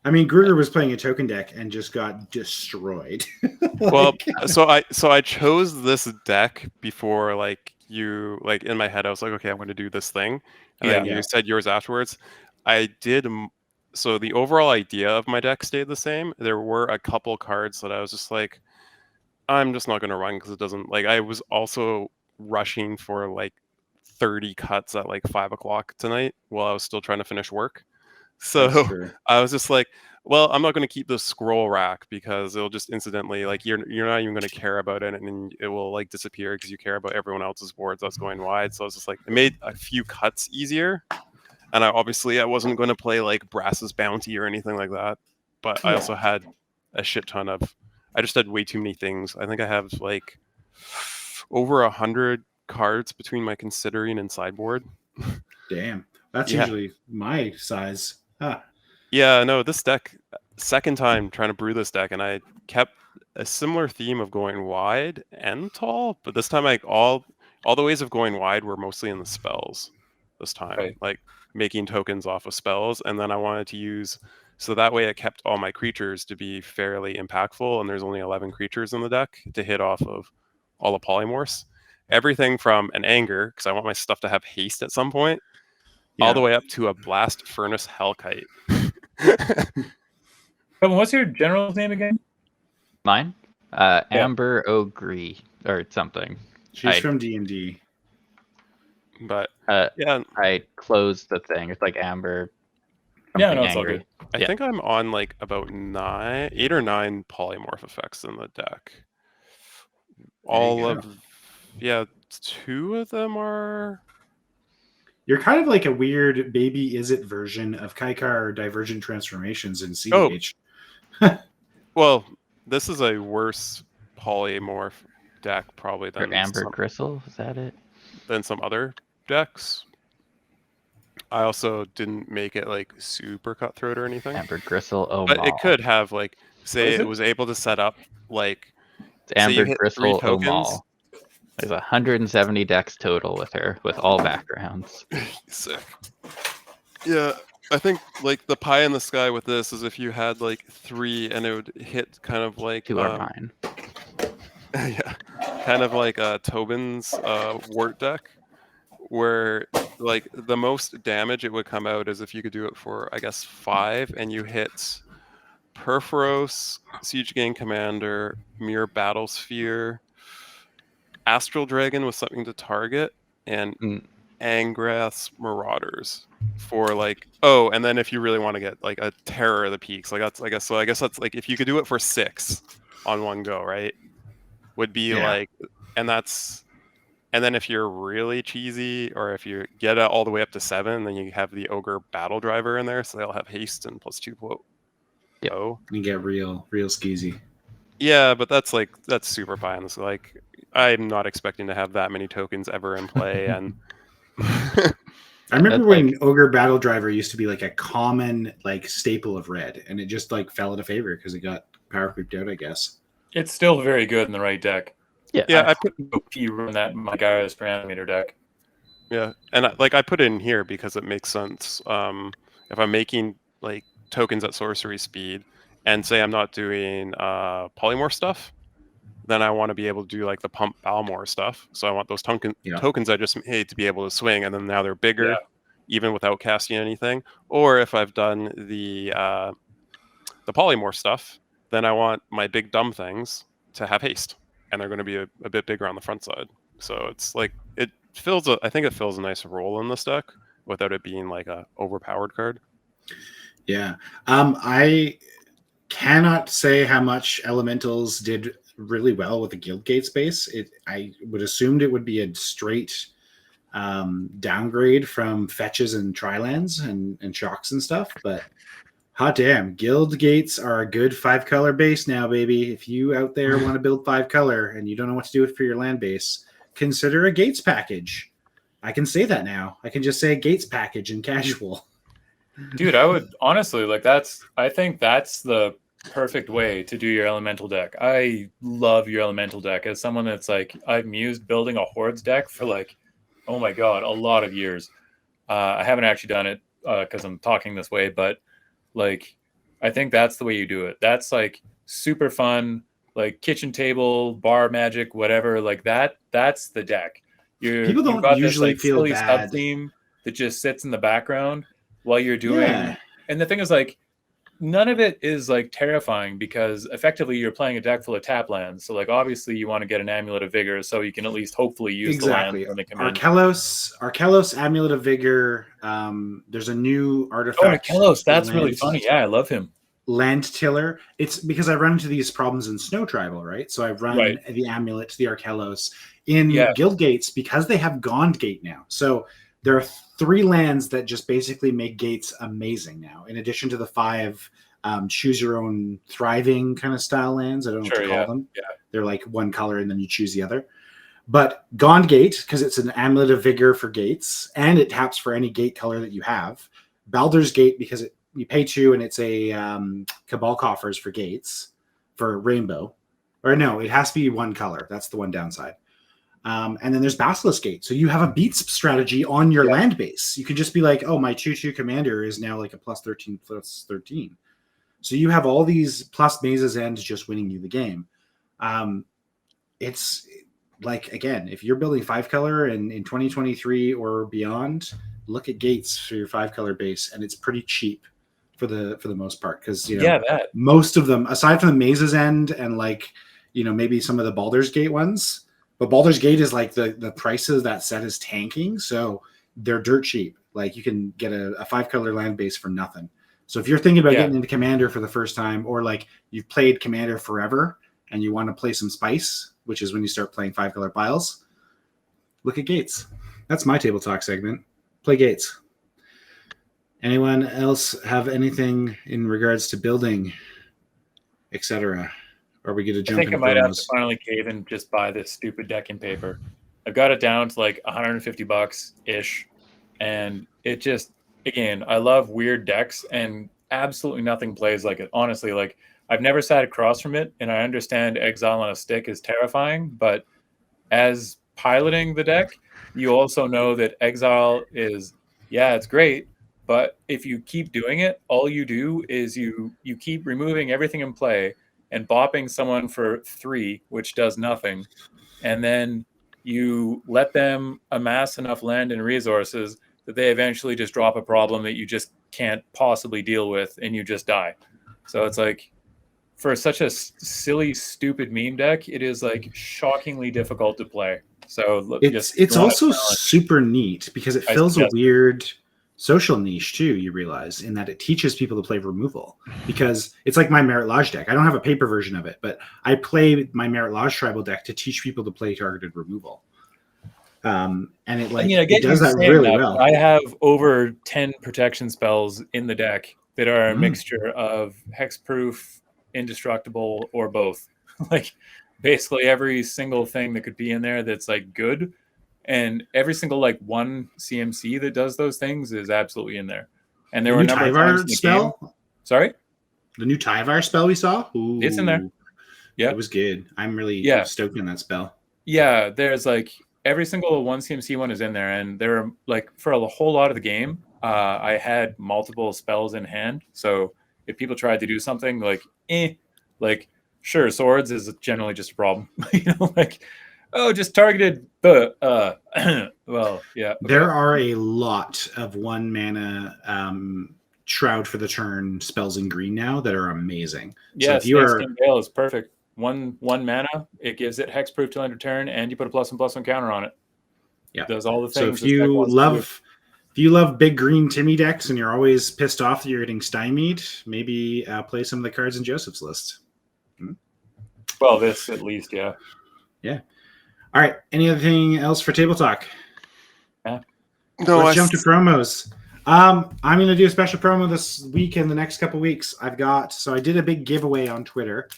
I mean, Gruger was playing a token deck and just got destroyed. Well, so I chose this deck before you in my head I was like, okay, I'm going to do this thing, and then you said yours afterwards. I did. So the overall idea of my deck stayed the same. There were a couple cards that I was just like, I'm just not going to run because it doesn't I was also rushing for 30 cuts at 5 o'clock tonight while I was still trying to finish work. So I was just like, well, I'm not going to keep the scroll rack because it'll just incidentally you're not even going to care about it, and it will disappear because you care about everyone else's boards that's going wide. So I was just like, it made a few cuts easier, and I wasn't going to play Brass's Bounty or anything like that, but I also had a shit ton of. I just had way too many things. I think I have over 100 cards between my considering and sideboard. Damn, that's usually my size. Huh. Yeah, no, this deck, second time trying to brew this deck, and I kept a similar theme of going wide and tall, but this time all the ways of going wide were mostly in the spells this time, making tokens off of spells, and then I wanted to use, so that way I kept all my creatures to be fairly impactful, and there's only 11 creatures in the deck to hit off of all the polymorphs. Everything from an Anger, because I want my stuff to have haste at some point, all the way up to a Blast Furnace Hellkite. Kevin, what's your general's name again? Mine? Amber O'Gree or something. She's from D&D. But I closed the thing. It's Amber. Yeah, no, it's all good. I think I'm on about 8 or 9 polymorph effects in the deck. Two of them are. You're kind of like a weird baby Is It version of Kaikar Divergent Transformations in CDH. Well, this is a worse polymorph deck probably than Amber Gristle. Is that it? Than some other decks. I also didn't make it like super cutthroat or anything. Amber Gristle, oh But it Maul. could have like, say is it it? was able to set up like, It's say you Amber hit 3 Gristle, oh tokens. Maul. There's 170 decks total with her, with all backgrounds. Sick. Yeah, I think like the pie in the sky with this is if you had like 3 and it would hit kind of like 2 are mine. yeah, kind of like Tobin's wart deck, where like the most damage it would come out is if you could do it for I guess 5 and you hit Perforos, Siege Gang Commander, Mere Battlesphere, Astral Dragon with something to target, and Mm. Angrath's Marauders for like, oh, and then if you really want to get like a Terror of the Peaks, like that's I guess that's like if you could do it for 6 on one go, right? Would be Yeah. like, and then if you're really cheesy, or if you get it all the way up to 7, then you have the Ogre Battle Driver in there, so they'll have haste and +2 Yep. Oh. You get real skeezy. Yeah, but that's super pie in this. Like, I'm not expecting to have that many tokens ever in play, and I remember That's when like- Ogre Battle Driver used to be like a common like staple of red, and it just like fell out of favor because it got power creeped out, I guess. It's still very good in the right deck. Yeah, yeah, I put OP run that my Gyros per animator deck. yeah, and I put it in here because it makes sense. If I'm making like tokens at sorcery speed, and say I'm not doing polymorph stuff, then I want to be able to do like the pump Balmor stuff. So I want those tokens I just made to be able to swing, and then now they're bigger, Yeah. even without casting anything. Or if I've done the polymorph stuff, then I want my big dumb things to have haste, and they're going to be a bit bigger on the front side. So it's like I think it fills a nice role in this deck without it being like a overpowered card. Yeah. I cannot say how much Elementals did really well with the Guildgate space. I would assumed it would be a straight downgrade from fetches and trilands and shocks and stuff, but hot damn, Guild Gates are a good 5-color base now, baby. If you out there want to build 5-color and you don't know what to do for your land base, consider a Gates package. I can say that now. I can just say Gates package in casual. Dude, I would honestly I think that's the perfect way to do your elemental deck. I love your elemental deck as someone that's like, I've used building a Hordes deck for like, oh my God, a lot of years. I haven't actually done it because I'm talking this way, but like, I think that's the way you do it. That's like super fun, like kitchen table, bar magic, whatever. Like that's the deck. People don't you've got usually this, like, feel silly bad. sub-theme that just sits in the background while you're doing. Yeah. And the thing is, like, none of it is like terrifying because effectively you're playing a deck full of tap lands. So like obviously you want to get an Amulet of Vigor so you can at least hopefully use Exactly. the land when they come in. Arkelos Amulet of Vigor. There's a new artifact. Oh, Arkelos, that's really land- funny. Yeah, I love him. Land Tiller. It's because I run into these problems in Snow Tribal, right? So I run the Amulet, the Arkelos in Guild Gates because they have Gond Gate now. So there are 3 lands that just basically make Gates amazing now. In addition to the 5 choose your own thriving kind of style lands. I don't know what to call them. Yeah. They're like one color and then you choose the other. But Gond Gate, because it's an Amulet of Vigor for Gates, and it taps for any gate color that you have. Baldur's Gate, because you pay 2 and it's a Cabal Coffers for Gates for Rainbow. Or no, it has to be one color. That's the one downside. And then there's Basilisk Gate. So you have a beats strategy on your land base. You can just be like, oh, my 2/2 commander is now like a +13/+13. So you have all these plus Maze's End just winning you the game. It's like, again, if you're building 5-color in 2023 or beyond, look at Gates for your 5-color base, and it's pretty cheap for the most part because most of them, aside from the Maze's End and like maybe some of the Baldur's Gate ones, but Baldur's Gate is like the prices that set is tanking, so they're dirt cheap. Like you can get a 5-color land base for nothing. So if you're thinking about getting into Commander for the first time, or like you've played Commander forever and you want to play some spice, which is when you start playing 5-color piles, look at Gates. That's my table talk segment. Play Gates. Anyone else have anything in regards to building, etc.? Or are we going to jump I think I into might have promos? to finally cave and just buy this stupid deck in paper. I've got it down to like $150 ish, and it just again, I love weird decks, and absolutely nothing plays like it. Honestly, like I've never sat across from it, and I understand Exile on a Stick is terrifying, but as piloting the deck, you also know that Exile is, yeah, it's great, but if you keep doing it, all you do is you keep removing everything in play and bopping someone for 3, which does nothing, and then you let them amass enough land and resources that they eventually just drop a problem that you just can't possibly deal with, and you just die. So it's like, for such a silly, stupid meme deck, it is like shockingly difficult to play. So it's also super neat because it fills a weird social niche too. You realize in that it teaches people to play removal, because it's like my Merit Lodge deck. I don't have a paper version of it, but I play my Merit Lodge tribal deck to teach people to play targeted removal. And it like it does that really well. I have over 10 protection spells in the deck that are a mixture of hexproof, indestructible, or both. Like basically every single thing that could be in there that's like good, and every single like one CMC that does those things is absolutely in there. And there were a number of times in the spell game. Sorry, the new Tyvar spell we saw. Ooh, it's in there. Yeah, it was good. I'm really stoked on that spell. Yeah, there's like every single one CMC one is in there, and there are like for a whole lot of the game, I had multiple spells in hand. So if people tried to do something like sure, swords is generally just a problem. Like, oh, just targeted. Well, yeah. Okay. There are a lot of 1 mana Shroud for the turn spells in green now that are amazing. Yeah, so if you are Veil is perfect. One mana, it gives it hexproof till end of turn, and you put a +1/+1 counter on it. Yeah, it does all the things. So if you love big green Timmy decks and you're always pissed off that you're getting stymied, maybe play some of the cards in Joseph's list. Well, this at least, yeah. Yeah. All right. Anything else for table talk? Yeah. No, let's jump to promos. I'm going to do a special promo this week and the next couple weeks. I did a big giveaway on Twitter,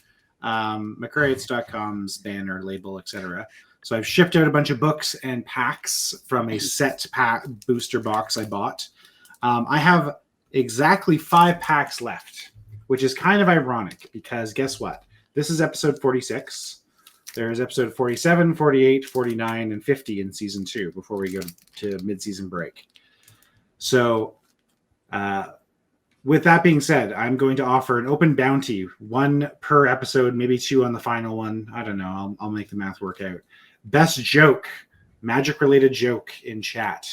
McCrates.com's banner, label, etc. So I've shipped out a bunch of books and packs from a set pack booster box I bought. I have exactly 5 packs left, which is kind of ironic because guess what? This is episode 46. There's episode 47, 48, 49, and 50 in season 2 before we go to mid-season break. So with that being said, I'm going to offer an open bounty, 1 per episode, maybe 2 on the final one. I don't know. I'll make the math work out. Best joke, magic-related joke in chat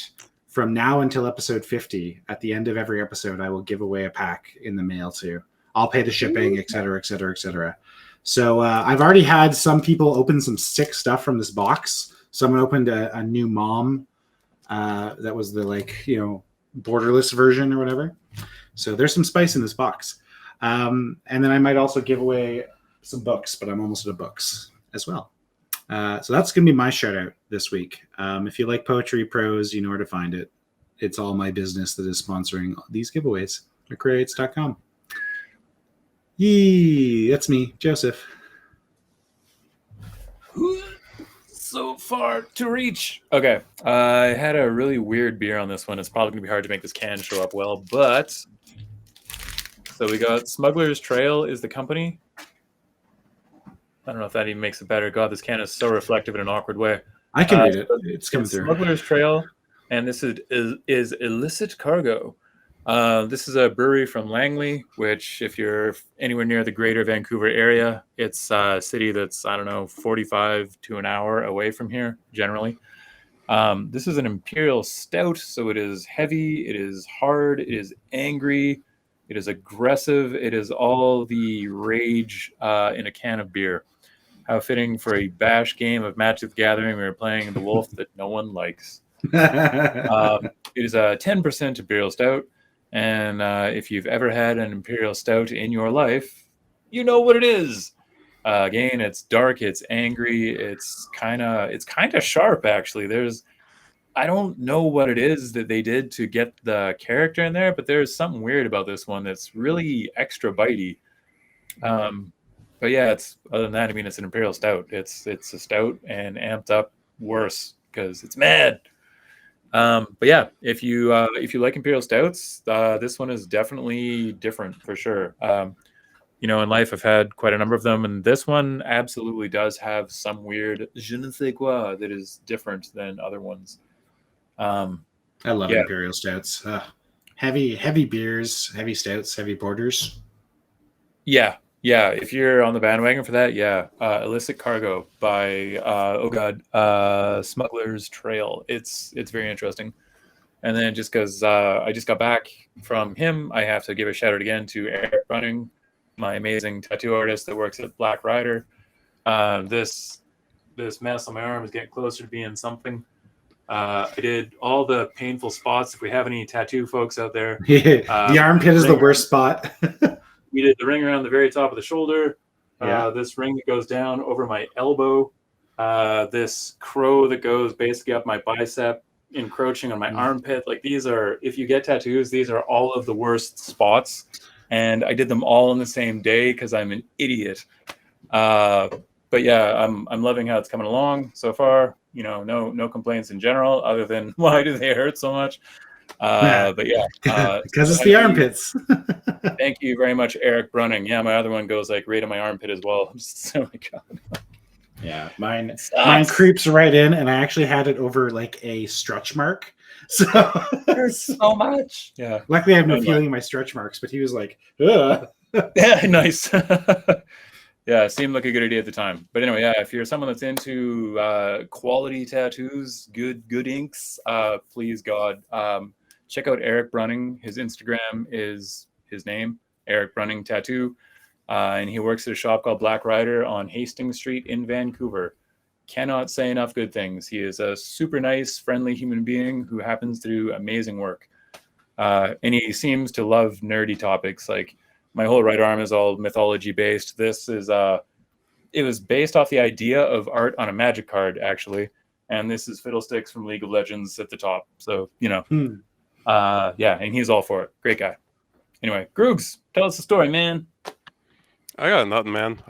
from now until episode 50. At the end of every episode, I will give away a pack in the mail too. I'll pay the shipping, et cetera, et cetera, et cetera. So I've already had some people open some sick stuff from this box. Someone opened a new mom that was the borderless version or whatever. So there's some spice in this box. And then I might also give away some books, but I'm almost out of books as well. So that's going to be my shout out this week. If you like poetry, prose, you know where to find it. It's all my business that is sponsoring these giveaways. McCrates.com. Yee, that's me, Joseph. So far to reach. Okay, I had a really weird beer on this one. It's probably going to be hard to make this can show up well, but so we got Smuggler's Trail is the company. I don't know if that even makes it better. God, this can is so reflective in an awkward way. I can read it. It's coming through. Smuggler's Trail, and this is Illicit Cargo. This is a brewery from Langley, which if you're anywhere near the greater Vancouver area, it's a city that's, 45 to an hour away from here, generally. This is an Imperial Stout, so it is heavy, it is hard, it is angry, it is aggressive, it is all the rage in a can of beer. How fitting for a bash game of Magic the Gathering. We were playing the wolf that no one likes. It is a 10% Imperial Stout. And if you've ever had an Imperial Stout in your life, you know what it is. Again, it's dark, it's angry, it's kind of sharp, actually. I don't know what it is that they did to get the character in there, but there's something weird about this one that's really extra bitey. But yeah, other than that, it's an Imperial Stout. It's a stout and amped up worse because it's mad. But yeah, if you like imperial stouts, this one is definitely different for sure. You know, in life I've had quite a number of them, and this one absolutely does have some weird je ne sais quoi that is different than other ones. I love Yeah. imperial stouts. Heavy beers, heavy stouts, heavy porters. Yeah, if you're on the bandwagon for that, yeah. Illicit Cargo by Smuggler's Trail. It's very interesting. And then just because I just got back from him, I have to give a shout out again to Eric Brunning, my amazing tattoo artist that works at Black Rider. This mess on my arm is getting closer to being something. I did all the painful spots. If we have any tattoo folks out there, The armpit is the worst spot. we did the ring around the very top of the shoulder. Yeah. This ring that goes down over my elbow. This crow that goes basically up my bicep, encroaching on my armpit. Like, these are, if you get tattoos, these are all of the worst spots. And I did them all on the same day because I'm an idiot. But yeah, I'm loving how it's coming along so far. You know, no complaints in general, other than why do they hurt so much? But yeah, because it's the armpits. Thank you very much, Eric Brunning. Yeah, my other one goes like right in my armpit as well. I'm just, oh my god. Yeah, mine creeps right in, and I actually had it over like a stretch mark. So hurts so much. Yeah. Luckily, I have no feeling in my stretch marks, but he was like, ugh. Yeah, nice. Yeah, it seemed like a good idea at the time. But anyway, yeah, if you're someone that's into quality tattoos, good inks, please God, check out Eric Brunning. His Instagram is his name, Eric Brunning Tattoo. And he works at a shop called Black Rider on Hastings Street in Vancouver. Cannot say enough good things. He is a super nice, friendly human being who happens to do amazing work. And he seems to love nerdy topics. Like, my whole right arm is all mythology based. This is it was based off the idea of art on a Magic card, actually. And this is Fiddlesticks from League of Legends at the top. So, you know, yeah, and he's all for it. Great guy. Anyway, Groogs, tell us the story, man. I got nothing, man.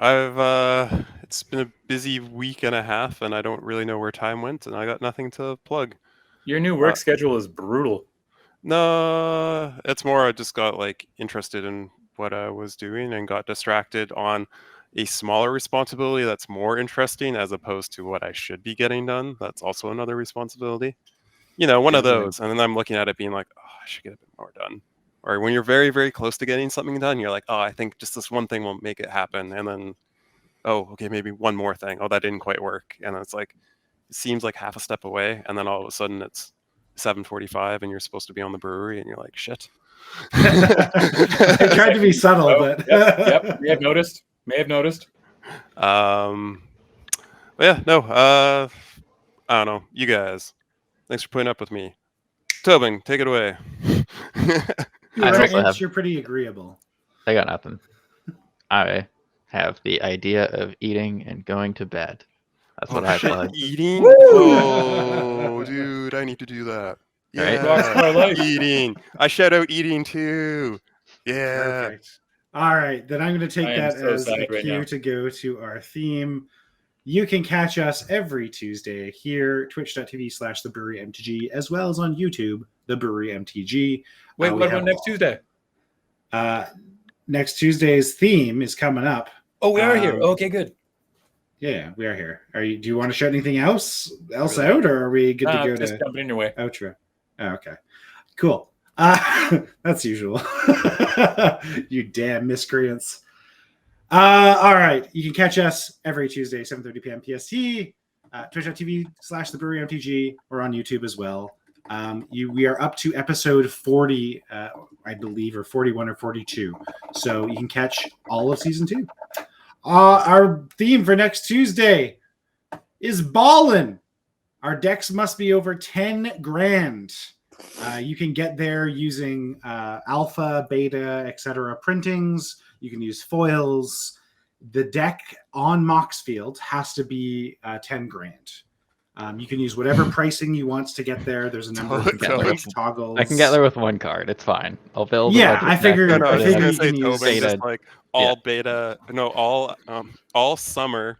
It's been a busy week and a half, and I don't really know where time went, and I got nothing to plug. Your new work schedule is brutal. No, it's more I just got like interested in what I was doing and got distracted on a smaller responsibility that's more interesting as opposed to what I should be getting done. That's also another responsibility. You know, one of those. And then I'm looking at it being like, oh, I should get a bit more done. Or when you're very, very close to getting something done, you're like, oh, I think just this one thing will make it happen. And then, oh, okay, maybe one more thing. Oh, that didn't quite work. And it's like, it seems like half a step away. And then all of a sudden it's 7:45 and you're supposed to be on the brewery and you're like, shit. I tried to be subtle, but yep, may have noticed. But yeah, no, I don't know. You guys, thanks for putting up with me. Tobin, take it away. You're pretty agreeable. I got nothing. I have the idea of eating and going to bed. That's what I plug. Eating? Oh, dude, I need to do that. Yeah, right? Eating. I shout out eating too. Yeah. Perfect. All right, then I'm going to take that as a cue to go to our theme. You can catch us every Tuesday here, twitch.tv/the Brewery MTG, as well as on YouTube, the Brewery MTG. Wait, what about next Tuesday? Next Tuesday's theme is coming up. Oh, we are here. Okay, good. Yeah, we are here. Do you want to shout anything else out, or are we good to go just jumping in your way. Outro? Oh, okay, cool. That's usual. You damn miscreants. All right, you can catch us every Tuesday, 7:30 p.m. PST, twitch.tv/the Brewery MTG, or on YouTube as well. We are up to episode 40, I believe, or 41 or 42. So you can catch all of season 2. Our theme for next Tuesday is ballin'. Our decks must be over 10 grand. You can get there using alpha, beta, etc. printings. You can use foils. The deck on Moxfield has to be 10 grand. You can use whatever pricing you want to get there. There's a number of toggles. I can get there with one card. It's fine. I'll build. Yeah, I figured. No, I was gonna you say can use Tobin, just like all beta. No, all summer.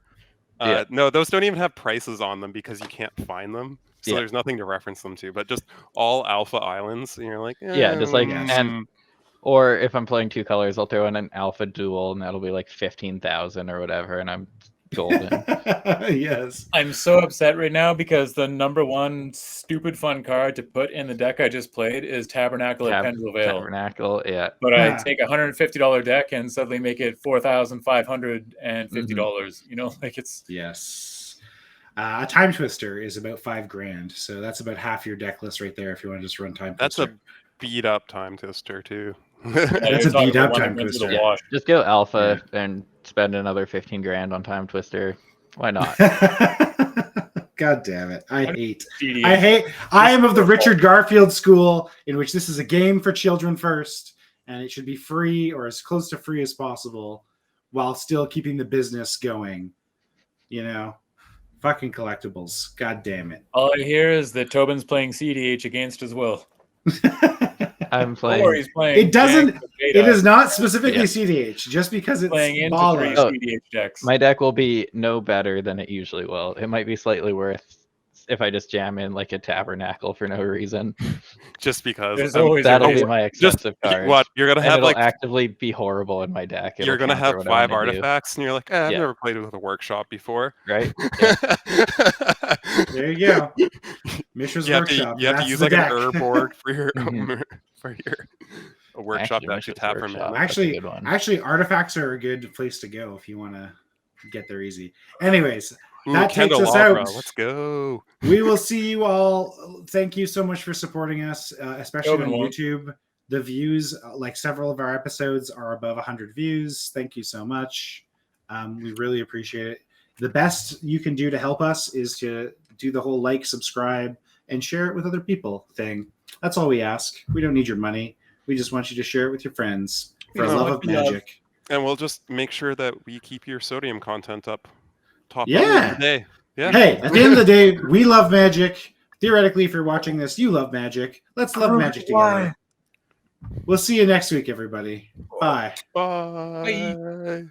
No, those don't even have prices on them because you can't find them. So Yeah. there's nothing to reference them to, but just all alpha islands, and you're like, Yeah, just like Yes. and or if I'm playing 2 colors, I'll throw in an alpha duel, and that'll be like 15,000 or whatever, and I'm golden. Yes. I'm so upset right now because the number one stupid fun card to put in the deck I just played is Tabernacle at Pendrell Vale. Tabernacle, yeah. But I Yeah. take a $150 deck and suddenly make it $4,550. You know, like it's Yes. A Time Twister is about $5,000, so that's about half your deck list right there. If you want to just run Time that's Twister. a beat up Time Twister too. That's a you're talking beat up about one Time that went through the Twister. wash. Just go alpha and spend another 15 grand on Time Twister. Why not? God damn it! I hate. DDH. I am of the Richard Garfield school, in which this is a game for children first, and it should be free or as close to free as possible, while still keeping the business going. You know, fucking collectibles. God damn it. All I hear is that Tobin's playing CDH against as well. I'm Or playing. he's playing. It doesn't. Jank with It Beta, is not specifically Yeah. CDH, just because it's playing into 3 baller. Oh, CDH decks. My deck will be no better than it usually will. It might be slightly worse if I just jam in like a Tabernacle for no reason. Just because There's always a That'll be reason. my just expensive card. what you're gonna And have it'll like actively be horrible in my deck. It'll you're gonna counter have what I 5 wanna do, artifacts, and you're like, I've Yeah. never played with a workshop before. right? Yeah. There you go. Mishra's you have Workshop. to That's use the like an deck. herb board for your Mhm. for your a workshop Actually, to actually Mishra's tap from Workshop. it. That's a good one. Actually, artifacts are a good place to go if you want to get there easy. Anyways, Ooh, that takes us Candelabra, out. let's go. We will see you all. Thank you so much for supporting us, especially Tobin on won't. YouTube. The views, like several of our episodes, are above 100 views. Thank you so much. We really appreciate it. The best you can do to help us is to do the whole like, subscribe, and share it with other people thing. That's all we ask. We don't need your money. We just want you to share it with your friends for We the just love want of your love. magic. And we'll just make sure that we keep your sodium content up top Yeah. of the day. Yeah. Hey, at the end of the day, we love magic. Theoretically, if you're watching this, you love magic. Let's love magic together. We'll see you next week, everybody. Bye. Bye.